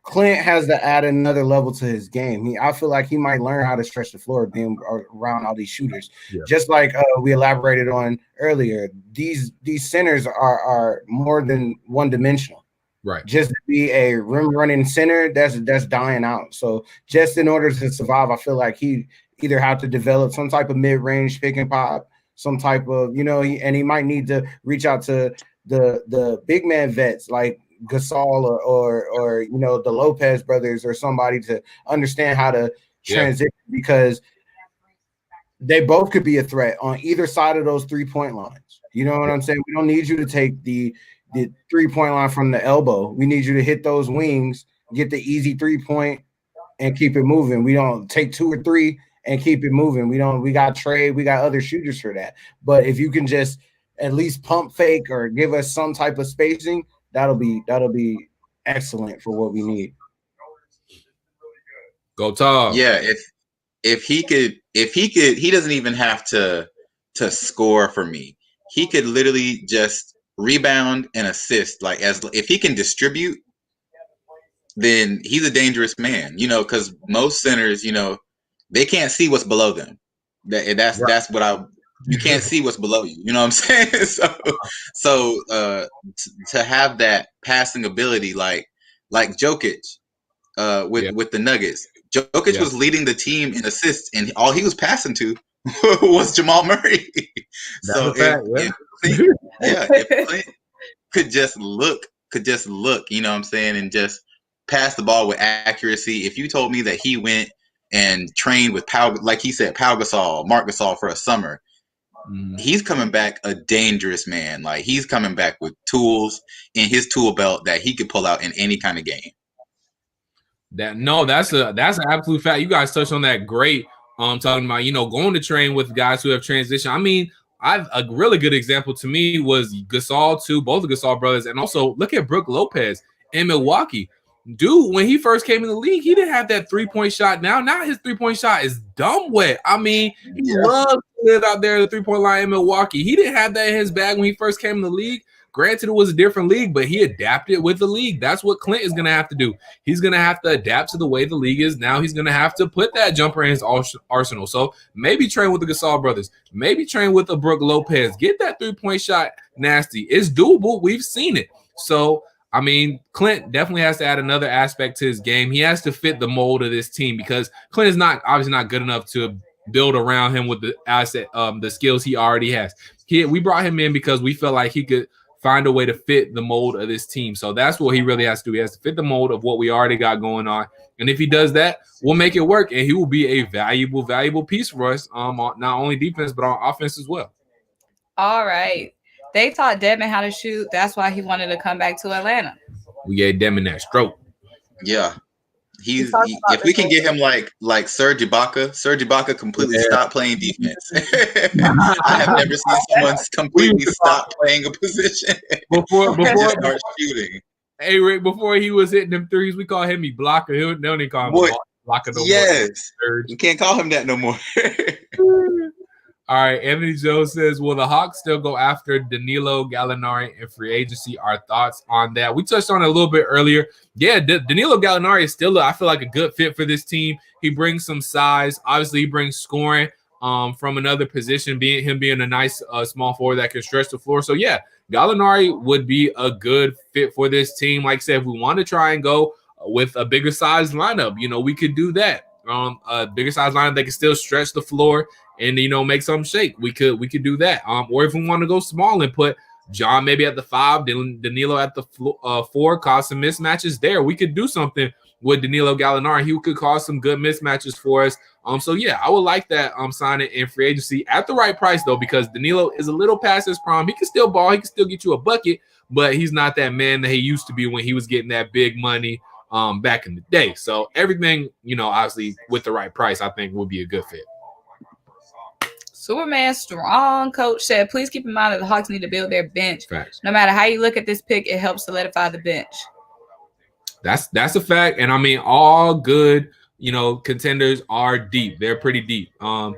Clint has to add another level to his game. I feel like he might learn how to stretch the floor being around all these shooters. Yeah. Just like we elaborated on earlier, these centers are more than one-dimensional. Right. Just to be a rim running center, that's dying out. So just in order to survive, I feel like he either have to develop some type of mid-range pick and pop, some type of, and he might need to reach out to the big man vets like Gasol or the Lopez brothers or somebody to understand how to transition, because they both could be a threat on either side of those 3-point lines. You know what I'm saying? We don't need you to take the 3-point line from the elbow. We need you to hit those wings, get the easy 3-point, and keep it moving. We don't take 2 or 3 and keep it moving. We got Trae, we got other shooters for that. But if you can just at least pump fake or give us some type of spacing, that'll be excellent for what we need. Go Tom. Yeah, if he could, he doesn't even have to score for me. He could literally just rebound and assist. Like, if he can distribute, then he's a dangerous man. Because most centers, they can't see what's below them. That's what you can't see what's below you. You know what I'm saying? So to have that passing ability, like Jokic with the Nuggets, Jokic was leading the team in assists, and all he was passing to was Jamal Murray. So if Clint could just look, you know what I'm saying, and just pass the ball with accuracy. If you told me that he went and trained with like he said, Pau Gasol, Marc Gasol for a summer, he's coming back a dangerous man. Like, he's coming back with tools in his tool belt that he could pull out in any kind of game. That's an absolute fact. You guys touched on that great. Talking about, going to train with guys who have transitioned. I mean, a really good example to me was Gasol too, both the Gasol brothers, and also look at Brook Lopez in Milwaukee. Dude, when he first came in the league, he didn't have that 3-point shot. Now his 3-point shot is dumb wet. I mean, he loves to live out there at the 3-point line in Milwaukee. He didn't have that in his bag when he first came in the league. Granted, it was a different league, but he adapted with the league. That's what Clint is going to have to do. He's going to have to adapt to the way the league is now. He's going to have to put that jumper in his arsenal. So maybe train with the Gasol brothers. Maybe train with a Brook Lopez. Get that 3-point shot nasty. It's doable. We've seen it. So, I mean, Clint definitely has to add another aspect to his game. He has to fit the mold of this team, because Clint is obviously not good enough to build around him with the skills he already has. We brought him in because we felt like he could find a way to fit the mold of this team. So that's what he really has to do. He has to fit the mold of what we already got going on. And if he does that, we'll make it work, and he will be a valuable piece for us, not only defense, but on offense as well. All right. They taught Devin how to shoot. That's why he wanted to come back to Atlanta. We gave Devin that stroke. Yeah. If we can get him like Serge Ibaka completely stopped playing defense. I have never seen someone completely stop playing a position before start shooting. Hey Rick, before he was hitting them threes, we call him blocker. They don't even call him blocker no more. Yes, you can't call him that no more. All right, Anthony Joe says, will the Hawks still go after Danilo Gallinari in free agency? Our thoughts on that? We touched on it a little bit earlier. Yeah, Danilo Gallinari is still, I feel like, a good fit for this team. He brings some size. Obviously, he brings scoring from another position, being a nice small forward that can stretch the floor. So, yeah, Gallinari would be a good fit for this team. Like I said, if we want to try and go with a bigger size lineup, we could do that. A bigger size lineup, they can still stretch the floor and make something shake. We could do that. Or if we want to go small and put John maybe at the 5, Danilo at the 4, cause some mismatches there. We could do something with Danilo Gallinari. He could cause some good mismatches for us. So yeah, I would like that signing in free agency at the right price though, because Danilo is a little past his prime. He can still ball, he can still get you a bucket, but he's not that man that he used to be when he was getting that big money back in the day. So everything, obviously with the right price, I think would be a good fit. Superman Strong coach said, please keep in mind that the Hawks need to build their bench. Facts. No matter how you look at this pick, it helps solidify the bench. That's a fact. And I mean, all good, contenders are deep. They're pretty deep. The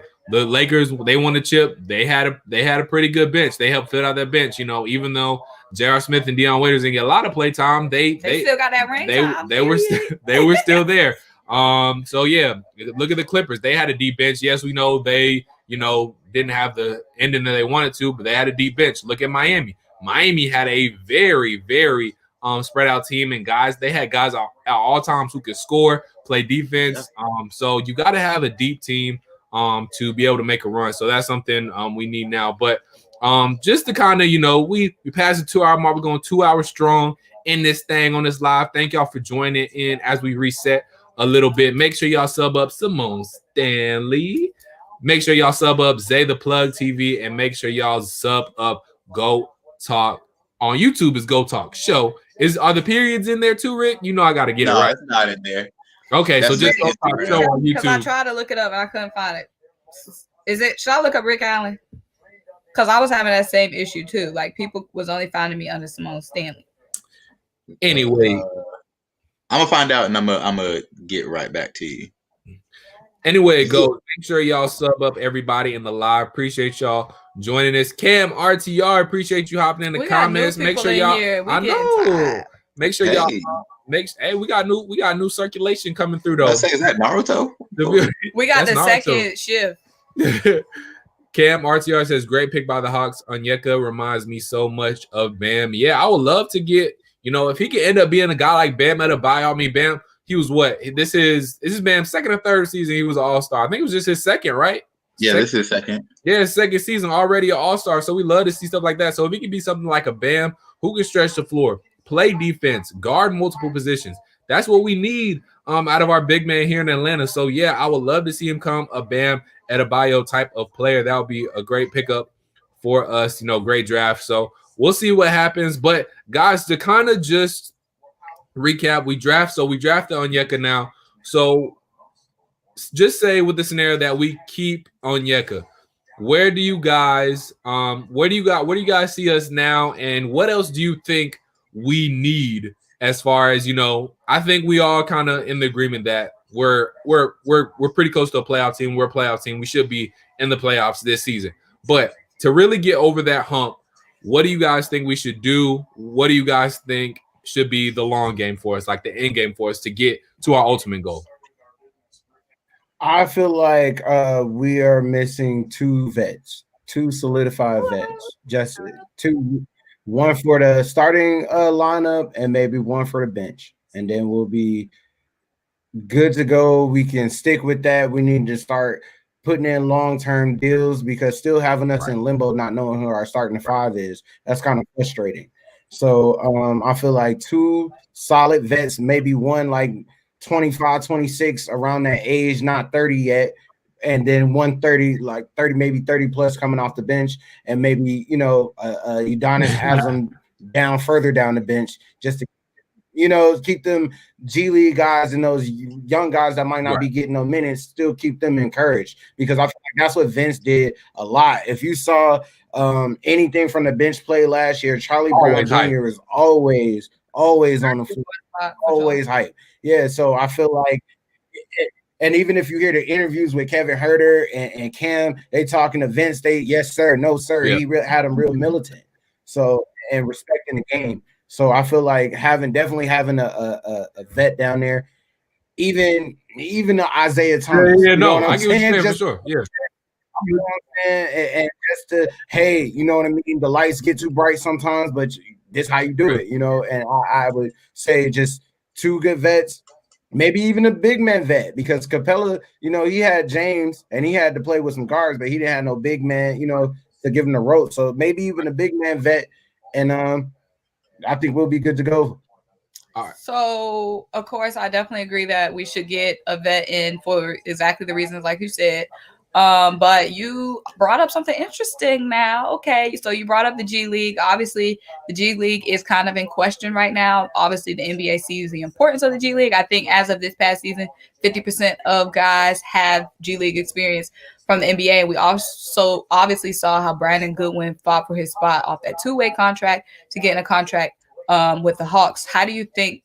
Lakers, they won the chip. They had a pretty good bench. They helped fill out that bench. Even though J.R. Smith and Dion Waiters didn't get a lot of play time, they still got that ring time. They were still there. So yeah, look at the Clippers. They had a deep bench. Yes, we know they didn't have the ending that they wanted to, but they had a deep bench. Look at Miami. Miami had a very, very spread out team, and they had guys at all times who could score, play defense. So you got to have a deep team to be able to make a run. So that's something we need now. But just to kind of, we passed the 2-hour mark. We're going 2 hours strong in this thing on this live. Thank y'all for joining in as we reset a little bit. Make sure y'all sub up Symone Stanley. Make sure y'all sub up XaThaPlug TV, and make sure y'all sub up Go Talk on YouTube. Is Go Talk Show. Are the periods in there too, Rick? I got to get it right. No, it's not in there. Okay, so just Go Talk Show on YouTube. Because I tried to look it up and I couldn't find it. Should I look up Rick Allen? Because I was having that same issue too. Like people was only finding me under Symone Stanley. Anyway, I'm gonna find out and I'm gonna get right back to you. Anyway, make sure y'all sub up everybody in the live. Appreciate y'all joining us. Cam RTR, appreciate you hopping in the comments. Make sure y'all. I know. Make sure y'all. Hey, we got new circulation coming through though. Let's say, is that Naruto? We got the second shift. Cam RTR says, great pick by the Hawks. Onyeka reminds me so much of Bam. Yeah, I would love to get, if he could end up being a guy like Bam Adebayo. I mean, Bam, he was what? This is Bam's second or third season. He was an all-star. I think it was just his second, right? Yeah, this is second. Yeah, his second season, already an all-star. So we love to see stuff like that. So if he could be something like a Bam who can stretch the floor, play defense, guard multiple positions, that's what we need out of our big man here in Atlanta. So yeah, I would love to see him come a Bam Adebayo type of player. That would be a great pickup for us. Great draft. So we'll see what happens. But guys, to kind of just recap, we drafted Onyeka now. So just say with the scenario that we keep Onyeka, where do you guys see us now, and what else do you think we need as far as I think we all kind of in the agreement that we're pretty close to a playoff team. We're a playoff team. We should be in the playoffs this season. But to really get over that hump, what do you guys think we should do? What do you guys think should be the long game for us, like the end game for us to get to our ultimate goal? I feel like we are missing two solidified vets, just two. One for the starting lineup and maybe one for the bench. And then we'll be good to go. We can stick with that. We need to start putting in long-term deals because still having us in limbo, not knowing who our starting five is, that's kind of frustrating. So I feel like two solid vets, maybe one like 25, 26 around that age, not 30 yet. And then 130, like 30, maybe 30 plus coming off the bench. And maybe, Udonis has them down further down the bench just to, keep them G League guys and those young guys that might not be getting no minutes, still keep them encouraged. Because I feel like that's what Vince did a lot. If you saw anything from the bench play last year, Charlie Brown Jr. was always on the floor, always hype. Yeah, so I feel like and even if you hear the interviews with Kevin Huerter and Cam, they talking to Vince, yes, sir, no, sir. Yeah. He had them real militant. So, and respecting the game. So I feel like definitely having a vet down there, even Isaiah Thomas. Yeah, no, I get what you're saying for sure. Yeah. You know what I'm saying? And just to, hey, you know what I mean? The lights get too bright sometimes, but this how you do it, you know? And I would say just 2 good vets, maybe even a big man vet, because Capella, you know, he had James and he had to play with some guards, but he didn't have no big man, you know, to give him the rope. So maybe even a big man vet, and I think we'll be good to go. All right. So, of course, I definitely agree that we should get a vet in for exactly the reasons like you said. But you brought up something interesting now. Okay, so you brought up the G League. Obviously, the G League is kind of in question right now. Obviously, the NBA sees the importance of the G League. I think as of this past season, 50% of guys have G League experience from the NBA. We also obviously saw how Brandon Goodwin fought for his spot off that 2-way contract to get in a contract with the Hawks. How do you think,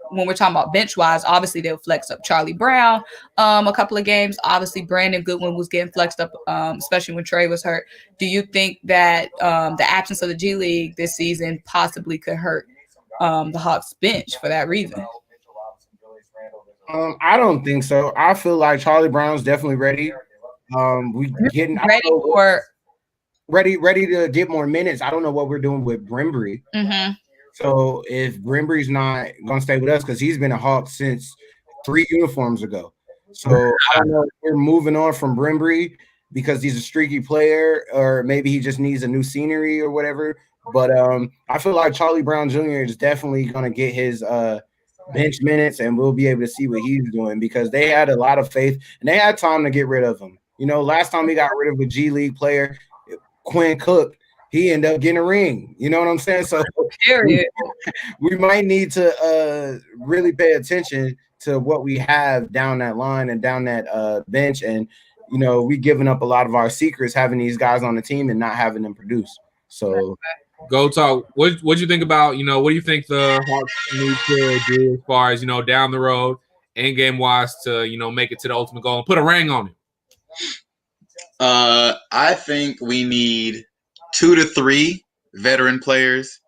when we're talking about bench wise, obviously they'll flex up Charlie Brown a couple of games. Obviously, Brandon Goodwin was getting flexed up, especially when Trae was hurt. Do you think that the absence of the G League this season possibly could hurt the Hawks bench for that reason? I don't think so. I feel like Charlie Brown's definitely ready. We getting ready to get more minutes. I don't know what we're doing with Brimbury. Mm-hmm. So if Brimbury's not going to stay with us, because he's been a Hawk since 3 uniforms ago. So I don't know if we're moving on from Brimbury because he's a streaky player, or maybe he just needs a new scenery or whatever. But I feel like Charlie Brown Jr. is definitely going to get his bench minutes, and we'll be able to see what he's doing, because they had a lot of faith and they had time to get rid of him. You know, last time we got rid of a G League player, Quinn Cook, he ended up getting a ring. You know what I'm saying? So we might need to really pay attention to what we have down that line and down that bench. And, you know, we giving up a lot of our secrets having these guys on the team and not having them produce. So Go talk. What do you think about, you know, what do you think the Hawks need to do as far as, you know, down the road, end game wise, to, you know, make it to the ultimate goal and put a ring on it? I think we need 2 to 3 veteran players,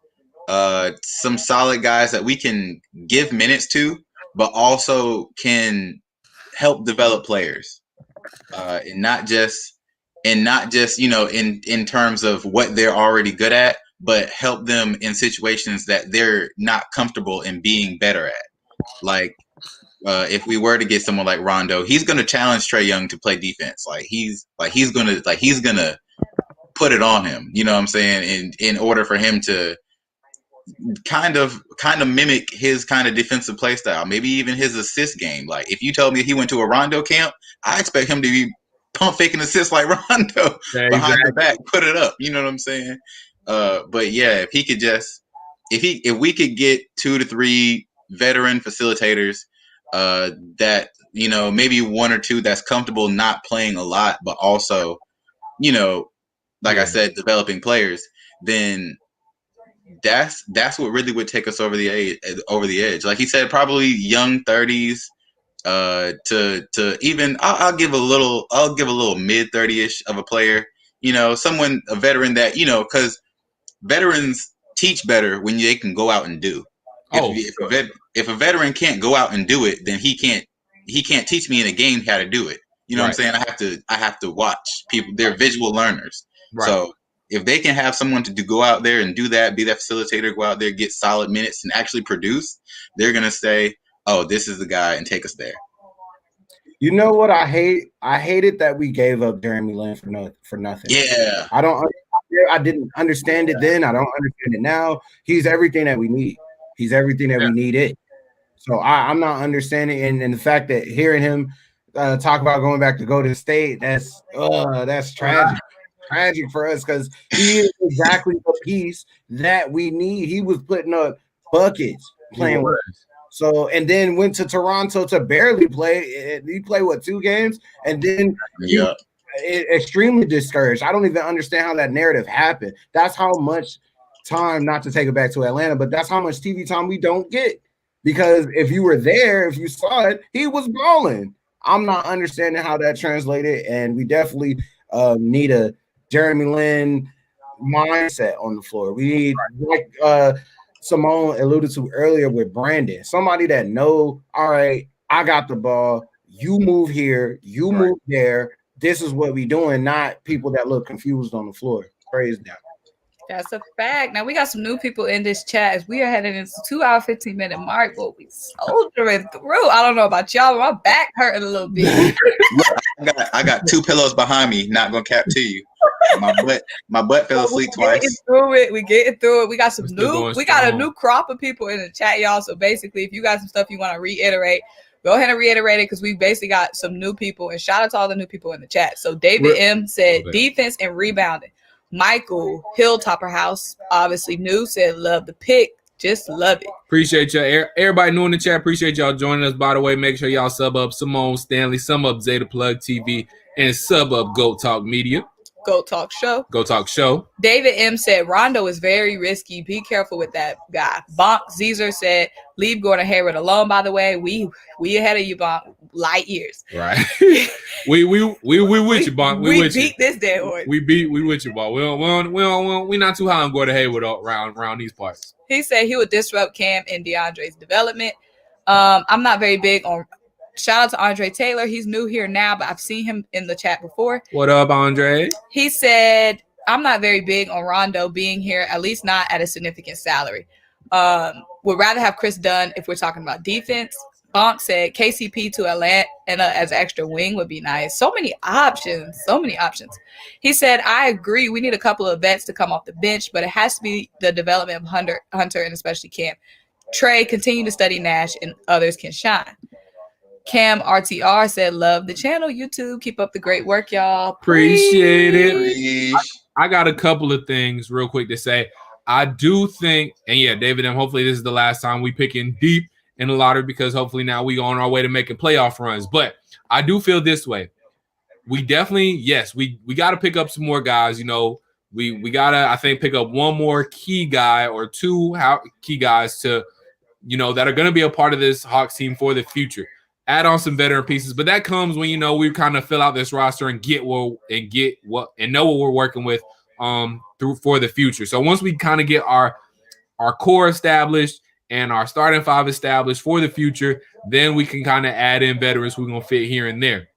some solid guys that we can give minutes to, but also can help develop players, and not just you know, in terms of what they're already good at, but help them in situations that they're not comfortable in being better at. Like, if we were to get someone like Rondo, he's going to challenge Trae Young to play defense. He's gonna put it on him. You know what I'm saying? In order for him to kind of mimic his kind of defensive play style, maybe even his assist game. Like, if you told me he went to a Rondo camp, I expect him to be pump faking assists like Rondo behind the back, put it up. You know what I'm saying? But yeah, if he could just, if we could get 2 to 3 veteran facilitators, that, you know, maybe 1 or 2 that's comfortable not playing a lot, but also, you know, like I said, developing players, then that's what really would take us over the edge. Like he said, probably young 30s, to even I'll give a little mid 30ish of a player, you know, a veteran that, you know, because veterans teach better when they can go out and do. If a veteran can't go out and do it, then he can't teach me in a game how to do it. You know what I'm saying? I have to watch people. They're visual learners. Right. So if they can have someone to go out there and do that, be that facilitator, go out there, get solid minutes and actually produce, they're going to say, oh, this is the guy, and take us there. You know what I hate? I hated that we gave up Jeremy Lin for nothing. Yeah. I didn't understand it then. I don't understand it now. He's everything that we need. He's everything that we needed. So I'm not understanding. And the fact that hearing him talk about going back to Golden State, that's tragic. Tragic for us, because he is exactly the piece that we need. He was putting up buckets playing with us. So, and then went to Toronto to barely play. He played 2 games, and then extremely discouraged. I don't even understand how that narrative happened. That's how much time, not to take it back to Atlanta, but that's how much TV time we don't get. Because if you were there, if you saw it, he was balling. I'm not understanding how that translated, and we definitely need a Jeremy Lin mindset on the floor. We need, like Symone alluded to earlier with Brandon, somebody that all right, I got the ball, you move here, you move there, this is what we doing, not people that look confused on the floor. Praise God. That's a fact. Now we got some new people in this chat as we are heading into 2 hour 15-minute mark. But we soldiering through. I don't know about y'all, but my back hurting a little bit. I got 2 pillows behind me. Not gonna cap to you. My butt fell asleep twice. We getting through it. We got a new crop of people in the chat, y'all. So basically, if you got some stuff you want to reiterate, go ahead and reiterate it because we basically got some new people. And shout out to all the new people in the chat. So David M said defense and rebounding. Michael Hilltopper House, obviously new, said love the pick. Just love it. Appreciate y'all. Everybody new in the chat. Appreciate y'all joining us. By the way, make sure y'all sub up Symone Stanley, sub up XaThaPlug TV, and sub up Goat Talk Media. Go Talk Show. Go Talk Show. David M said Rondo is very risky. Be careful with that guy. Bonk Zezer said leave Gordon Hayward alone. By the way, we ahead of you, Bonk, light years. Right. we with you, Bonk. We with beat you. This dead horse. We with you, Bonk. We not too high on Gordon Hayward around these parts. He said he would disrupt Cam and DeAndre's development. I'm not very big on. Shout out to Andre Taylor. He's new here now, but I've seen him in the chat before. What up, Andre? He said, I'm not very big on Rondo being here, at least not at a significant salary. Would rather have Chris Dunn if we're talking about defense. Bonk said KCP to Atlanta as an extra wing would be nice. So many options. He said, I agree. We need a couple of vets to come off the bench, but it has to be the development of Hunter and especially Cam. Trae, continue to study Nash and others can shine. Cam RTR said, love the channel, YouTube. Keep up the great work, y'all. Appreciate it. I got a couple of things real quick to say. I do think, and yeah, David, and hopefully this is the last time we pick in deep in the lottery because hopefully now we on our way to making playoff runs. But I do feel this way. We definitely, yes, we got to pick up some more guys. You know, we got to, I think, pick up one more key guy or two key guys to, you know, that are going to be a part of this Hawks team for the future. Add on some veteran pieces, but that comes when, you know, we kind of fill out this roster and know what we're working with through for the future. So once we kind of get our core established and our starting 5 established for the future, then we can kind of add in veterans who are going to fit here and there.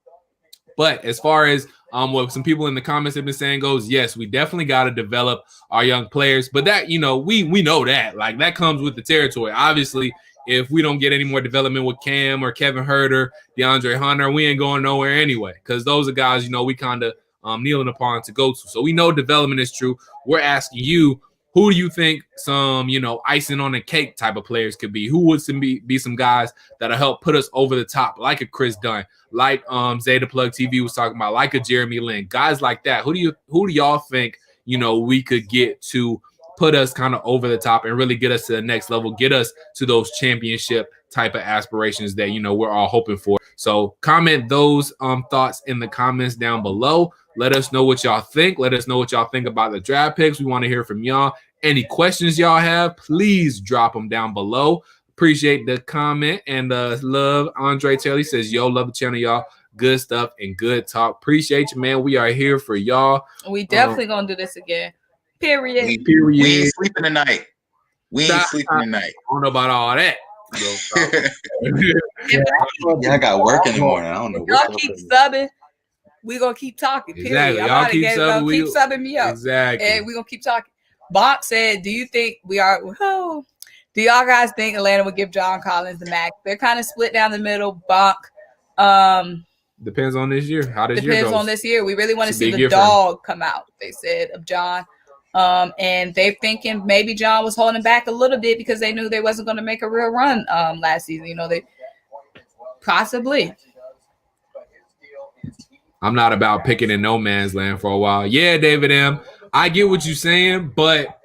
But as far as what some people in the comments have been saying goes, yes, we definitely got to develop our young players. But that, you know, we know that. Like, that comes with the territory. Obviously, if we don't get any more development with Cam or Kevin Huerter, DeAndre Hunter, we ain't going nowhere anyway because those are guys, you know, we kind of kneeling upon to go to. So we know development is true. We're asking you, who do you think some, you know, icing on the cake type of players could be? Who would be some guys that'll help put us over the top, like a Chris Dunn, like XaThaPlug TV was talking about, like a Jeremy Lin, guys like that? Who do y'all think, you know, we could get to put us kind of over the top and really get us to the next level, get us to those championship type of aspirations that, you know, we're all hoping for? So comment those thoughts in the comments down below. Let us know what y'all think. Let us know what y'all think about the draft picks. We want to hear from y'all. Any questions y'all have, please drop them down below. Appreciate the comment and love. Andre Taylor says, yo, love the channel, y'all. Good stuff and good talk. Appreciate you, man. We are here for y'all. We definitely gonna do this again. Period. We ain't sleeping tonight. I don't know about all that. Yeah, I got work in the morning. I don't know. Y'all keep subbing. We gonna keep talking. Period. Exactly. Y'all keep subbing. Keep subbing me up. Exactly. And we gonna keep talking. Bonk said, "Do you think we are? Oh, do y'all guys think Atlanta would give John Collins the max? They're kind of split down the middle. Bonk. Depends on this year. How this year goes. Depends on this year. We really want to see the dog come out. They said of John." And they're thinking maybe John was holding back a little bit because they knew they wasn't going to make a real run last season. You know, they possibly. I'm not about picking in no man's land for a while. Yeah, David M. I get what you're saying, but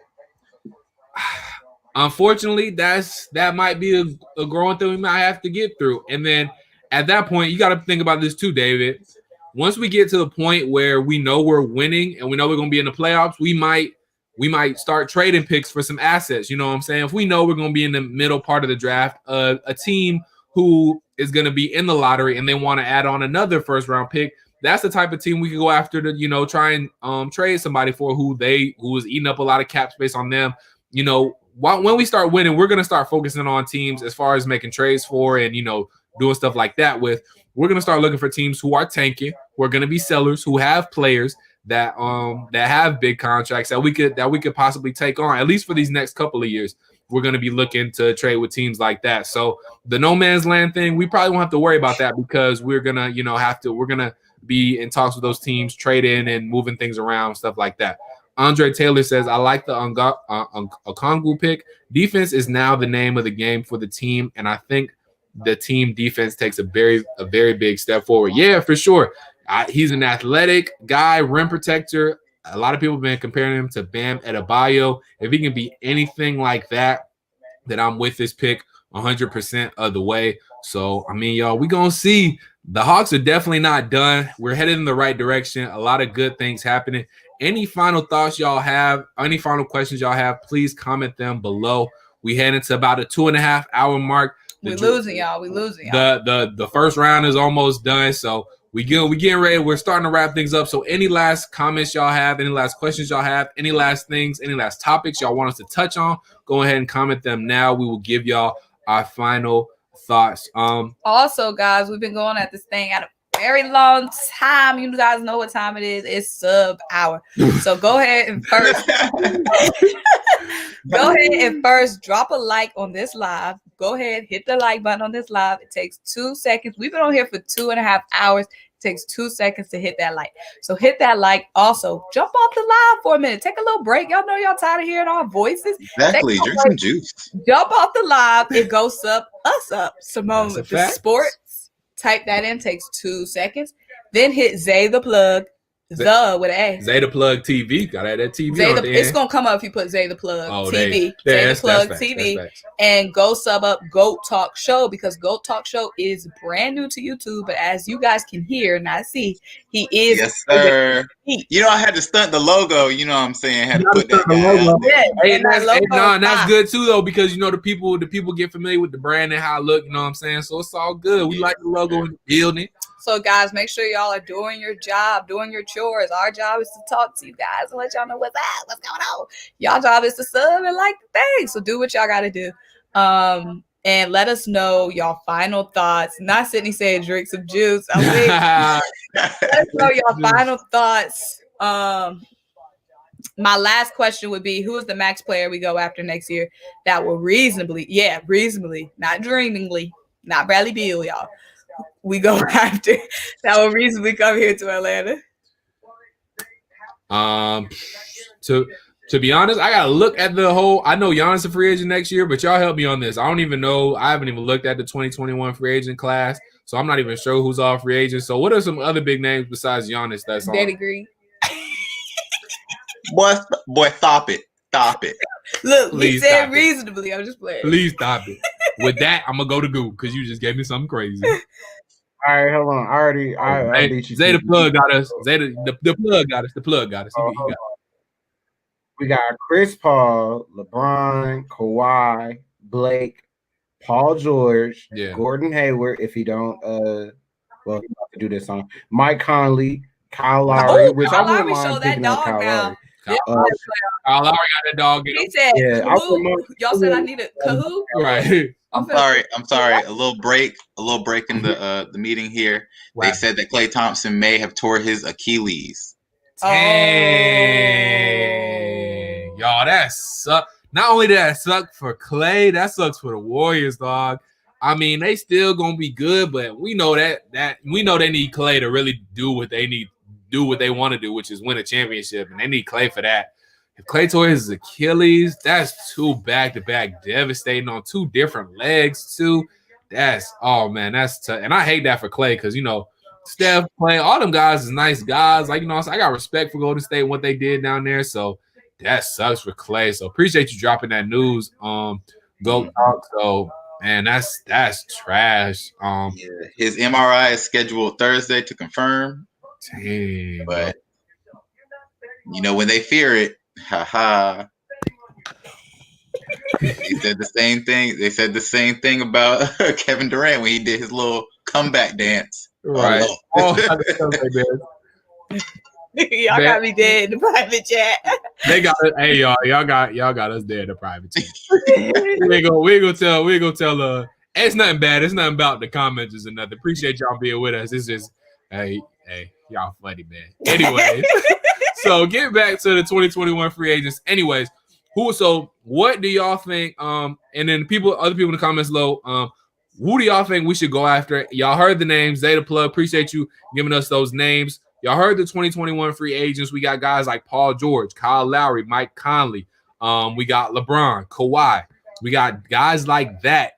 unfortunately, that might be a growing thing we might have to get through. And then at that point, you got to think about this too, David. Once we get to the point where we know we're winning and we know we're going to be in the playoffs, we might start trading picks for some assets. You know what I'm saying? If we know we're going to be in the middle part of the draft, a team who is going to be in the lottery and they want to add on another first round pick, that's the type of team we can go after to, you know, try and trade somebody for who is eating up a lot of cap space on them. You know, when we start winning, we're going to start focusing on teams as far as making trades for and, you know, doing stuff like that with. We're going to start looking for teams who are tanking, who are going to be sellers, who have players that have big contracts that we could possibly take on, at least for these next couple of years. We're going to be looking to trade with teams like that. So the no man's land thing, we probably won't have to worry about that because we're going to, we're going to be in talks with those teams, trading and moving things around, stuff like that. Andre Taylor says, I like the Onkongwu pick. Defense is now the name of the game for the team, and I think the team defense takes a very big step forward. Yeah, for sure. He's an athletic guy, rim protector. A lot of people have been comparing him to Bam Adebayo. If he can be anything like that, then I'm with this pick 100% of the way. So, I mean, y'all, we're going to see. The Hawks are definitely not done. We're headed in the right direction. A lot of good things happening. Any final thoughts y'all have, any final questions y'all have, please comment them below. We head into about a 2.5 hour mark. We're losing y'all. The first round is almost done. So we getting ready. We're starting to wrap things up. So any last comments y'all have, any last questions y'all have, any last things, any last topics y'all want us to touch on, go ahead and comment them now. We will give y'all our final thoughts. Also, guys, we've been going at this thing at a very long time. You guys know what time it is. It's sub hour. So go ahead and first drop a like on this live. Go ahead, hit the like button on this live. It takes 2 seconds. We've been on here for 2.5 hours. It takes 2 seconds to hit that like. So hit that like. Also, jump off the live for a minute. Take a little break. Y'all know y'all tired of hearing our voices. Exactly. Drink some juice. Jump off the live and go sub us up. Symone with the Sports. Type that in. Takes 2 seconds. Then hit XaythaPlug. With an A. XaThaPlug TV. Got that TV on the It's gonna come up if you put XaThaPlug TV. XaThaPlug TV. And go sub up GOAT Talk Show, because GOAT Talk Show is brand new to YouTube. But as you guys can hear, not see, he is. Yes, sir. You know, I had to stunt the logo. You know what I'm saying? Had to put that logo. That's good too, though, because you know the people get familiar with the brand and how it look. You know what I'm saying? So it's all good. We like the logo in the building. So, guys, make sure y'all are doing your job, doing your chores. Our job is to talk to you guys and let y'all know what's up, what's going on. Y'all job is to sub and like the thing. So do what y'all got to do. And let us know y'all final thoughts. Not Sydney saying drink some juice. Let us know y'all final thoughts. My last question would be, who is the max player we go after next year that will reasonably, not dreamingly, not Bradley Beal, y'all. We go after that will reasonably come here to Atlanta. To be honest, I gotta look at the whole. I know Giannis is a free agent next year, but y'all help me on this. I don't even know. I haven't even looked at the 2021 free agent class, so I'm not even sure who's all free agents. So what are some other big names besides Giannis that's on? Danny Green. Boy, stop it. Look, Please he said reasonably. I'm just playing. Please stop it. With that, I'm gonna go to Google because you just gave me something crazy. All right, hold on. I beat you. XaythaPlug got us. The plug got us. The plug got us. We got Chris Paul, LeBron, Kawhi, Blake, Paul George, Gordon Hayward. If he don't, he's about to do this on Mike Conley, Kyle Lowry, which I wouldn't mind picking up Kyle Lowry. Kyle Lowry got that dog. He said, y'all said I need a Kahoo? Right. I'm sorry. A little break in the meeting here. Wow. They said that Klay Thompson may have tore his Achilles. Dang. Y'all, that sucks. Not only did that suck for Klay, that sucks for the Warriors, dog. I mean, they still gonna be good, but we know that we know they need Klay to really do what they want to do, which is win a championship, and they need Klay for that. If Klay tore his Achilles, that's two back-to-back devastating on two different legs too. That's that's tough. And I hate that for Klay because, you know, Steph, Klay, all them guys is nice guys. Like, you know, I got respect for Golden State, what they did down there. So that sucks for Klay. So appreciate you dropping that news. Go talk. So, man, that's trash. His MRI is scheduled Thursday to confirm. Dang, but you know, when they fear it, he said the same thing. They said the same thing about Kevin Durant when he did his little comeback dance. Right. Y'all got me dead in the private chat. They got it. Hey, y'all got us dead in the private chat. we gonna tell it's nothing bad. It's nothing about the commenters or nothing. Appreciate y'all being with us. It's just hey, Hey, y'all funny, man. Anyways, so get back to the 2021 free agents. Anyways, what do y'all think? And then other people in the comments below, who do y'all think we should go after? Y'all heard the names. XaThaPlug, appreciate you giving us those names. Y'all heard the 2021 free agents. We got guys like Paul George, Kyle Lowry, Mike Conley. We got LeBron, Kawhi. We got guys like that.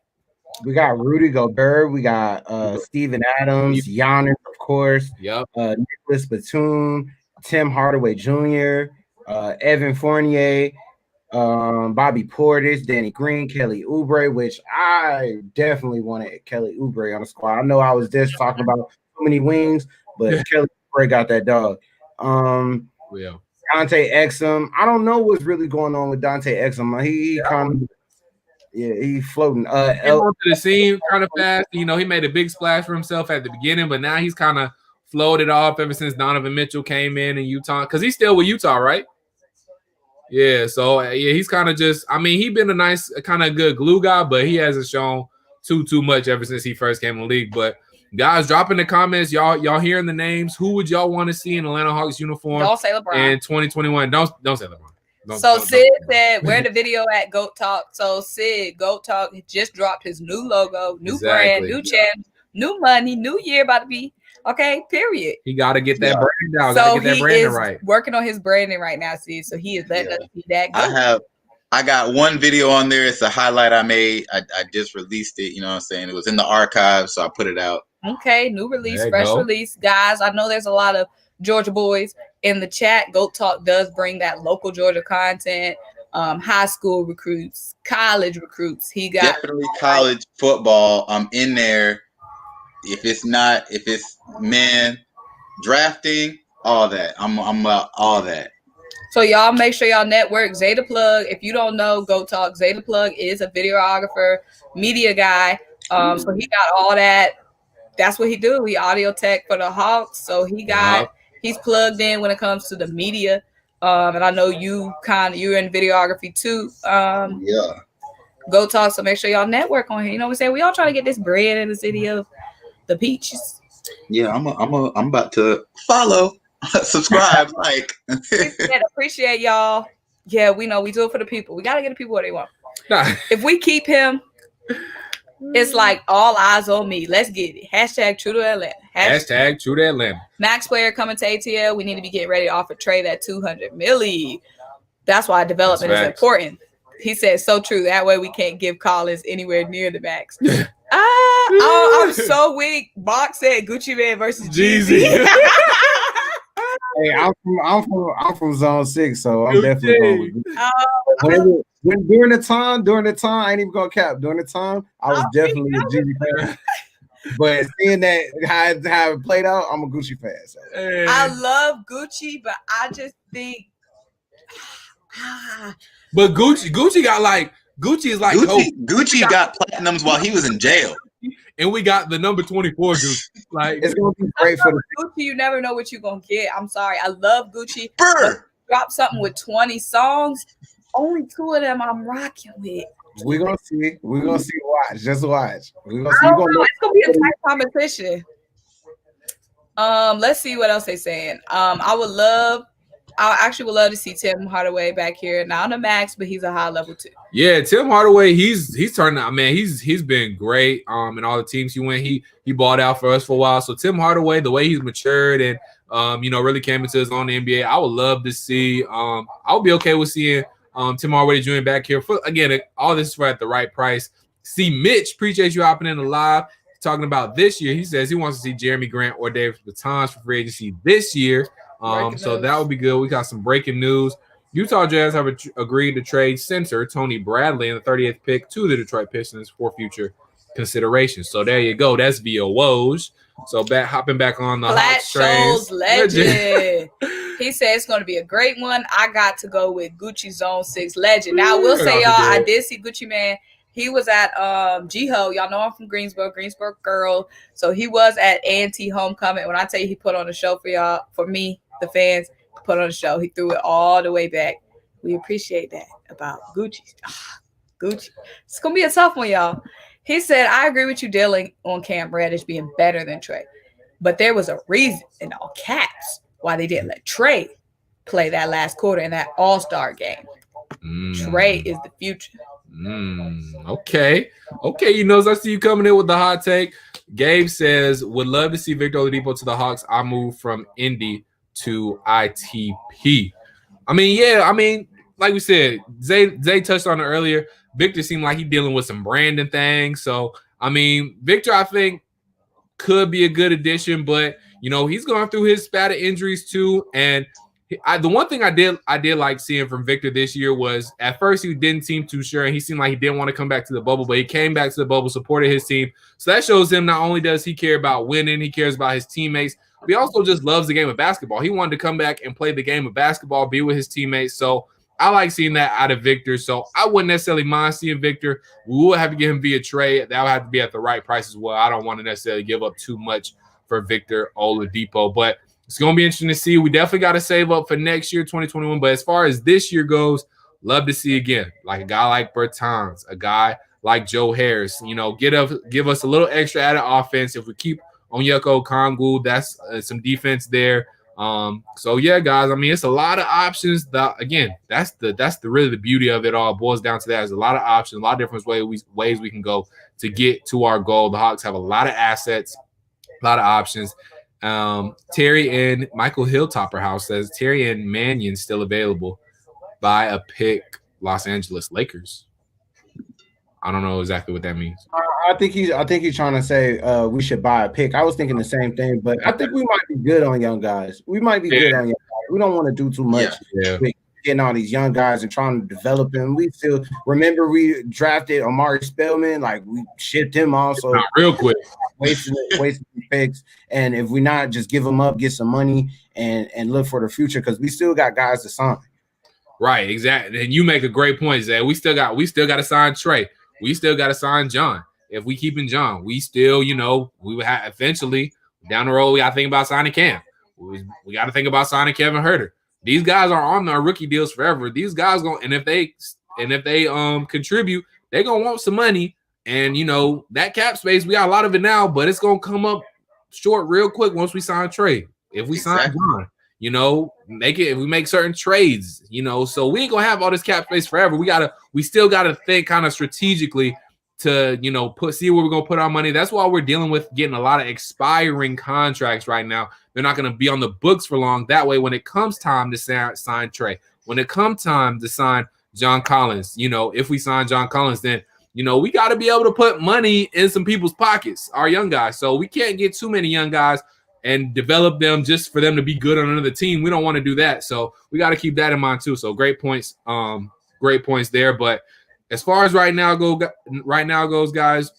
We got Rudy Gobert. We got Steven Adams, Giannis, of course. Yep. Nicholas Batum, Tim Hardaway Jr., Evan Fournier, Bobby Portis, Danny Green, Kelly Oubre, which I definitely wanted Kelly Oubre on the squad. I know I was just talking about so many wings, but Kelly Oubre got that dog. Yeah. Dante Exum. I don't know what's really going on with Dante Exum. He kind of, he's floating. Came onto the scene kind of fast. You know, he made a big splash for himself at the beginning, but now he's kind of floated off ever since Donovan Mitchell came in Utah. Because he's still with Utah, right? Yeah, so he's kind of just, I mean, he's been a nice, kind of good glue guy, but he hasn't shown too much ever since he first came in the league. But guys, drop in the comments, y'all hearing the names. Who would y'all want to see in Atlanta Hawks uniform? Don't say LeBron. In 2021. Don't say LeBron. Sid said, where the video at Goat Talk? So Sid, Goat Talk just dropped his new logo, new brand, new channel, new money, new year about to be. Okay, period. He got to get that brand down. So got to get that branding is right. Working on his branding right now, Sid. So he is letting us see that. I got one video on there. It's a highlight I made. I just released it. You know what I'm saying? It was in the archive, so I put it out. Okay, new release, fresh release. Guys, I know there's a lot of Georgia boys in the chat. Goat Talk does bring that local Georgia content. High school recruits, college recruits. He got definitely college football. I'm in there. If it's men drafting, all that. I'm about all that. So y'all make sure y'all network XaThaPlug. If you don't know, Go Talk. XaThaPlug is a videographer, media guy. So he got all that. That's what he do. He audio tech for the Hawks. So he's plugged in when it comes to the media. And I know you're in videography too. Go Talk. So make sure y'all network on here. You know what I'm saying? We all trying to get this bread in the city of the peaches. Yeah, I'm about to follow, subscribe, like. Appreciate y'all. Yeah, we know we do it for the people. We gotta get the people what they want. If we keep him, it's like all eyes on me. Let's get it. Hashtag true to Atlanta. Hashtag true to Atlanta. Max player coming to ATL. We need to be getting ready to offer Trae that $200 million. That's why development is important. He said so true. That way we can't give Collins anywhere near the max. I'm so weak. Box said Gucci Man versus Jeezy. Hey, I'm from Zone 6, so I'm definitely going with during the time, I ain't even gonna cap. During the time, I was definitely a Jeezy fan. But seeing that how it played out, I'm a Gucci fan. So. I love Gucci, but I just think but Gucci got like Gucci is like Gucci got platinums while he was in jail. And we got the number 24 Gucci. Like it's gonna be great for the Gucci. You never know what you're gonna get. I'm sorry. I love Gucci. Drop something with 20 songs. Only 2 of them I'm rocking with. We're gonna see. Watch. Just watch. We're gonna see. It's gonna be a tight competition. Let's see what else they're saying. I actually would love to see Tim Hardaway back here. Not on the max, but he's a high level too. Yeah, Tim Hardaway, he's turned out, man. He's been great. And all the teams he went, he balled out for us for a while. So Tim Hardaway, the way he's matured and really came into his own NBA, I would love to see. I would be okay with seeing Tim Hardaway Jr. back here for again. All this for at the right price. See, Mitch, appreciate you hopping in the live. Talking about this year, he says he wants to see Jeremy Grant or Davis Bertans for free agency this year. So that would be good. We got some breaking news. Utah Jazz have agreed to trade center Tony Bradley in the 30th pick to the Detroit Pistons for future consideration. So there you go. That's via Woj. So hopping back on the Hawks train. Legend. He said it's going to be a great one. I got to go with Gucci Zone 6 legend. Now, I will say, y'all, I did see Gucci Man. He was at G-Ho. Y'all know I'm from Greensboro girl. So he was at A&T Homecoming. When I tell you he put on a show for y'all, for me, the fans, put on a show. He threw it all the way back. We appreciate that about Gucci. Gucci. It's going to be a tough one, y'all. He said, I agree with you dealing on Cam Reddish being better than Trae. But there was a reason in all caps why they didn't let Trae play that last quarter in that All-Star game. Trae is the future. Okay. You know, I see you coming in with the hot take. Gabe says, would love to see Victor Oladipo to the Hawks. I moved from Indy to ITP. I mean, like we said, Zay touched on it earlier. Victor seemed like he's dealing with some branding things. So, I mean, Victor, I think, could be a good addition, but, you know, he's going through his spat of injuries too. And the one thing I did like seeing from Victor this year was at first he didn't seem too sure, and he seemed like he didn't want to come back to the bubble, but he came back to the bubble, supported his team. So that shows him not only does he care about winning, he cares about his teammates, but he also just loves the game of basketball. He wanted to come back and play the game of basketball, be with his teammates. So I like seeing that out of Victor. So I wouldn't necessarily mind seeing Victor. We would have to get him via trade. That would have to be at the right price as well. I don't want to necessarily give up too much for Victor Oladipo, but it's going to be interesting to see. We definitely got to save up for next year, 2021. But as far as this year goes, love to see again, like a guy like Bertans, a guy like Joe Harris, you know, give us a little extra added offense. If we keep Onyeka Onkongwu, that's some defense there. So yeah, guys, I mean, it's a lot of options. That's really the beauty of it all. It boils down to that. There's a lot of options, a lot of different ways we can go to get to our goal. The Hawks have a lot of assets, a lot of options. Terry and Michael Hilltopper House says Terry and Mannion still available. Buy a pick, Los Angeles Lakers. I don't know exactly what that means. I think he's trying to say we should buy a pick. I was thinking the same thing, but I think we might be good on young guys. We might be good on young guys. We don't want to do too much. Getting all these young guys and trying to develop them. We still remember we drafted Amari Spellman, like we shipped him also real quick, wasting picks. And if we not just give them up, get some money and look for the future, because we still got guys to sign. Right, exactly. And you make a great point, Zay. We still got to sign Trae. We still got to sign John. If we keeping John, we still, you know, we would have eventually down the road. We got to think about signing Cam. We got to think about signing Kevin Huerter. These guys are on their rookie deals forever. These guys if they contribute, they're gonna want some money. And you know, that cap space, we got a lot of it now, but it's gonna come up short real quick once we sign Trae. If we sign John, you know, if we make certain trades, you know, so we ain't gonna have all this cap space forever. We still gotta think kind of strategically to, you know, see where we're gonna put our money. That's why we're dealing with getting a lot of expiring contracts right now. They're not going to be on the books for long. That way, when it comes time to sign Trae, when it comes time to sign John Collins, you know, if we sign John Collins, then, you know, we got to be able to put money in some people's pockets, our young guys. So we can't get too many young guys and develop them just for them to be good on another team. We don't want to do that. So we got to keep that in mind too. So great points there. But as far as right now goes, guys,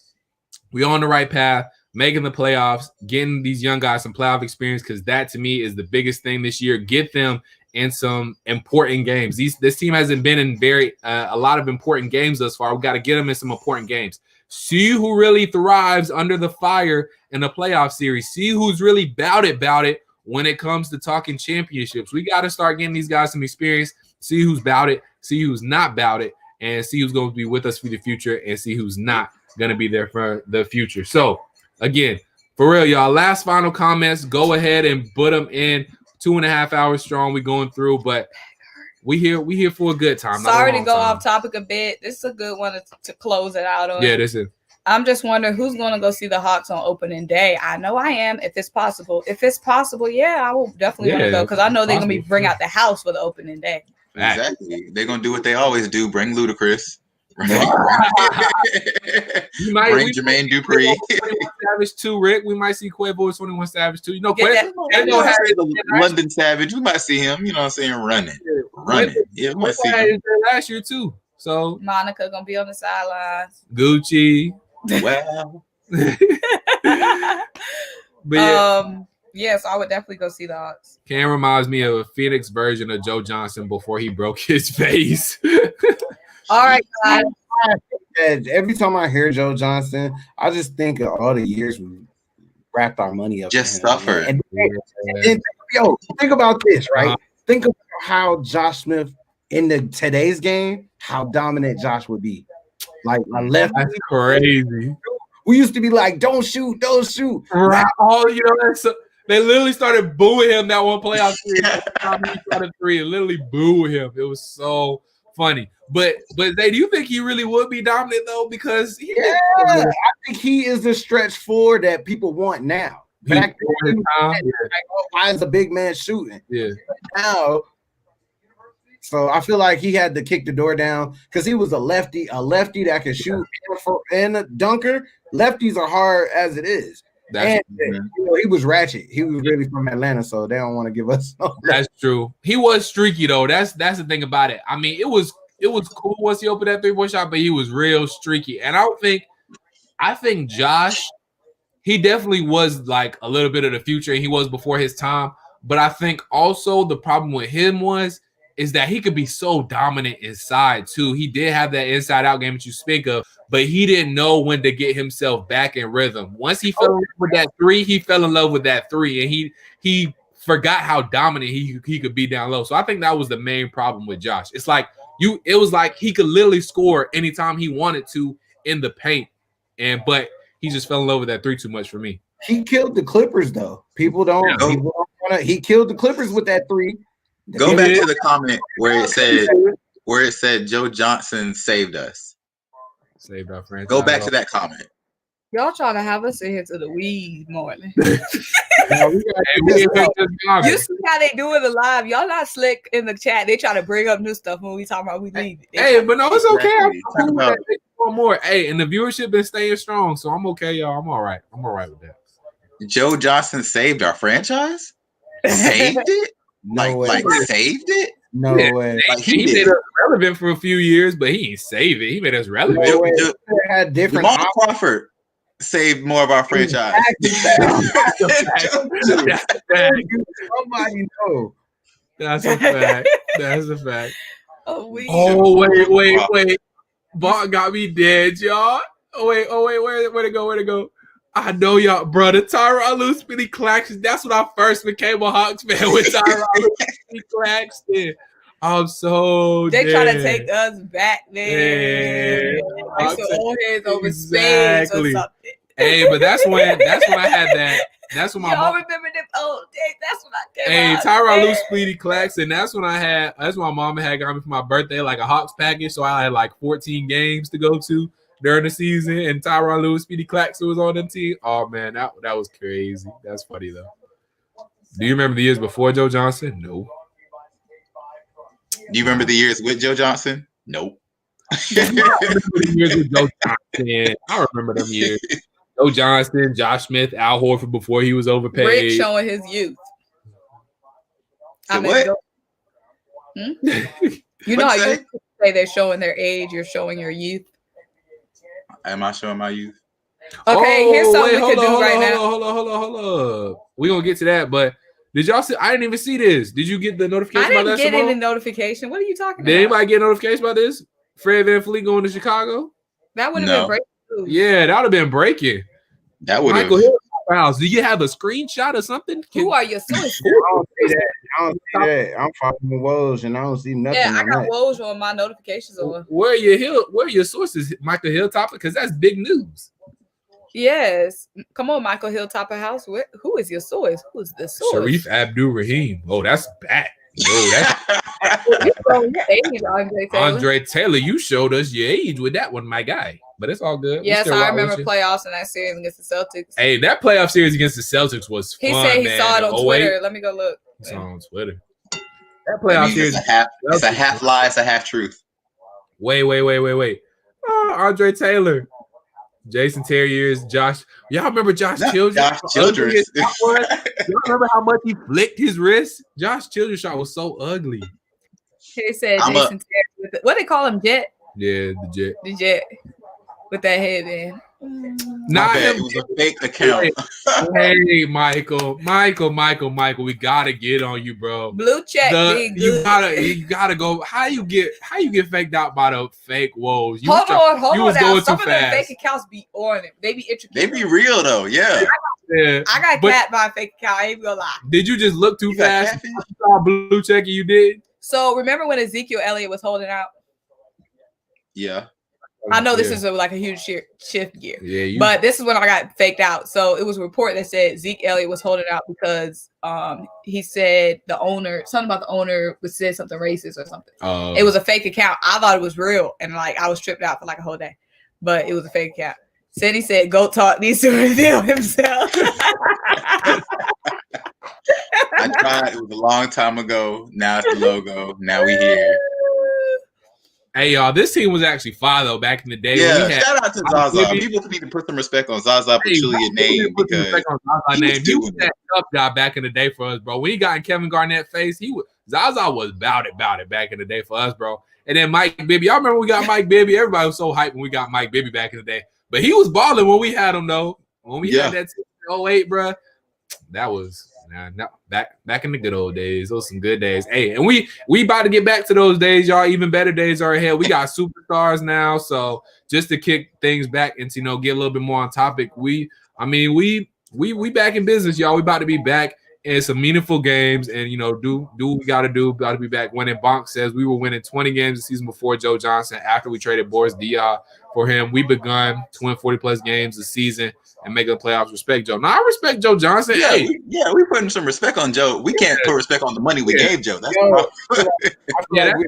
we're on the right path. Making the playoffs, getting these young guys some playoff experience, because that to me is the biggest thing this year. Get them in some important games. This team hasn't been in a lot of important games thus far. We got to get them in some important games. See who really thrives under the fire in a playoff series. See who's really bout it when it comes to talking championships. We got to start getting these guys some experience. See who's bout it. See who's not bout it, and see who's going to be with us for the future, and see who's not going to be there for the future. So. Again, for real, y'all, last final comments, go ahead and put them in. 2.5 hours strong, we going through, but we here for a good time. Sorry to go off topic a bit. This is a good one to close it out on. Yeah, this is. I'm just wondering who's going to go see the Hawks on opening day. I know I am, if it's possible. If it's possible, yeah, I will definitely want to go, because I know they're going to bring out the house for the opening day. Exactly. They're going to do what they always do, bring Ludacris. Bring Jermaine Dupri. Savage too, Rick. We might see Quavo 21 Savage too. You know, London Savage. We might see him. You know what I'm saying? Running. Yeah, we might see him. Last year too. So Monica gonna be on the sidelines. Gucci. Wow. But yes, I would definitely go see the Hawks. Cam reminds me of a Phoenix version of Joe Johnson before he broke his face. All right, guys. Every time I hear Joe Johnson, I just think of all the years we wrapped our money up. Just suffer. And think about this, right? Think about how Josh Smith in today's game, how dominant Josh would be. Like my left. That's crazy. We used to be like, don't shoot. Right. Oh, you know, they literally started booing him that one playoff series. He shot a 3 and literally booed him. It was so funny. But Zay, do you think he really would be dominant though? Because I think he is the stretch four that people want now. Back then, why is a big man shooting? Yeah. Now, so I feel like he had to kick the door down because he was a lefty that could shoot and a dunker. Lefties are hard as it is. And he was ratchet. He was really from Atlanta, so they don't want to give us. That's true. He was streaky though. That's the thing about it. I mean, it was cool once he opened that 3-point shot, but he was real streaky. And I think Josh, he definitely was like a little bit of the future, and he was before his time. But I think also the problem with him is that he could be so dominant inside too. He did have that inside out game that you speak of, but he didn't know when to get himself back in rhythm. Once he fell in love with that 3, he fell in love with that 3, and he forgot how dominant he could be down low. So I think that was the main problem with Josh. It's like it was like he could literally score anytime he wanted to in the paint, but he just fell in love with that 3 too much for me. He killed the Clippers though. People don't want to. He killed the Clippers with that 3. Go back to the comment where it said Joe Johnson saved us. Saved our franchise. Go back to that comment. Y'all trying to have us in here to the weed morning. You You see how they do it live. Y'all not slick in the chat. They try to bring up new stuff when we talk about we leave. Hey, but no, it's okay. Exactly. I'm cool more. Hey, and the viewership been staying strong, so I'm okay, y'all. I'm all right. I'm all right with that. Joe Johnson saved our franchise? Saved it? Like saved it? No way. Like he made us relevant for a few years, but he ain't save it. He made us relevant. No way. Had different. Jamal Crawford saved more of our franchise. Somebody know. That's a fact. That's a fact. Oh, Wait. Bart got me dead, y'all. Oh wait. Where to go? I know y'all, brother. Tyronn Lue Speedy Claxton. That's when I first became a Hawks fan with Tyronn Lue Speedy Claxton. I'm so they dead. try to take us back, man. Like some old heads over spades or something. Hey, but that's when I had that. That's when my y'all remember them old days. That's when I came Hey, out. Tyronn Lue Speedy Claxton. That's when my mama had got me for my birthday, like a Hawks package. So I had like 14 games to go to during the season, and Tyronn Lue Speedy Claxton was on the team. Oh man, that was crazy. That's funny though. Do you remember the years before Joe Johnson? No. Do you remember the years with Joe Johnson? Nope. I remember the years with Joe Johnson. I remember them years. Joe Johnson, Josh Smith, Al Horford before he was overpaid. Rick showing his youth. What? You know how you say they're showing their age, you're showing your youth. Am I showing my youth? Okay, here's something we can do right now. Hold on. We're going to get to that, but did y'all see? I didn't even see this. Did you get the notification about that? I didn't get any notification. What are you talking about? Did anybody get a notification about this? Fred VanVleet going to Chicago? That would have been breaking news. Yeah, that would have been breaking. That would have. Michael Hill House. Do you have a screenshot or something? Who are your sources? I don't see that. I'm following Woj, and I don't see nothing. Yeah, I got Woj on my notifications on. Where are your sources? Michael Hilltopper? Because that's big news. Yes. Come on, Michael Hilltopper House. Who is your source? Who is the source? Sharif Abdul-Rahim. Oh, that's bad. Andre Taylor, you showed us your age with that one, my guy. But it's all good. Yes, I remember playoffs in that series against the Celtics. Hey, that playoff series against the Celtics was fun. He said he saw it on Twitter. Let me go look. He saw it on Twitter. That playoff series. It's a half lie, it's a half truth. Wait. Andre Taylor. Jason Terriers, Josh. Y'all remember Josh Childress? Josh Childress. Y'all remember how much he flicked his wrist? Josh Childress shot was so ugly. He said Jason Terriers. What they call him, Jet? Yeah, the Jet. The Jet. With that headband. Not it was a fake account. Hey, Michael, we gotta get on you, bro. Blue check. You gotta go. How you get faked out by the fake Woj? Hold on. Going Some too of them fast. fake accounts be on it. They be intricate. They be real though, yeah. I got capped by a fake account. I ain't gonna lie. Did you just look too fast? You saw a blue check and you did. So remember when Ezekiel Elliott was holding out? Yeah. I know this is like a huge shift year. Yeah, but this is when I got faked out. So it was a report that said Zeke Elliott was holding out because he said something about the owner said something racist or something. It was a fake account. I thought it was real, and like I was tripped out for like a whole day, but it was a fake account. He said Goat Talk needs to reveal himself. I tried. It was a long time ago. Now it's the logo. Now we here. Hey, y'all, this team was actually fire, though, back in the day. Yeah, shout out to Zaza. People need to put some respect on Zaza Pachulia's name because he was that tough guy back in the day for us, bro. When he got in Kevin Garnett's face, Zaza was about it back in the day for us, bro. And then Mike Bibby. Y'all remember we got Mike Bibby? Everybody was so hyped when we got Mike Bibby back in the day. But he was balling when we had him, though. When we had that team in 08, bro, that was... Nah, back in the good old days. Those some good days. Hey, and we about to get back to those days, y'all. Even better days are ahead. We got superstars now. So just to kick things back and to get a little bit more on topic, we back in business, y'all. We about to be back in some meaningful games and do what we gotta do. Got to be back winning. Bonk says we were winning 20 games the season before Joe Johnson. After we traded Boris Diaw for him, we begun to win 40+ games a season and make the playoffs. Respect Joe. Now I respect Joe Johnson. Yeah, we putting some respect on Joe. We can't put respect on the money we gave Joe. That's the problem.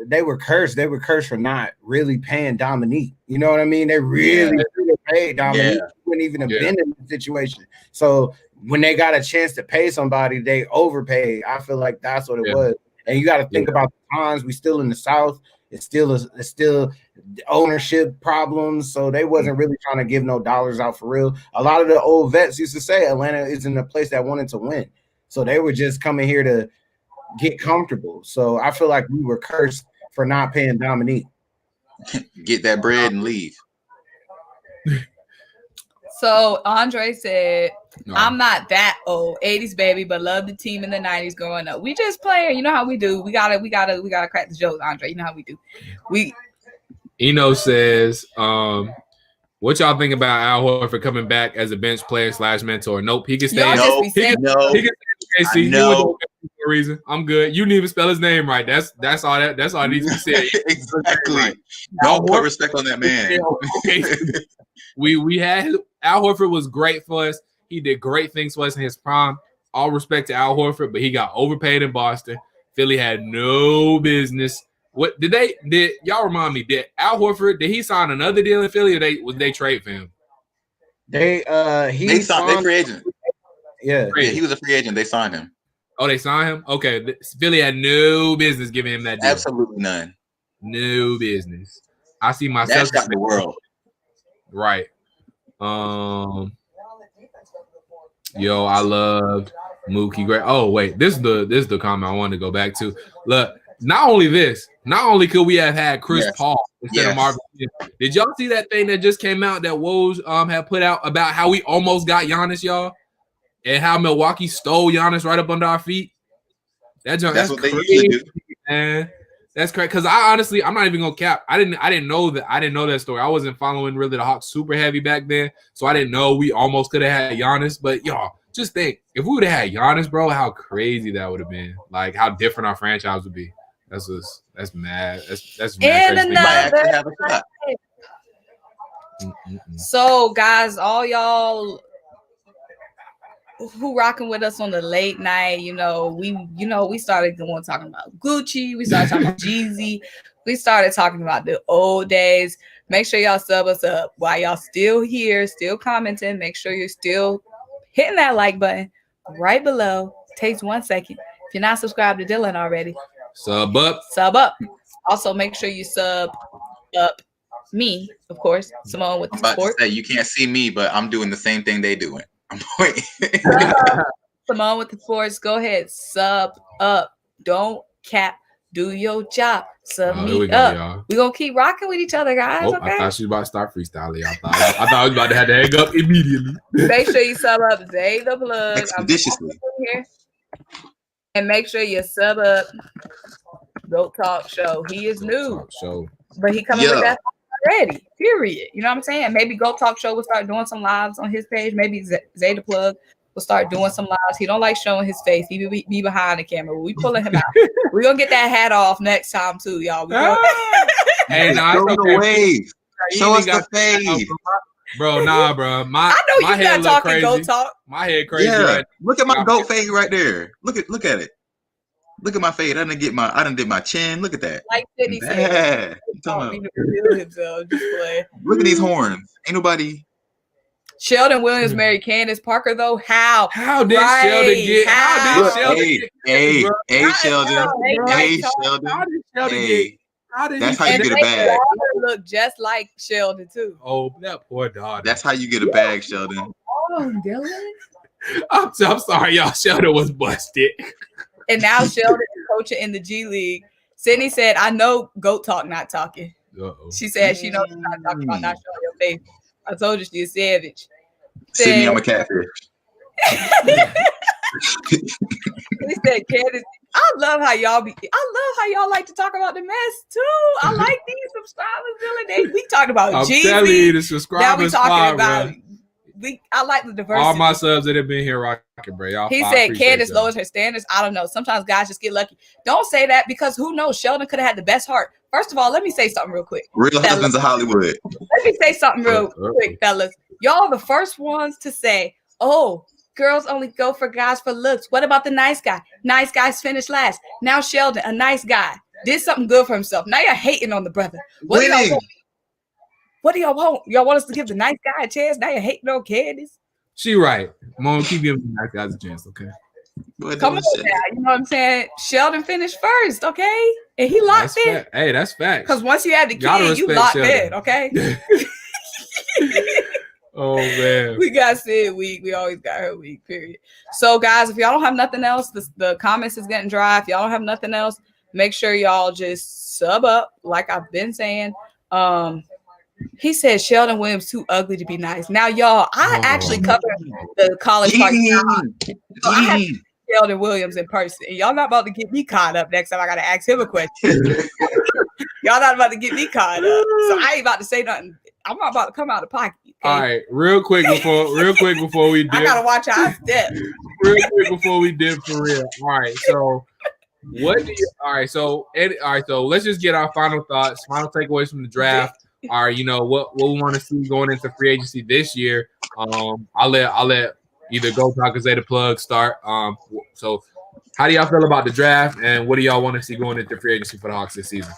They were cursed. They were cursed for not really paying Dominique. You know what I mean? They really should have paid Dominique. He wouldn't even have been in the situation. So when they got a chance to pay somebody, they overpaid. I feel like that's what it was. And you got to think about the times. We still in the South. It's still ownership problems, so they wasn't really trying to give no dollars out for real. A lot of the old vets used to say Atlanta isn't a place that wanted to win, so they were just coming here to get comfortable. So I feel like we were cursed for not paying Dominique. Get that bread and leave. So Andre said, I'm not that old, 80s baby, but love the team in the 90s growing up. We just playing. You know how we do. We gotta crack the jokes, Andre. You know how we do. Eno says, what y'all think about Al Horford coming back as a bench player / mentor? Nope. He can stay. He can stay. No reason. I'm good. You didn't even spell his name right. That's all that needs to be said. Exactly. Right. Don't put respect on that man. We had Al Horford was great for us. He did great things for us in his prime. All respect to Al Horford, but he got overpaid in Boston. Philly had no business. What did y'all remind me? Did Al Horford he sign another deal in Philly, or was they trade for him? They free agent. Yeah, he was a free agent. They signed him. Oh, they signed him? Okay. Philly had no business giving him that deal. Absolutely none. No business. I see myself in the world. Right. Yo, I loved Mookie Gray. Oh, wait. This is the comment I wanted to go back to. Look, not only could we have had Chris Paul instead of Marvin. Did y'all see that thing that just came out that Woj had put out about how we almost got Giannis, y'all? And how Milwaukee stole Giannis right up under our feet? That's what crazy, they usually do, man. That's crazy. Because I'm not even gonna cap. I didn't know that story. I wasn't following really the Hawks super heavy back then, so I didn't know we almost could have had Giannis. But y'all, just think if we would have had Giannis, bro, how crazy that would have been. Like how different our franchise would be. That's mad. That's mad crazy. So guys, all y'all who rocking with us on the late night, we started talking about Gucci, we started talking about Jeezy, we started talking about the old days. Make sure y'all sub us up while y'all still here, still commenting. Make sure you're still hitting that like button right below. Takes 1 second. If you're not subscribed to Dylan already, sub up. Also make sure you sub up me, of course, Symone with the Sport. Sport. You can't see me, but I'm doing the same thing they doing. Symone with the Sports. Go ahead, sub up. Don't cap. Do your job. Sub me up. Y'all. We're gonna keep rocking with each other, guys. Okay? I thought she was about to start freestyling. I thought I was about to have to hang up immediately. Make sure you sub up XaythaPlug. Expeditiously. And make sure you sub up Goat Talk Show. He is new. But he coming with that already. Period. You know what I'm saying? Maybe Goat Talk Show will start doing some lives on his page. Maybe XaythaPlug will start doing some lives. He don't like showing his face. He be behind the camera. We pulling him out. We're gonna get that hat off next time too, y'all. Hey, nah, show it's the okay. wave. Show us the fade. Bro, nah, bro. I know my you head got look talking crazy. go talk. My head crazy. Yeah, Right? look at my goat fade right there. Look at it. Look at my fade. I done did my chin. Look at that. Like Sydney said, Bad. Look at these horns. Ain't nobody. Sheldon Williams married Candace Parker though. How did Sheldon get? How did Sheldon? That's how you get a bag. Look just like Sheldon too. Oh, that poor daughter. That's how you get a bag, Sheldon. Oh, Dylan. I'm sorry, y'all. Sheldon was busted. And now Sheldon is coaching in the G League. Sydney said, "I know goat talk, not talking." Uh-oh. She said she knows not talking about not showing your face. I told you she's savage. Sydney, I'm a catfish. He said, "Candace, I love how y'all like to talk about the mess too. I like these subscribers, Dylan. We talking about I'm G telling you, the League. Now we subscribers talking fire, about. bro. I like the diversity. All my subs that have been here rocking, bro. Y'all he fire, said appreciate Candace y'all. lowers her standards. I don't know. Sometimes guys just get lucky. Don't say that because who knows? Sheldon could have had the best heart. First of all, let me say something real quick. Real Husbands of Hollywood. Let me say something real quick, fellas. Y'all are the first ones to say, "Oh, girls only go for guys for looks. What about the nice guy? Nice guys finish last. Now Sheldon, a nice guy, did something good for himself. Now you're hating on the brother. What do y'all want? What do y'all want? Y'all want us to give the nice guy a chance? Now you're hating on Candace. She right. Mom, keep giving the nice guys a chance, okay? Come on now. You know what I'm saying? Sheldon finished first, okay? And he locked in. Fact. Hey, that's facts. Because once you have the kid, you respect locked Sheldon. in, okay? Oh, man. We got Sid week. We always got her week, period. So, guys, if y'all don't have nothing else, the comments is getting dry. If y'all don't have nothing else, make sure y'all just sub up, like I've been saying. He said Sheldon Williams too ugly to be nice. Now, y'all, I actually covered the college party. So I have Sheldon Williams in person. And y'all not about to get me caught up next time. I got to ask him a question. Y'all not about to get me caught up. So I ain't about to say nothing. I'm not about to come out of pocket. Okay? All right, real quick before we dip. I gotta watch how I step. Real quick before we dip for real. All right, so so let's just get our final thoughts, final takeaways from the draft. All right, you know what we want to see going into free agency this year. I'll let either Go Talk or XaythaPlug start. So how do y'all feel about the draft, and what do y'all want to see going into free agency for the Hawks this season?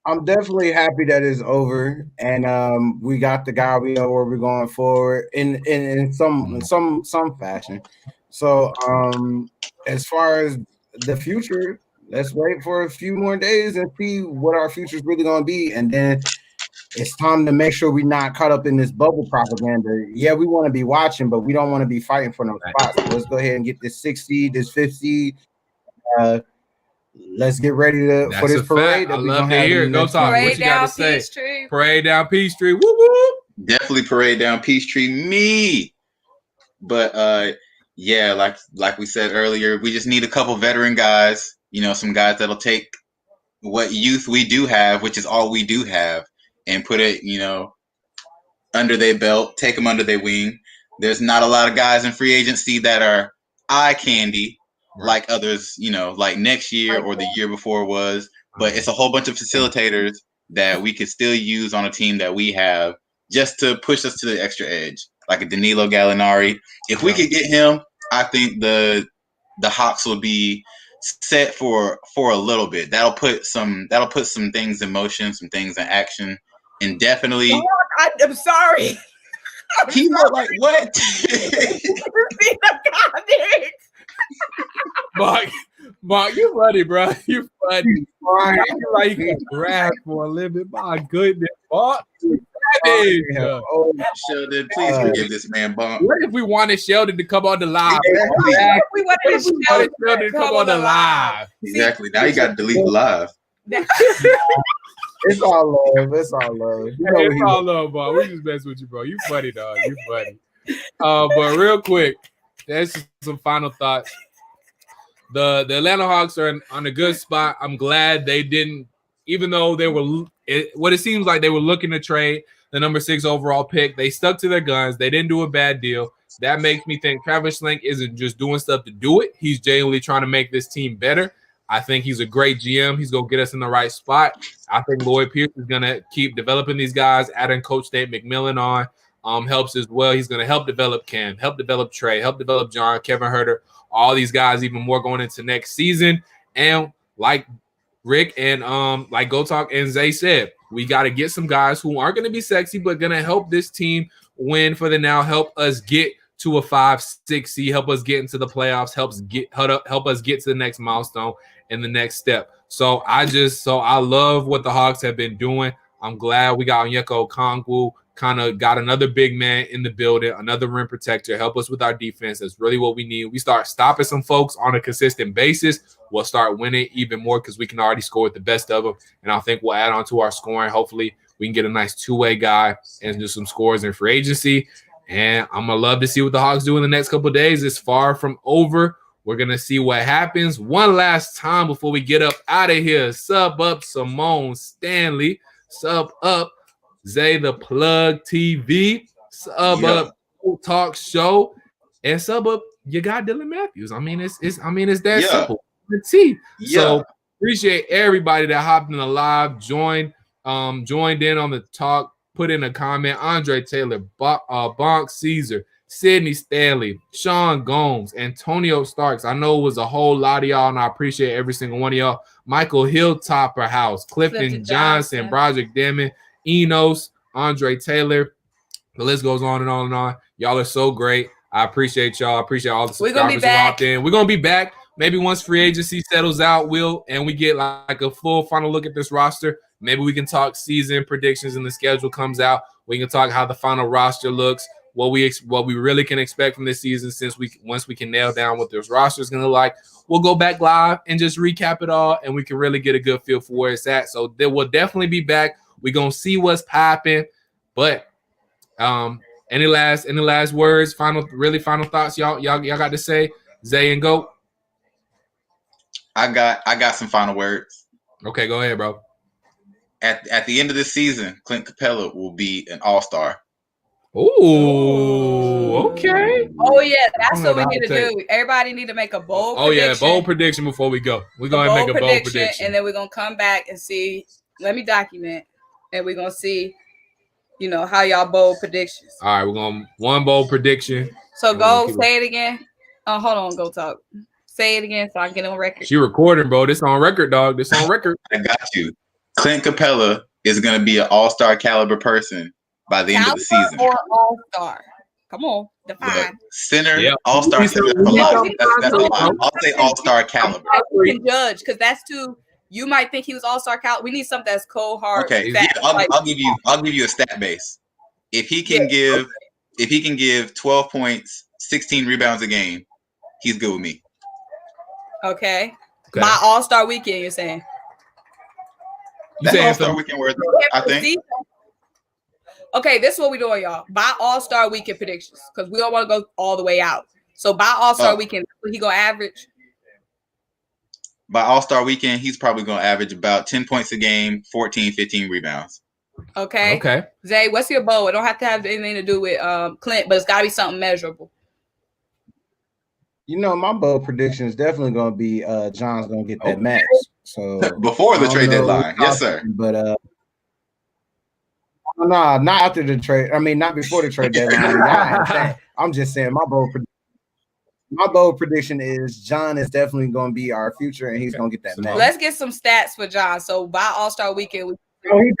I'm definitely happy that it's over, and we got the guy. We know where we're going forward in some fashion. So as far as the future, let's wait for a few more days and see what our future is really going to be, and then it's time to make sure we're not caught up in this bubble propaganda. Yeah, we want to be watching, but we don't want to be fighting for no spots. So let's go ahead and get this 6th seed, this 5th seed. Let's get ready for this parade. I love to hear it. Go Talk. What you got to say? Peachtree. Parade down Peachtree. Woo woo. Definitely parade down Peachtree. Me. But yeah, like we said earlier, we just need a couple veteran guys. You know, some guys that'll take what youth we do have, which is all we do have, and put it, you know, under their belt, take them under their wing. There's not a lot of guys in free agency that are eye candy like others, you know, like next year or the year before was, but it's a whole bunch of facilitators that we could still use on a team that we have just to push us to the extra edge, like a Danilo Gallinari. If we could get him, I think the Hawks will be set for a little bit. That'll put some things in motion, some things in action, and definitely. I'm sorry. He looked like what? Mark, you funny, bro. You funny. You like you can grab for a living. My goodness, Mark. Sheldon, please forgive this man, Bonk. What if we wanted Sheldon to come on the live? We wanted Sheldon to come on the live. Exactly. Now you got to delete the live. It's all love. It's all love. You know it's all love, bro. We just mess with you, bro. You funny, dog. You funny. But real quick, that's just some final thoughts. The Atlanta Hawks are on a good spot. I'm glad they didn't, even though they were what it seems like they were looking to trade. the number 6 overall pick. They stuck to their guns. They didn't do a bad deal. That makes me think Travis Schlenk isn't just doing stuff to do it. He's genuinely trying to make this team better. I think he's a great GM. He's going to get us in the right spot. I think Lloyd Pierce is going to keep developing these guys, adding Coach Nate McMillan on helps as well. He's going to help develop Cam, help develop Trae, help develop John, Kevin Huerter, all these guys even more going into next season. And like Rick and like Go Talk and Zay said, we got to get some guys who aren't going to be sexy, but going to help this team win for the now, help us get to a 5-6 seed, help us get into the playoffs, help us get to the next milestone and the next step. So I love what the Hawks have been doing. I'm glad we got Onyeka Onkongwu, kind of got another big man in the building, another rim protector, help us with our defense. That's really what we need. We start stopping some folks on a consistent basis, we'll start winning even more because we can already score with the best of them. And I think we'll add on to our scoring. Hopefully we can get a nice two-way guy and do some scores in free agency. And I'm going to love to see what the Hawks do in the next couple of days. It's far from over. We're going to see what happens. One last time before we get up out of here. Sub up Symone Stanley. Sub up XaThaPlug TV. Sub up Talk Show. And sub up your guy Dylan Matthews. I mean, it's that simple. Let's see. So appreciate everybody that hopped in the live, joined in on the talk. Put in a comment. Andre Taylor, Bonk Caesar, Sydney Stanley, Sean Gomes, Antonio Starks. I know it was a whole lot of y'all, and I appreciate every single one of y'all. Michael Hilltopper House, Clifton Johnson, Broderick Demon, Enos, Andre Taylor. The list goes on and on and on. Y'all are so great. I appreciate y'all. I appreciate all the subscribers who hopped in. We're gonna be back. Maybe once free agency settles out, and we get like a full final look at this roster. Maybe we can talk season predictions and the schedule comes out. We can talk how the final roster looks, what we really can expect from this season. Once we can nail down what this roster is going to look like, we'll go back live and just recap it all, and we can really get a good feel for where it's at. So they will definitely be back. We're gonna see what's popping. But any last words? Final thoughts, y'all got to say, Zay and Goat. I got some final words. Okay, go ahead, bro. At the end of this season, Clint Capella will be an all-star. Ooh, okay. Oh yeah, that's what we need to do. Everybody need to make a bold prediction. Bold prediction before we go. We're going to make a bold prediction. And then we're going to come back and see. Let me document. And we're going to see, how y'all bold predictions. All right, we're going to one bold prediction. So go say it again. Oh, hold on, Go Talk. Say it again so I can get on record. She recording, bro. This on record, dog. This on record. I got you. Clint Capella is going to be an all-star caliber person by the end of the season. Or all-star. Come on, define. Center, all-star center. That's a lot. I'll say all-star caliber. You can judge because that's too. You might think he was all-star caliber. We need something that's cold, hard. Okay, I'll give you a stat base. If he can give 12 points, 16 rebounds a game, he's good with me. Okay. My all-star weekend, you're saying? That's all-star weekend worth, I think. Okay, this is what we're doing, y'all. By all-star weekend predictions, because we don't want to go all the way out. So by all-star weekend, he gonna average? By all-star weekend, he's probably gonna average about 10 points a game, 14, 15 rebounds. Okay. Zay, what's your bowl? It don't have to have anything to do with Clint, but it's gotta be something measurable. My bold prediction is definitely going to be John's going to get that match. So before the trade deadline, yes, sir. But no, not after the trade. I mean, not before the trade deadline. I'm just saying my bold prediction is John is definitely going to be our future, and he's going to get that match. Let's get some stats for John. So by All-Star Weekend, he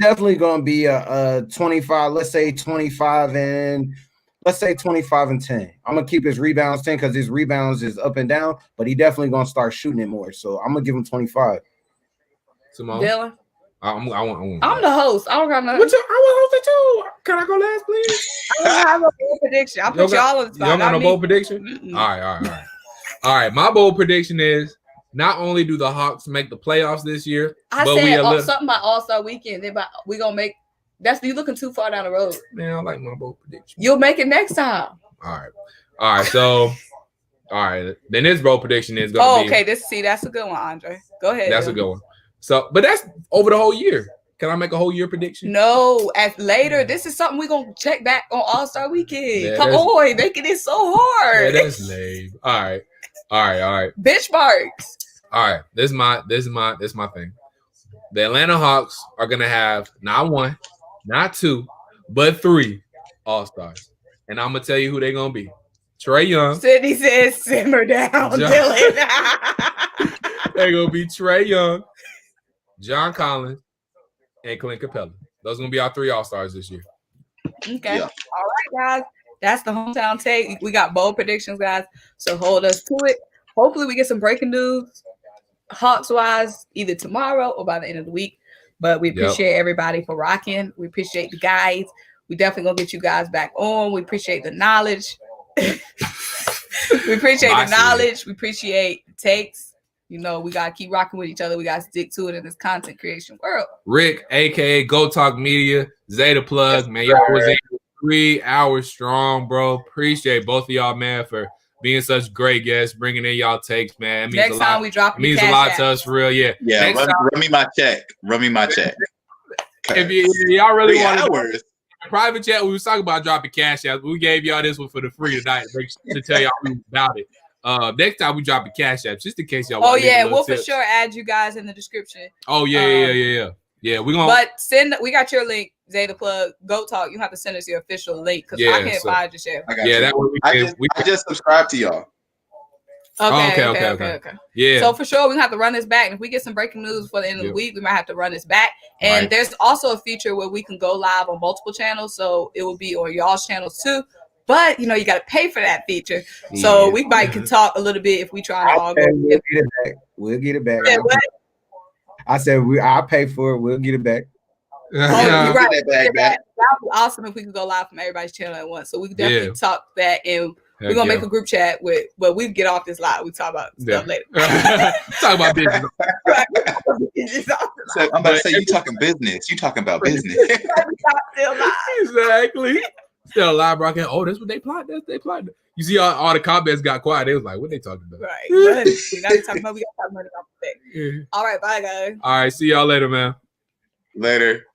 definitely going to be a 25. Let's say 25 and. Let's say 25 and 10. I'm going to keep his rebounds 10 because his rebounds is up and down, but he definitely going to start shooting it more. So I'm going to give him 25. Symone? Dylan? I'm the host. I don't got nothing. I want to host it too. Can I go last, please? I don't have a bold prediction. I'll put y'all on the spot. You don't got no bold prediction? Mm-mm. All right. All right, my bold prediction is not only do the Hawks make the playoffs this year, but something about All-Star Weekend. We're going to make – you looking too far down the road. Man, I like my bold prediction. You'll make it next time. All right. So, then this bold prediction is going to be. Okay. That's a good one, Andre. Go ahead. That's a good one. So, but that's over the whole year. Can I make a whole year prediction? No, at later. This is something we're gonna check back on All-Star Weekend. Yeah, Come on, making it so hard. Yeah, that's lame. All right. Benchmarks. All right. This is my thing. The Atlanta Hawks are gonna have not one, not two, but 3 All-Stars. And I'm gonna tell you who they're gonna be. Trae Young. Sydney says simmer down, Dylan. They're gonna be Trae Young, John Collins, and Clint Capella. Those are gonna be our 3 All-Stars this year. Okay. Yeah. All right, guys. That's the hometown take. We got bold predictions, guys. So hold us to it. Hopefully we get some breaking news, Hawks-wise, either tomorrow or by the end of the week. But we appreciate everybody for rocking. We appreciate the guys. We definitely gonna get you guys back on. We appreciate the knowledge. We appreciate the knowledge. We appreciate the takes. You know, we gotta keep rocking with each other. We gotta stick to it in this content creation world. Rick, aka Go Talk Media, XaythaPlug, man. Y'all was 3 hours strong, bro. Appreciate both of y'all, man, for being such great guests, bringing in y'all takes, man. It means Next time we drop, it means a lot to us, for real. Yeah. Run me my check. Run me my check. If y'all really want hours. Private chat, we was talking about dropping cash out. We gave y'all this one for the free tonight to tell y'all about it. Next time we drop a cash app, just in case y'all. Oh yeah, we'll for sure add you guys in the description. Oh yeah. We gonna. But we got your link, XaythaPlug. Go Talk. You have to send us your official link because I can't find your share. I just subscribed to y'all. Okay. Yeah. So for sure, we have to run this back. And if we get some breaking news for the end of the week, we might have to run this back. And there's also a feature where we can go live on multiple channels, so it will be on y'all's channels too. But you got to pay for that feature. So we might can talk a little bit if we try to all go. We'll get it back. I said I'll pay for it. We'll get it back. You're right. That would be awesome if we could go live from everybody's channel at once. So we can definitely talk that, and we're gonna make a group chat but we get off this live. We talk about stuff later. Talk about business. So I'm about to say you talking business. You talking about business. Still live. Exactly. Still live rocking. Oh, that's what they plot. You see all the comments got quiet. They was like, what they talking about? Right. But we gotta talk about money off the thing. All right, bye guys. All right, see y'all later, man. Later.